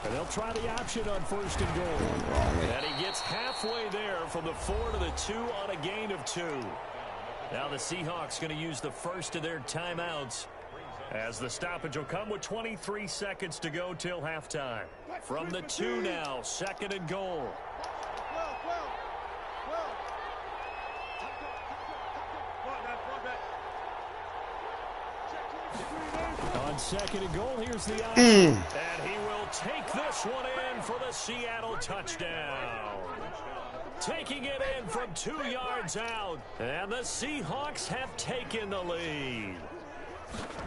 And they'll try the option on 1st and goal. And he gets halfway there from the 4 to the 2 on a gain of 2. Now the Seahawks going to use the first of their timeouts as the stoppage will come with 23 seconds to go till halftime. From the 2 now, 2nd and goal. On 2nd and goal, here's the option. And he will take this one in for the Seattle touchdown. Taking it in from 2 yards out. And the Seahawks have taken the lead.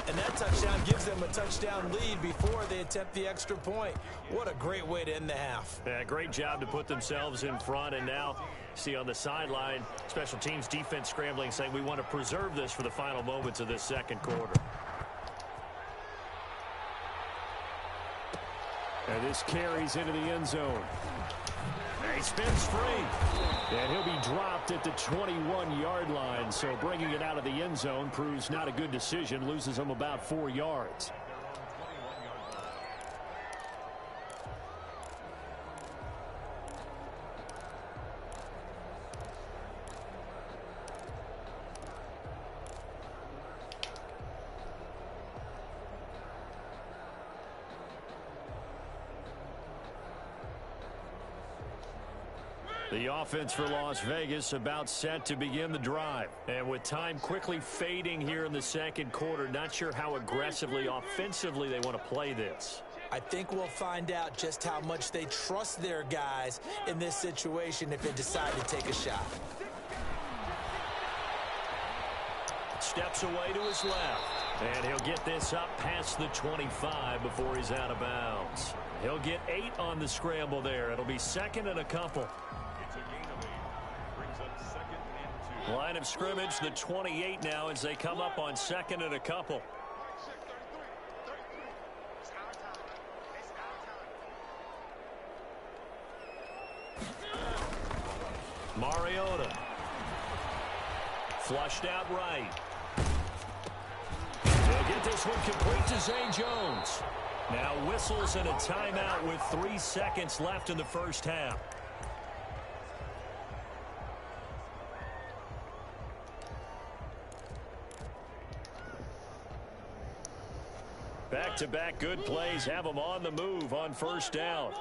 And that touchdown gives them a touchdown lead before they attempt the extra point. What a great way to end the half. Yeah, great job to put themselves in front. And now, see on the sideline, special teams defense scrambling, saying we want to preserve this for the final moments of this 2nd quarter. And this carries into the end zone. He spins free. And he'll be dropped at the 21-yard line. So bringing it out of the end zone proves not a good decision. Loses him about 4 yards. The offense for Las Vegas about set to begin the drive. And with time quickly fading here in the 2nd quarter, not sure how aggressively, offensively they want to play this. I think we'll find out just how much they trust their guys in this situation if they decide to take a shot. Steps away to his left. And he'll get this up past the 25 before he's out of bounds. He'll get 8 on the scramble there. It'll be 2nd and a couple. Line of scrimmage, the 28 now as they come up on 2nd and a couple. Mariota. Flushed out right. They'll get this one complete to Zay Jones. Now whistles and a timeout with 3 seconds left in the 1st half. Back-to-back good plays have them on the move on 1st down.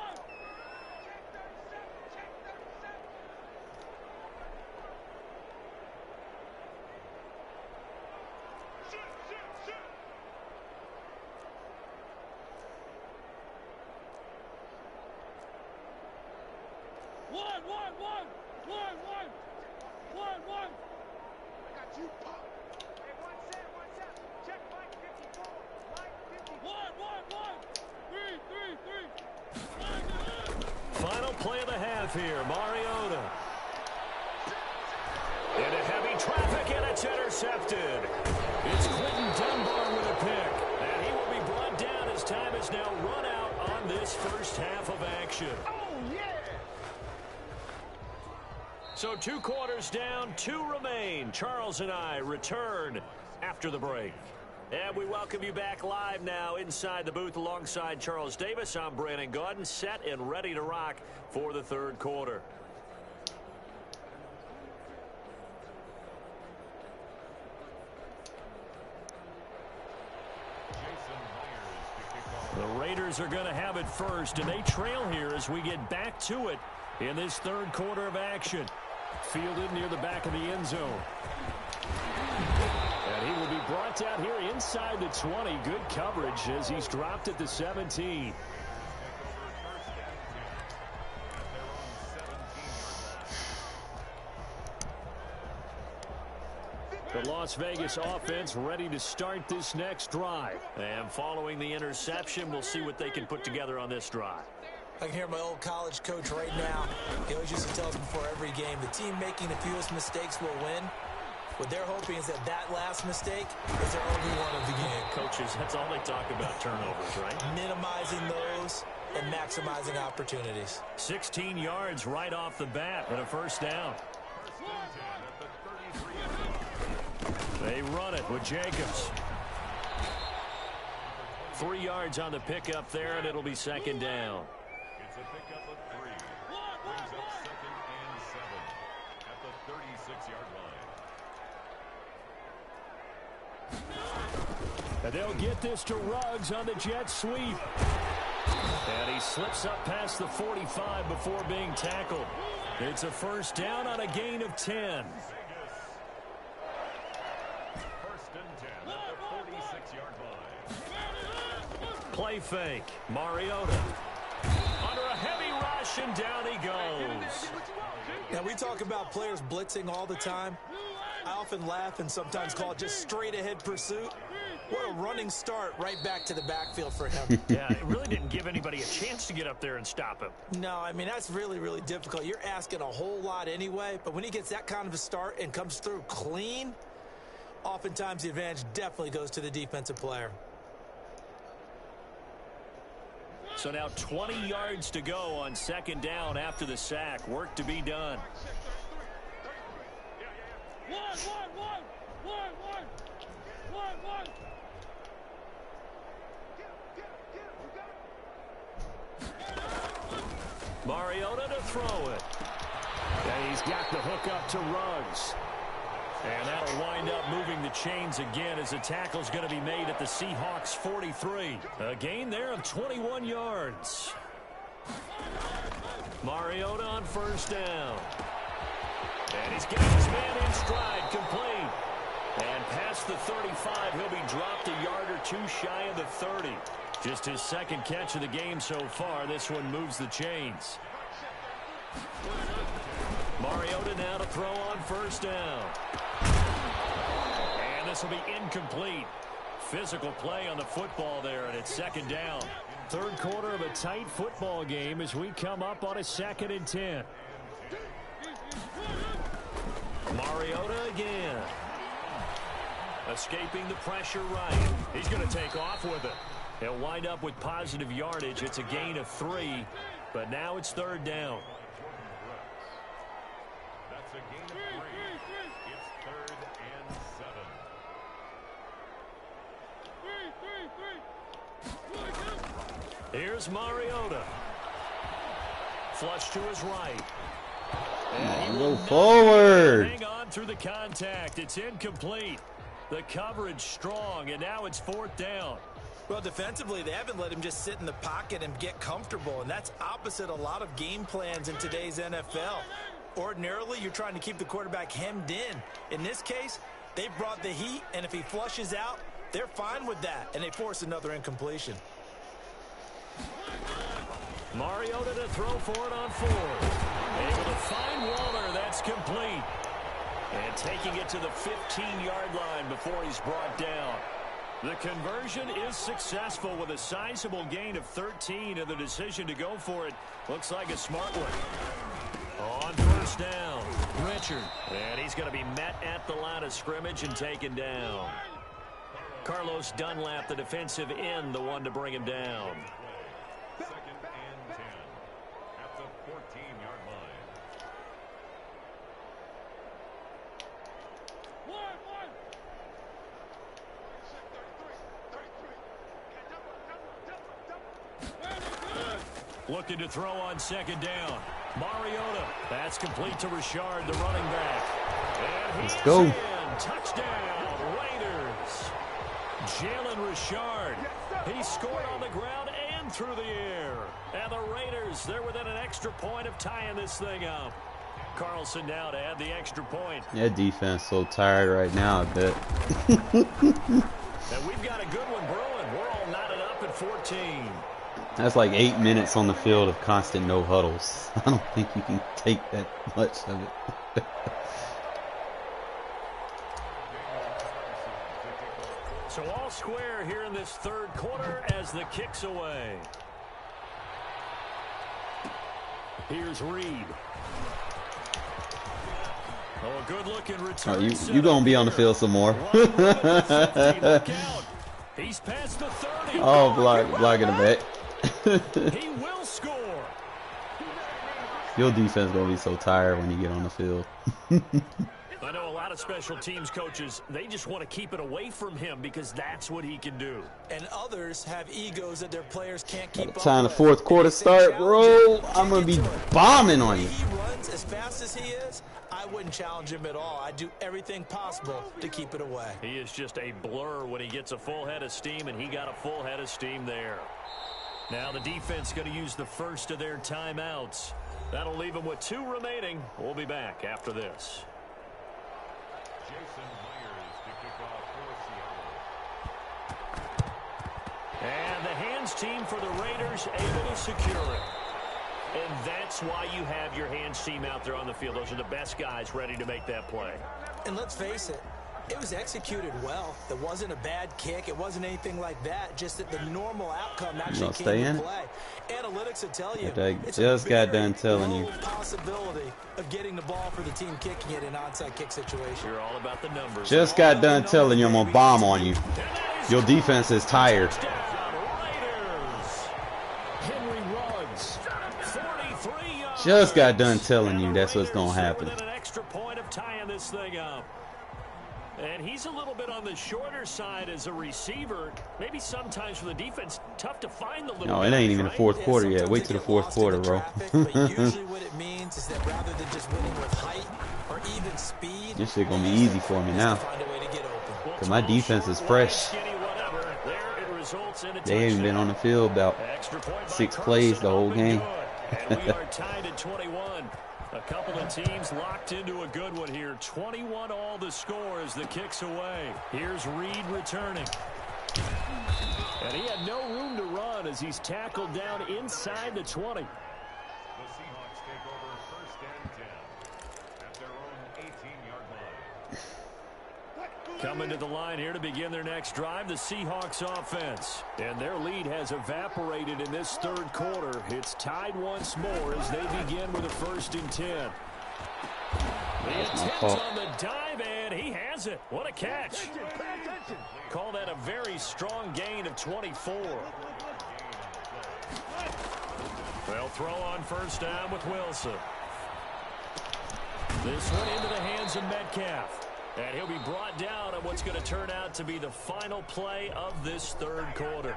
Final play of the half here, Mariota. Into heavy traffic, and it's intercepted. It's Clinton Dunbar with a pick. And he will be brought down as time is now run out on this 1st half of action. Oh, yeah! So 2 quarters down, 2 remain. Charles and I return after the break. And we welcome you back live now inside the booth alongside Charles Davis. I'm Brandon Gaudin, set and ready to rock for the third quarter. The Raiders are going to have it first, and they trail here as we get back to it in this third quarter of action. Fielded near the back of the end zone. And he will be brought down here inside the 20. Good coverage as he's dropped at the 17. The Las Vegas offense ready to start this next drive. And following the interception, we'll see what they can put together on this drive. I can hear my old college coach right now. He always used to tell us before every game, the team making the fewest mistakes will win. What they're hoping is that that last mistake is their only one of the game. Coaches, that's all they talk about, turnovers, right? Minimizing those and maximizing opportunities. 16 yards right off the bat and a first down. They run it with Jacobs. 3 yards on the pickup there, and it'll be second down. It's a pickup of 3. Brings up 2nd and 7 at the 36-yard line. And they'll get this to Ruggs on the jet sweep. And he slips up past the 45 before being tackled. It's a first down on a gain of 10. Play fake. Mariota. Under a heavy rush, and down he goes. Now, we talk about players blitzing all the time. I often laugh and sometimes call it just straight-ahead pursuit. What a running start right back to the backfield for him. Yeah, it really didn't give anybody a chance to get up there and stop him. No, I mean, that's really, really difficult. You're asking a whole lot anyway, but when he gets that kind of a start and comes through clean, oftentimes the advantage definitely goes to the defensive player. So now 20 yards to go on second down after the sack. Work to be done. Mariota to throw it. And he's got the hook up to Ruggs. And that'll wind up moving the chains again as the tackle's going to be made at the Seahawks 43. A gain there of 21 yards. Mariota on first down. And he's getting his man in stride, complete. And past the 35, he'll be dropped a yard or two shy of the 30. Just his second catch of the game so far. This one moves the chains. Mariota now to throw on first down. And this will be incomplete. Physical play on the football there, and it's second down. Third quarter of a tight football game as we come up on a 2nd and 10. Mariota again. Escaping the pressure right. He's going to take off with it. He'll wind up with positive yardage. It's a gain of 3, but now it's third down. That's a gain of 3. It's 3rd and 7. Here's Mariota. Flush to his right. And Go forward. hang on through the contact. It's incomplete. The coverage strong, and now it's fourth down. Well, defensively, they haven't let him just sit in the pocket and get comfortable, and that's opposite a lot of game plans in today's NFL. Ordinarily, you're trying to keep the quarterback hemmed in. In this case, they brought the heat, and if he flushes out, they're fine with that, and they force another incompletion. Mariota to throw for it on 4. Able to find Waller. That's complete. And taking it to the 15-yard line before he's brought down. The conversion is successful with a sizable gain of 13, and the decision to go for it looks like a smart one. On first down, Richard. And he's going to be met at the line of scrimmage and taken down. Carlos Dunlap, the defensive end, the one to bring him down. 2nd and 10 at the 14-yard line. Looking to throw on second down. Mariota. That's complete to Richard, the running back. And Let's go. in. Touchdown, Raiders. Jalen Richard. He scored on the ground and through the air. And the Raiders, they're within an extra point of tying this thing up. Carlson now to add the extra point. That defense so tired right now, I bet. And we've got a good one brewing. We're all knotted up at 14. That's like 8 minutes on the field of constant no huddles. I don't think you can take that much of it. So all square here in this third quarter as the kick's away. Here's Reed. Oh, a good-looking return. Oh, you gonna be on the field some more. He's past the 30. Oh, blocking the back. He will score. Your defense gonna be so tired when you get on the field. I know a lot of special teams coaches, they just want to keep it away from him because that's what he can do. And others have egos that their players can't keep up with. Time the fourth quarter start, bro. I'm gonna be bombing on you. He runs as fast as he is. I wouldn't challenge him at all. I'd do everything possible to keep it away. He is just a blur when he gets a full head of steam, and he got a full head of steam there. Now the defense going to use the first of their timeouts. That'll leave them with 2 remaining. We'll be back after this. Jason Myers to kick off for Seattle. And the hands team for the Raiders able to secure it. And that's why you have your hands team out there on the field. Those are the best guys ready to make that play. And let's face it, it was executed well. It wasn't a bad kick. It wasn't anything like that. Just that the normal outcome actually came into play. Analytics will tell you it's just got done a telling you. possibility of getting the ball for the team kicking it in an onside kick situation. You're all about the numbers. Just got done telling you I'm gonna bomb on you. Your defense is tired. Just got done telling you that's what's gonna happen. An extra point of tying this thing up. And he's a little bit on the shorter side as a receiver. Maybe sometimes for the defense, tough to find the little. No, it ain't even the fourth quarter yet. Wait till the fourth quarter, bro. But usually what it means is that rather than just winning with height or even speed, This shit gonna be easy for me now. find a way to get open. Cause my defense is fresh. They haven't been on the field about 6 plays the whole game. And we are tied at 21. A couple of teams locked into a good one here. 21 all the score as the kick's away. Here's Reed returning. And he had no room to run as he's tackled down inside the 20. The Seahawks take over first and 10 at their own 18-yard line. Coming to the line here to begin their next drive, the Seahawks offense. And their lead has evaporated in this third quarter. It's tied once more as they begin with a 1st and 10. The attempt on the dive, and he has it. What a catch. Call that a very strong gain of 24. They'll throw on first down with Wilson. This one into the hands of Metcalf. And he'll be brought down on what's going to turn out to be the final play of this third quarter.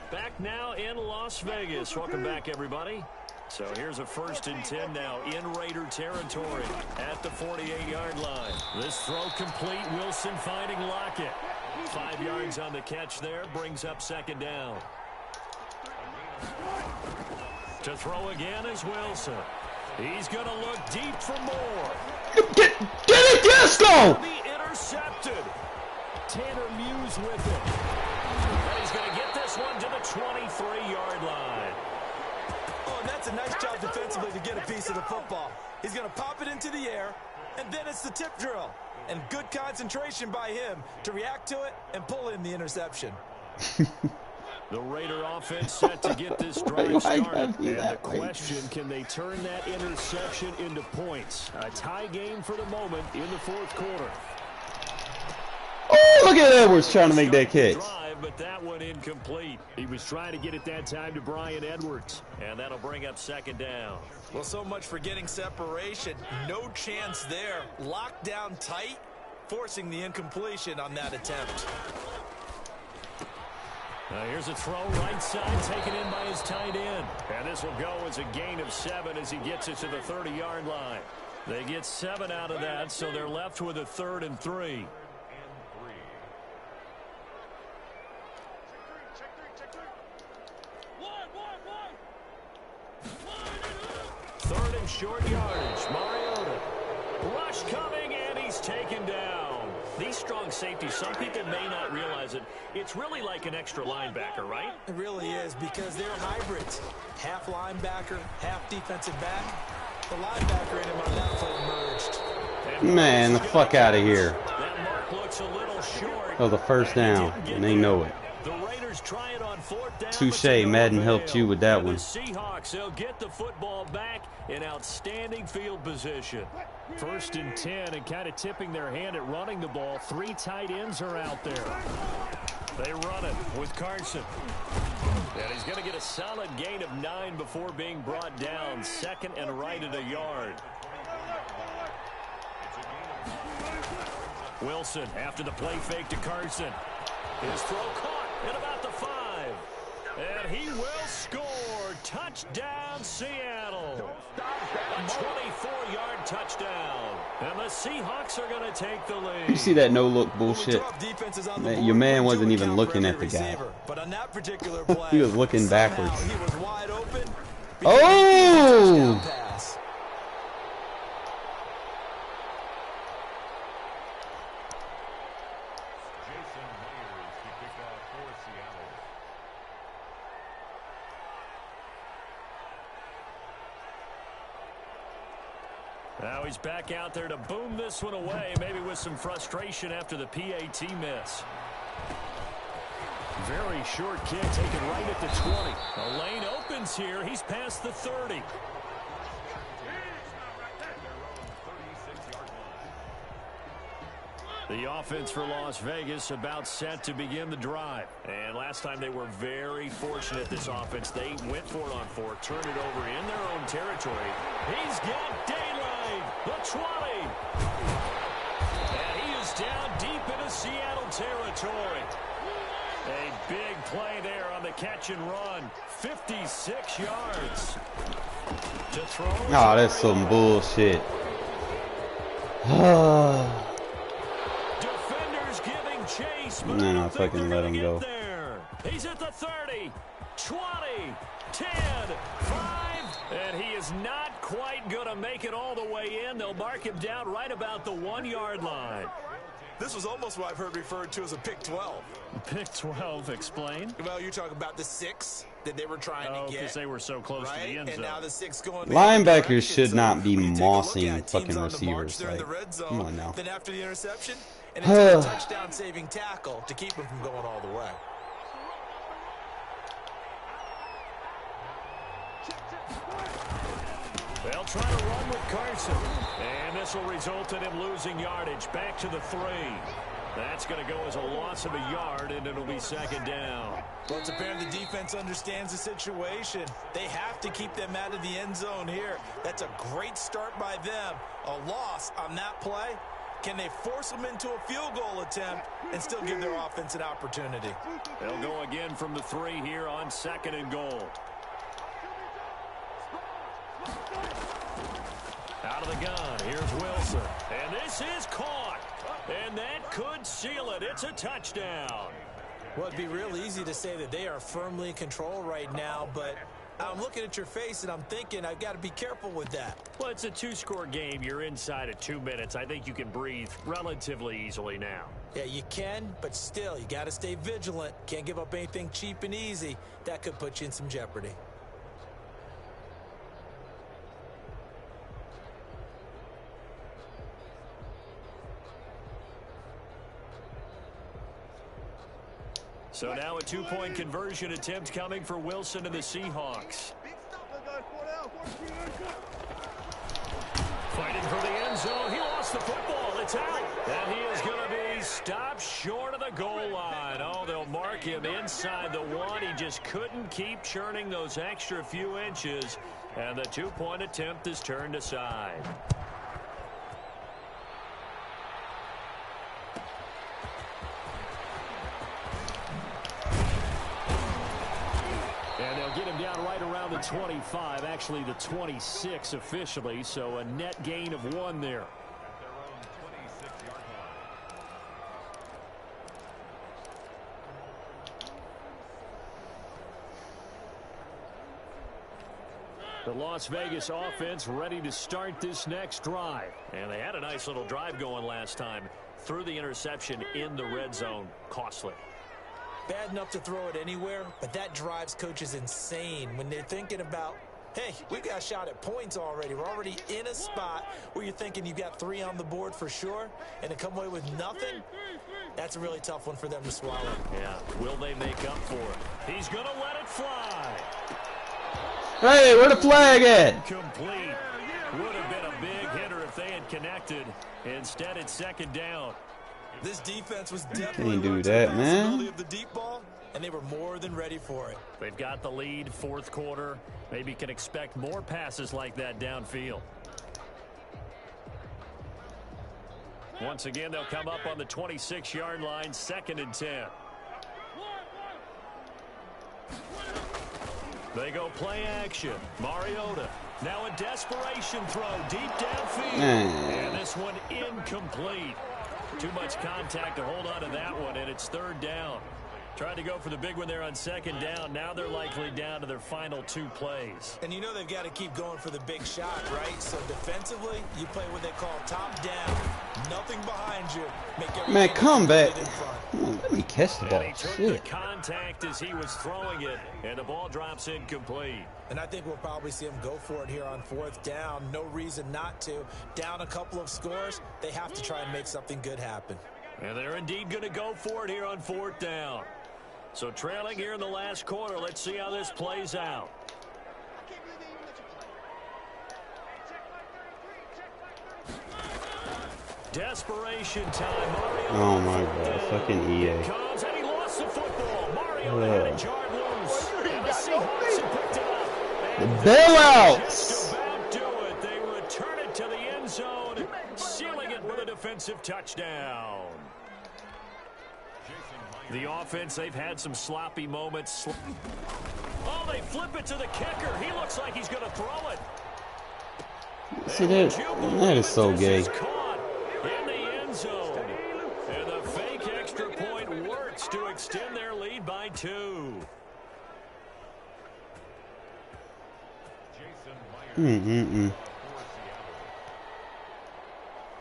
Back now in Las Vegas. Welcome back, everybody. So here's a 1st and 10 now in Raider territory at the 48-yard line. This throw complete. Wilson finding Lockett. 5 yards on the catch there. Brings up 2nd down. To throw again is Wilson. He's going to look deep for more. Get it, Disco! Be intercepted. Tanner Muse with it. And he's going to get this one to the 23-yard line. Oh, and that's a nice job defensively to get a piece of the football. He's going to pop it into the air, and then it's the tip drill. And good concentration by him to react to it and pull in the interception. The Raider offense set to get this drive started. And the question, can they turn that interception into points? A tie game for the moment in the 4th quarter. Oh, look at Edwards trying to make that catch. Drive, but that one incomplete. He was trying to get it that time to Brian Edwards. And that'll bring up 2nd down. Well, so much for getting separation. No chance there. Locked down tight, forcing the incompletion on that attempt. Here's a throw right side, taken in by his tight end. And this will go as a gain of 7 as he gets it to the 30-yard line. They get 7 out of that, so they're left with a 3rd and 3. Third and short yardage. Mariota. Rush coming, and he's taken down. These strong safeties, some people may not realize it. It's really like an extra linebacker, right? It really is, because they're hybrids. Half linebacker, half defensive back. The linebacker in him on that play emerged. Man, the fuck out of here. That mark looks a little short. Oh, the first down, and they know it. The Raiders try it on 4th down. Touche, Madden helped you with that one. The Seahawks, they'll get the football back in outstanding field position. 1st and 10, and kind of tipping their hand at running the ball. 3 tight ends are out there. They run it with Carson. And he's going to get a solid gain of 9 before being brought down. 2nd and right at a yard. Wilson after the play fake to Carson. His throw caught at about the 5. And he will score. Touchdown, Seattle. A 24-yard touchdown. And the Seahawks are going to take the lead. You see that no-look bullshit? Your man wasn't even looking at the guy. But on that particular play, he was looking backwards. He was wide open. Oh! Now he's back out there to boom this one away, maybe with some frustration after the PAT miss. Very short kick taken right at the 20. The lane opens here. He's past the 30. The offense for Las Vegas about set to begin the drive. And last time they were very fortunate, this offense. They went for it on 4, turned it over in their own territory. He's got daylight. The 20. And he is down deep into Seattle territory. A big play there on the catch and run. 56 yards. To throw. Oh, that's some bullshit. Chase, but no, fucking let him go. There. He's at the 30, 20, 10, 5, and he is not quite going to make it all the way in. They'll mark him down right about the 1-yard line. This was almost what I've heard referred to as a pick 12. Pick 12, explain. Well, you're talking about the 6 that they were trying to get. Because they were so close to the end zone. And now the 6 going linebackers should not be mossing fucking receivers. Like, come on now. Then after the interception, and it's a touchdown-saving tackle to keep him from going all the way. They'll try to run with Carson. And this will result in him losing yardage back to the 3. That's going to go as a loss of a yard, and it'll be 2nd down. Well, it's apparent the defense understands the situation. They have to keep them out of the end zone here. That's a great start by them. A loss on that play. Can they force them into a field goal attempt and still give their offense an opportunity? They'll go again from the 3 here on 2nd and goal. Out of the gun, here's Wilson. And this is caught. And that could seal it. It's a touchdown. Well, it'd be real easy to say that they are firmly in control right now, but I'm looking at your face and I'm thinking I've got to be careful with that. Well, it's a 2-score game. You're inside of 2 minutes. I think you can breathe relatively easily now. Yeah, you can, but still, you got to stay vigilant. Can't give up anything cheap and easy. That could put you in some jeopardy. So now a 2-point conversion attempt coming for Wilson and the Seahawks. Fighting for the end zone. He lost the football. It's out. And he is going to be stopped short of the goal line. Oh, they'll mark him inside the 1. He just couldn't keep churning those extra few inches. And the 2-point attempt is turned aside. down right around the 25, actually the 26 officially, so a net gain of 1 there. At their own 26-yard line. The Las Vegas offense ready to start this next drive. And they had a nice little drive going last time. Threw the interception in the red zone. Costly. Bad enough to throw it anywhere, but that drives coaches insane when they're thinking about, hey, we've got a shot at points already. We're already in a spot where you're thinking you've got 3 on the board for sure, and to come away with nothing, that's a really tough one for them to swallow. Yeah, will they make up for it? He's going to let it fly. Hey, where the flag at? Complete. Would have been a big hitter if they had connected. Instead, it's second down. This defense was definitely Can't do that, man. of the deep ball, and they were more than ready for it. They've got the lead, fourth quarter. Maybe can expect more passes like that downfield. Once again, they'll come up on the 26-yard line, 2nd and 10. They go play action. Mariota. Now a desperation throw deep downfield. And this one incomplete. Too much contact to hold on to that one, and it's 3rd down. Tried to go for the big one there on 2nd down. Now they're likely down to their final 2 plays. And you know they've got to keep going for the big shot, right? So defensively, you play what they call top down. Nothing behind you. Man, come back. Let me catch the ball. And he took the contact as he was throwing it, and the ball drops incomplete. And I think we'll probably see him go for it here on 4th down. No reason not to. Down a couple of scores, they have to try and make something good happen. And they're indeed going to go for it here on 4th down. So trailing here in the last quarter, let's see how this plays out. Desperation time. Mario. Oh my God, fucking EA. Comes and he lost the football. Mario had it jarred loose. And the Seahawks have picked it up. The bailouts. Just about do it. They return it to the end zone, sealing it with a defensive touchdown. The offense, they've had some sloppy moments. Oh, they flip it to the kicker. He looks like he's going to throw it. See that is so gay. Caught in the end zone. And the fake extra point works to extend their lead by 2.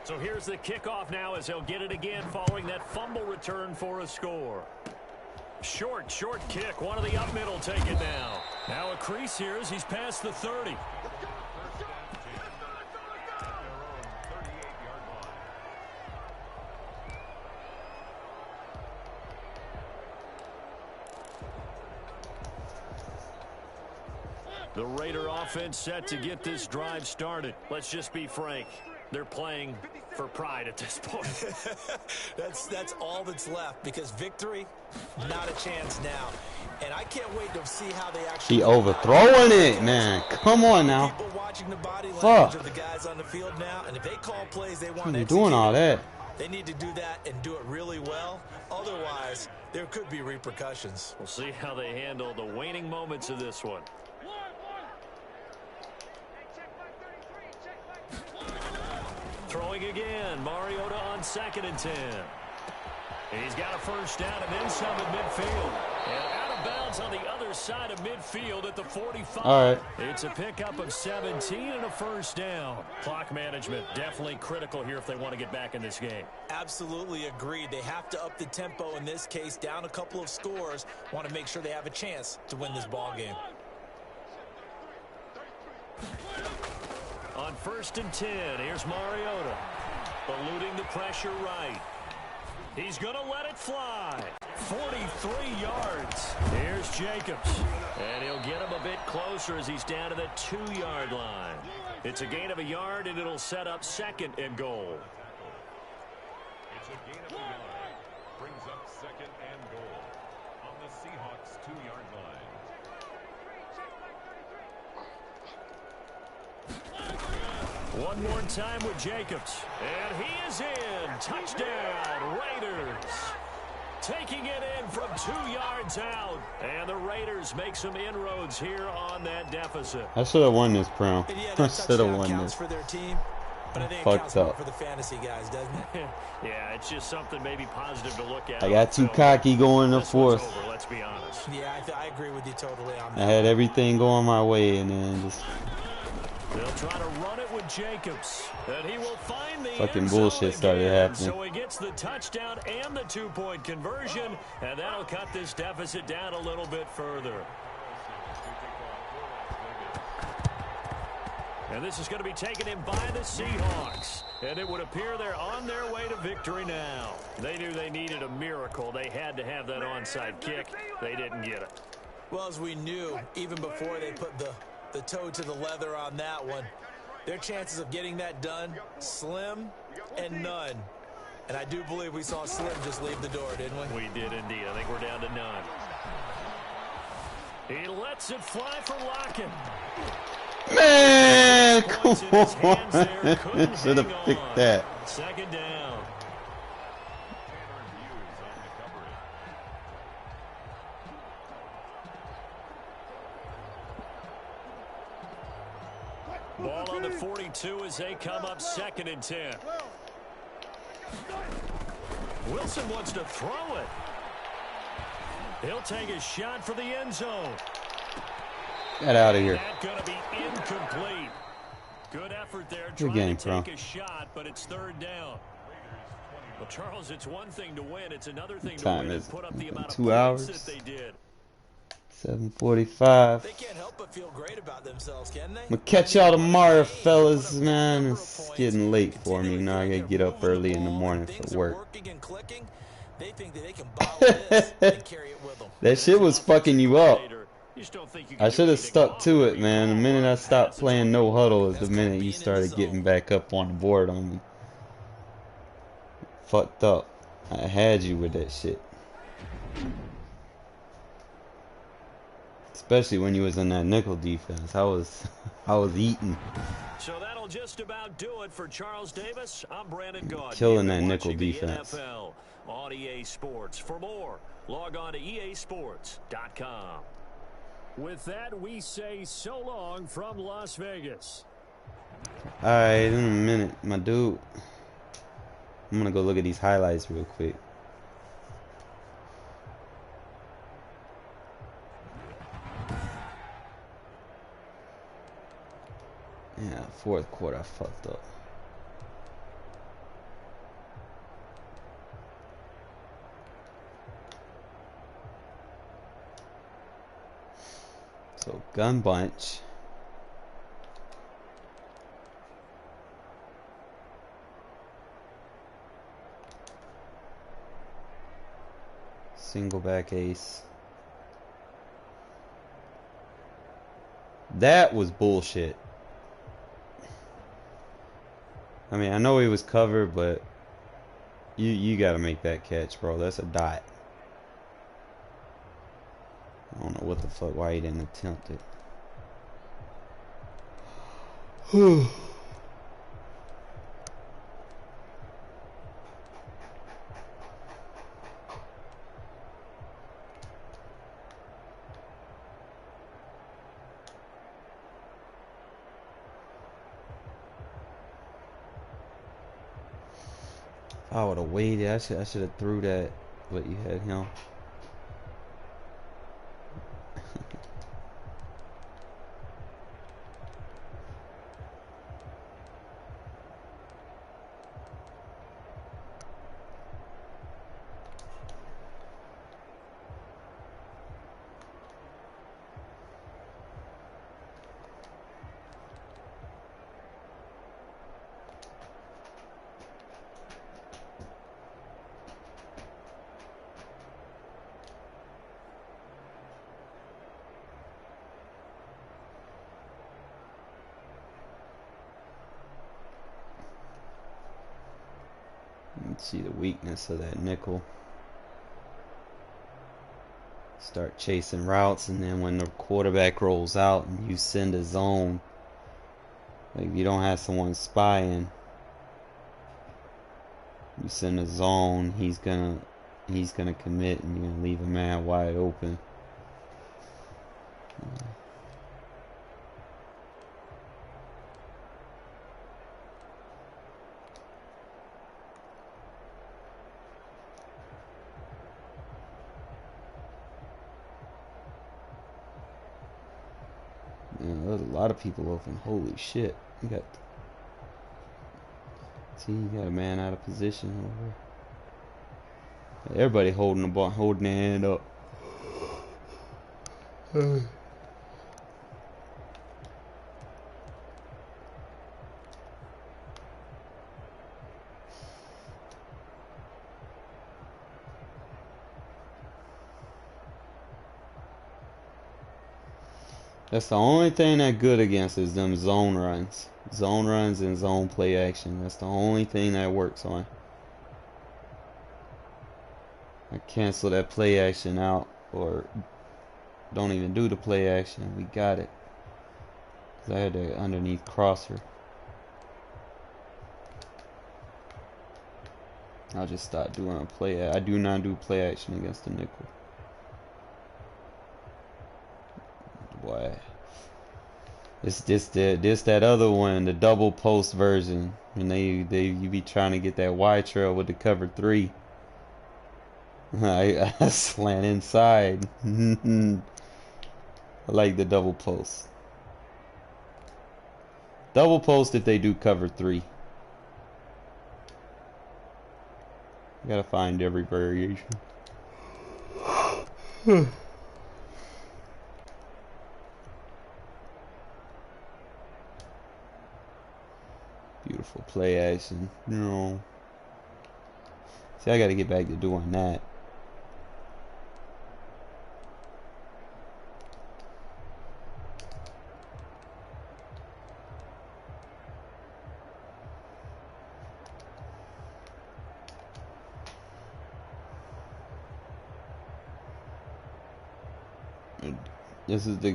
So here's the kickoff now as he'll get it again following that fumble return for a score. Short kick. One of the up middle taken now. Now a crease here as he's past the 30. The Raider offense set to get this drive started. Let's just be frank. They're playing for pride at this point. That's all that's left, because victory, not a chance now. And I can't wait to see how they actually... He overthrowing it, man. Come on now. People watching the body language of the guys on the field now, and if they call plays they want to doing all that. They need to do that and do it really well. Otherwise, there could be repercussions. We'll see how they handle the waning moments of this one. Throwing again. Mariota on 2nd and 10. He's got a first down and then some at midfield. And out of bounds on the other side of midfield at the 45. All right. It's a pickup of 17 and a first down. Clock management definitely critical here if they want to get back in this game. Absolutely agreed. They have to up the tempo in this case, down a couple of scores. Want to make sure they have a chance to win this ball game. On 1st and 10, here's Mariota. Eluding the pressure right. He's going to let it fly. 43 yards. Here's Jacobs. And he'll get him a bit closer as he's down to the 2-yard line. It's a gain of a yard, and it'll set up 2nd and goal. It's a gain of a yard. Brings up 2nd and goal on the Seahawks' 2-yard line. One more time with Jacobs. And he is in. Touchdown, Raiders. taking it in from 2 yards out. And the Raiders make some inroads here on that deficit. I should have won this, Brown. Yeah, I that should have touchdown won counts this. for their team, but I think it Fucked counts more up. for the fantasy guys, doesn't it? Yeah, it's just something maybe positive to look at. I got too cocky going the This one's fourth. over, let's be honest. Yeah, I agree with you totally on I that. had everything going my way, and then just They'll try to run it with Jacobs, and he will find the fucking end zone bullshit started again. happening. So he gets the touchdown and the 2-point conversion, and that'll cut this deficit down a little bit further. And this is going to be taken in by the Seahawks. And it would appear they're on their way to victory now. They knew they needed a miracle. They had to have that onside kick. They didn't get it. Well, as we knew, even before they put the toe to the leather on that one, their chances of getting that done, slim and none. And I do believe we saw Slim just leave the door, didn't we? We did indeed. I think we're down to none. He lets it fly for Lockett. man, come on! Should have picked that. Second down. Ball on the 42 as they come up 2nd and 10. Wilson wants to throw it. He'll take a shot for the end zone. Get out of here. That's going to be incomplete. Good effort there Good trying game, to bro. take a shot, but it's 3rd down. Well, Charles, it's one thing to win. It's another thing to Time win is and put up the amount of 2 points hours. that they did. 7:45. They can't help but feel great about themselves, can they? I'm gonna catch y'all tomorrow, fellas, man. It's getting late for me. Now I gotta get up early in the morning for work. They think that they can bottle this and carry it with them. That shit was fucking you up. You just don't think you can I do should have anything stuck wrong to when it, you man. The call minute I it. stopped playing no huddle is the That's minute called you being in the started zone. getting back up on the board on me. Fucked up. I had you with that shit. Especially when you was in that nickel defense. I was eating. So that'll just about do it for Charles Davis. I'm Brandon Gaudin. Killing You've that been nickel watching the defense. NFL on EA Sports. For more, log on to easports.com. With that, we say so long from Las Vegas. Alright, in a minute, my dude. I'm gonna go look at these highlights real quick. Yeah, 4th quarter, I fucked up. So, gun bunch. Single back ace. That was bullshit. I mean, I know he was covered, but you gotta make that catch, bro. That's a dot. I don't know what the fuck, why he didn't attempt it. If I would have waited, I should have threw that, but you had him. Let's see the weakness of that nickel. Start chasing routes, and then when the quarterback rolls out and you send a zone, like if you don't have someone spying, you send a zone, he's gonna He's gonna commit, and you're gonna leave a man wide open. There's a lot of people open. Holy shit! You got. See, you got a man out of position over there. Everybody holding the ball, holding their hand up. That's the only thing that good against is them zone runs. Zone runs and zone play action. That's the only thing that works on. I cancel that play action out, or don't even do the play action. We got it. 'Cause I had to underneath crosser. I'll just start doing a play. I do not do play action against the nickel. Boy, it's this that other one, the double post version, and you be trying to get that wide trail with the cover 3. I slant inside. I like the double post. Double post if they do cover 3. You gotta find every variation. Beautiful play action. No. See, I gotta get back to doing that.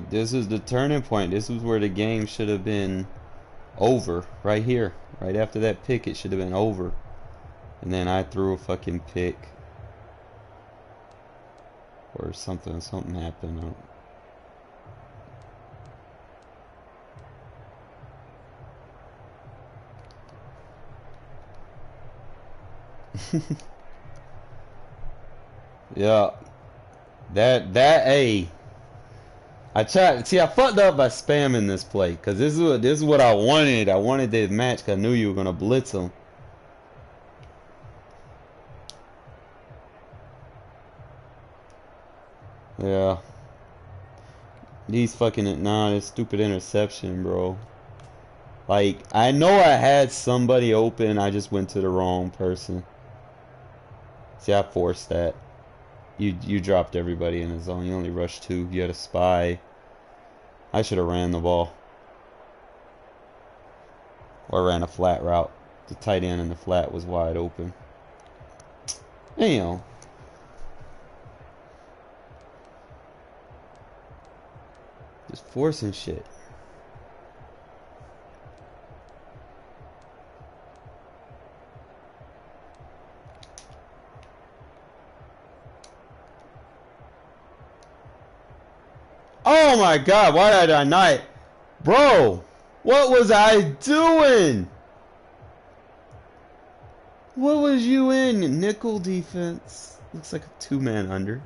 This is the turning point. This is where the game should have been over. Right here. Right after that pick, it should have been over. And then I threw a fucking pick. Or something happened. Yeah. Hey. I fucked up by spamming this play, because this is what I wanted. I wanted this match because I knew you were gonna blitz him. Yeah. These fucking this stupid interception, bro. Like, I know I had somebody open, I just went to the wrong person. See, I forced that. You dropped everybody in the zone. You only rushed 2. You had a spy. I should have ran the ball. Or ran a flat route. The tight end in the flat was wide open. Damn. Just forcing shit. Oh my god, why did I not? Bro, what was I doing? What was you in? Nickel defense. Looks like a 2-man under.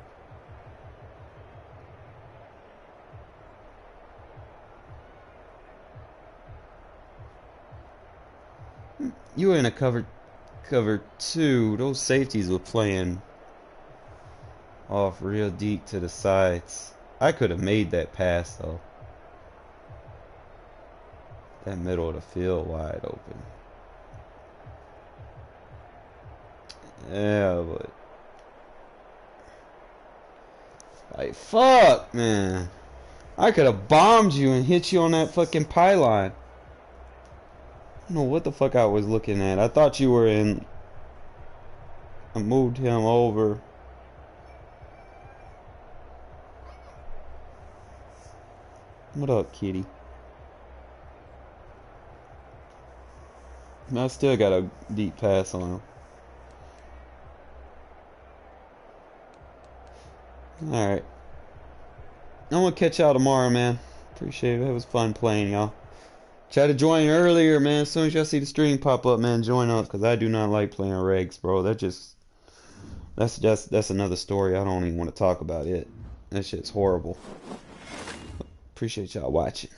You were in a cover 2. Those safeties were playing off real deep to the sides. I could have made that pass though. That middle of the field wide open. Yeah, but like fuck, man. I could have bombed you and hit you on that fucking pylon. I don't know what the fuck I was looking at. I thought you were in. I moved him over. What up, kitty? I still got a deep pass on him. Alright. I'm gonna catch y'all tomorrow, man. Appreciate it. It was fun playing, y'all. Try to join earlier, man. As soon as y'all see the stream pop up, man, join up. Because I do not like playing regs, bro. That's another story. I don't even want to talk about it. That shit's horrible. Appreciate y'all watching.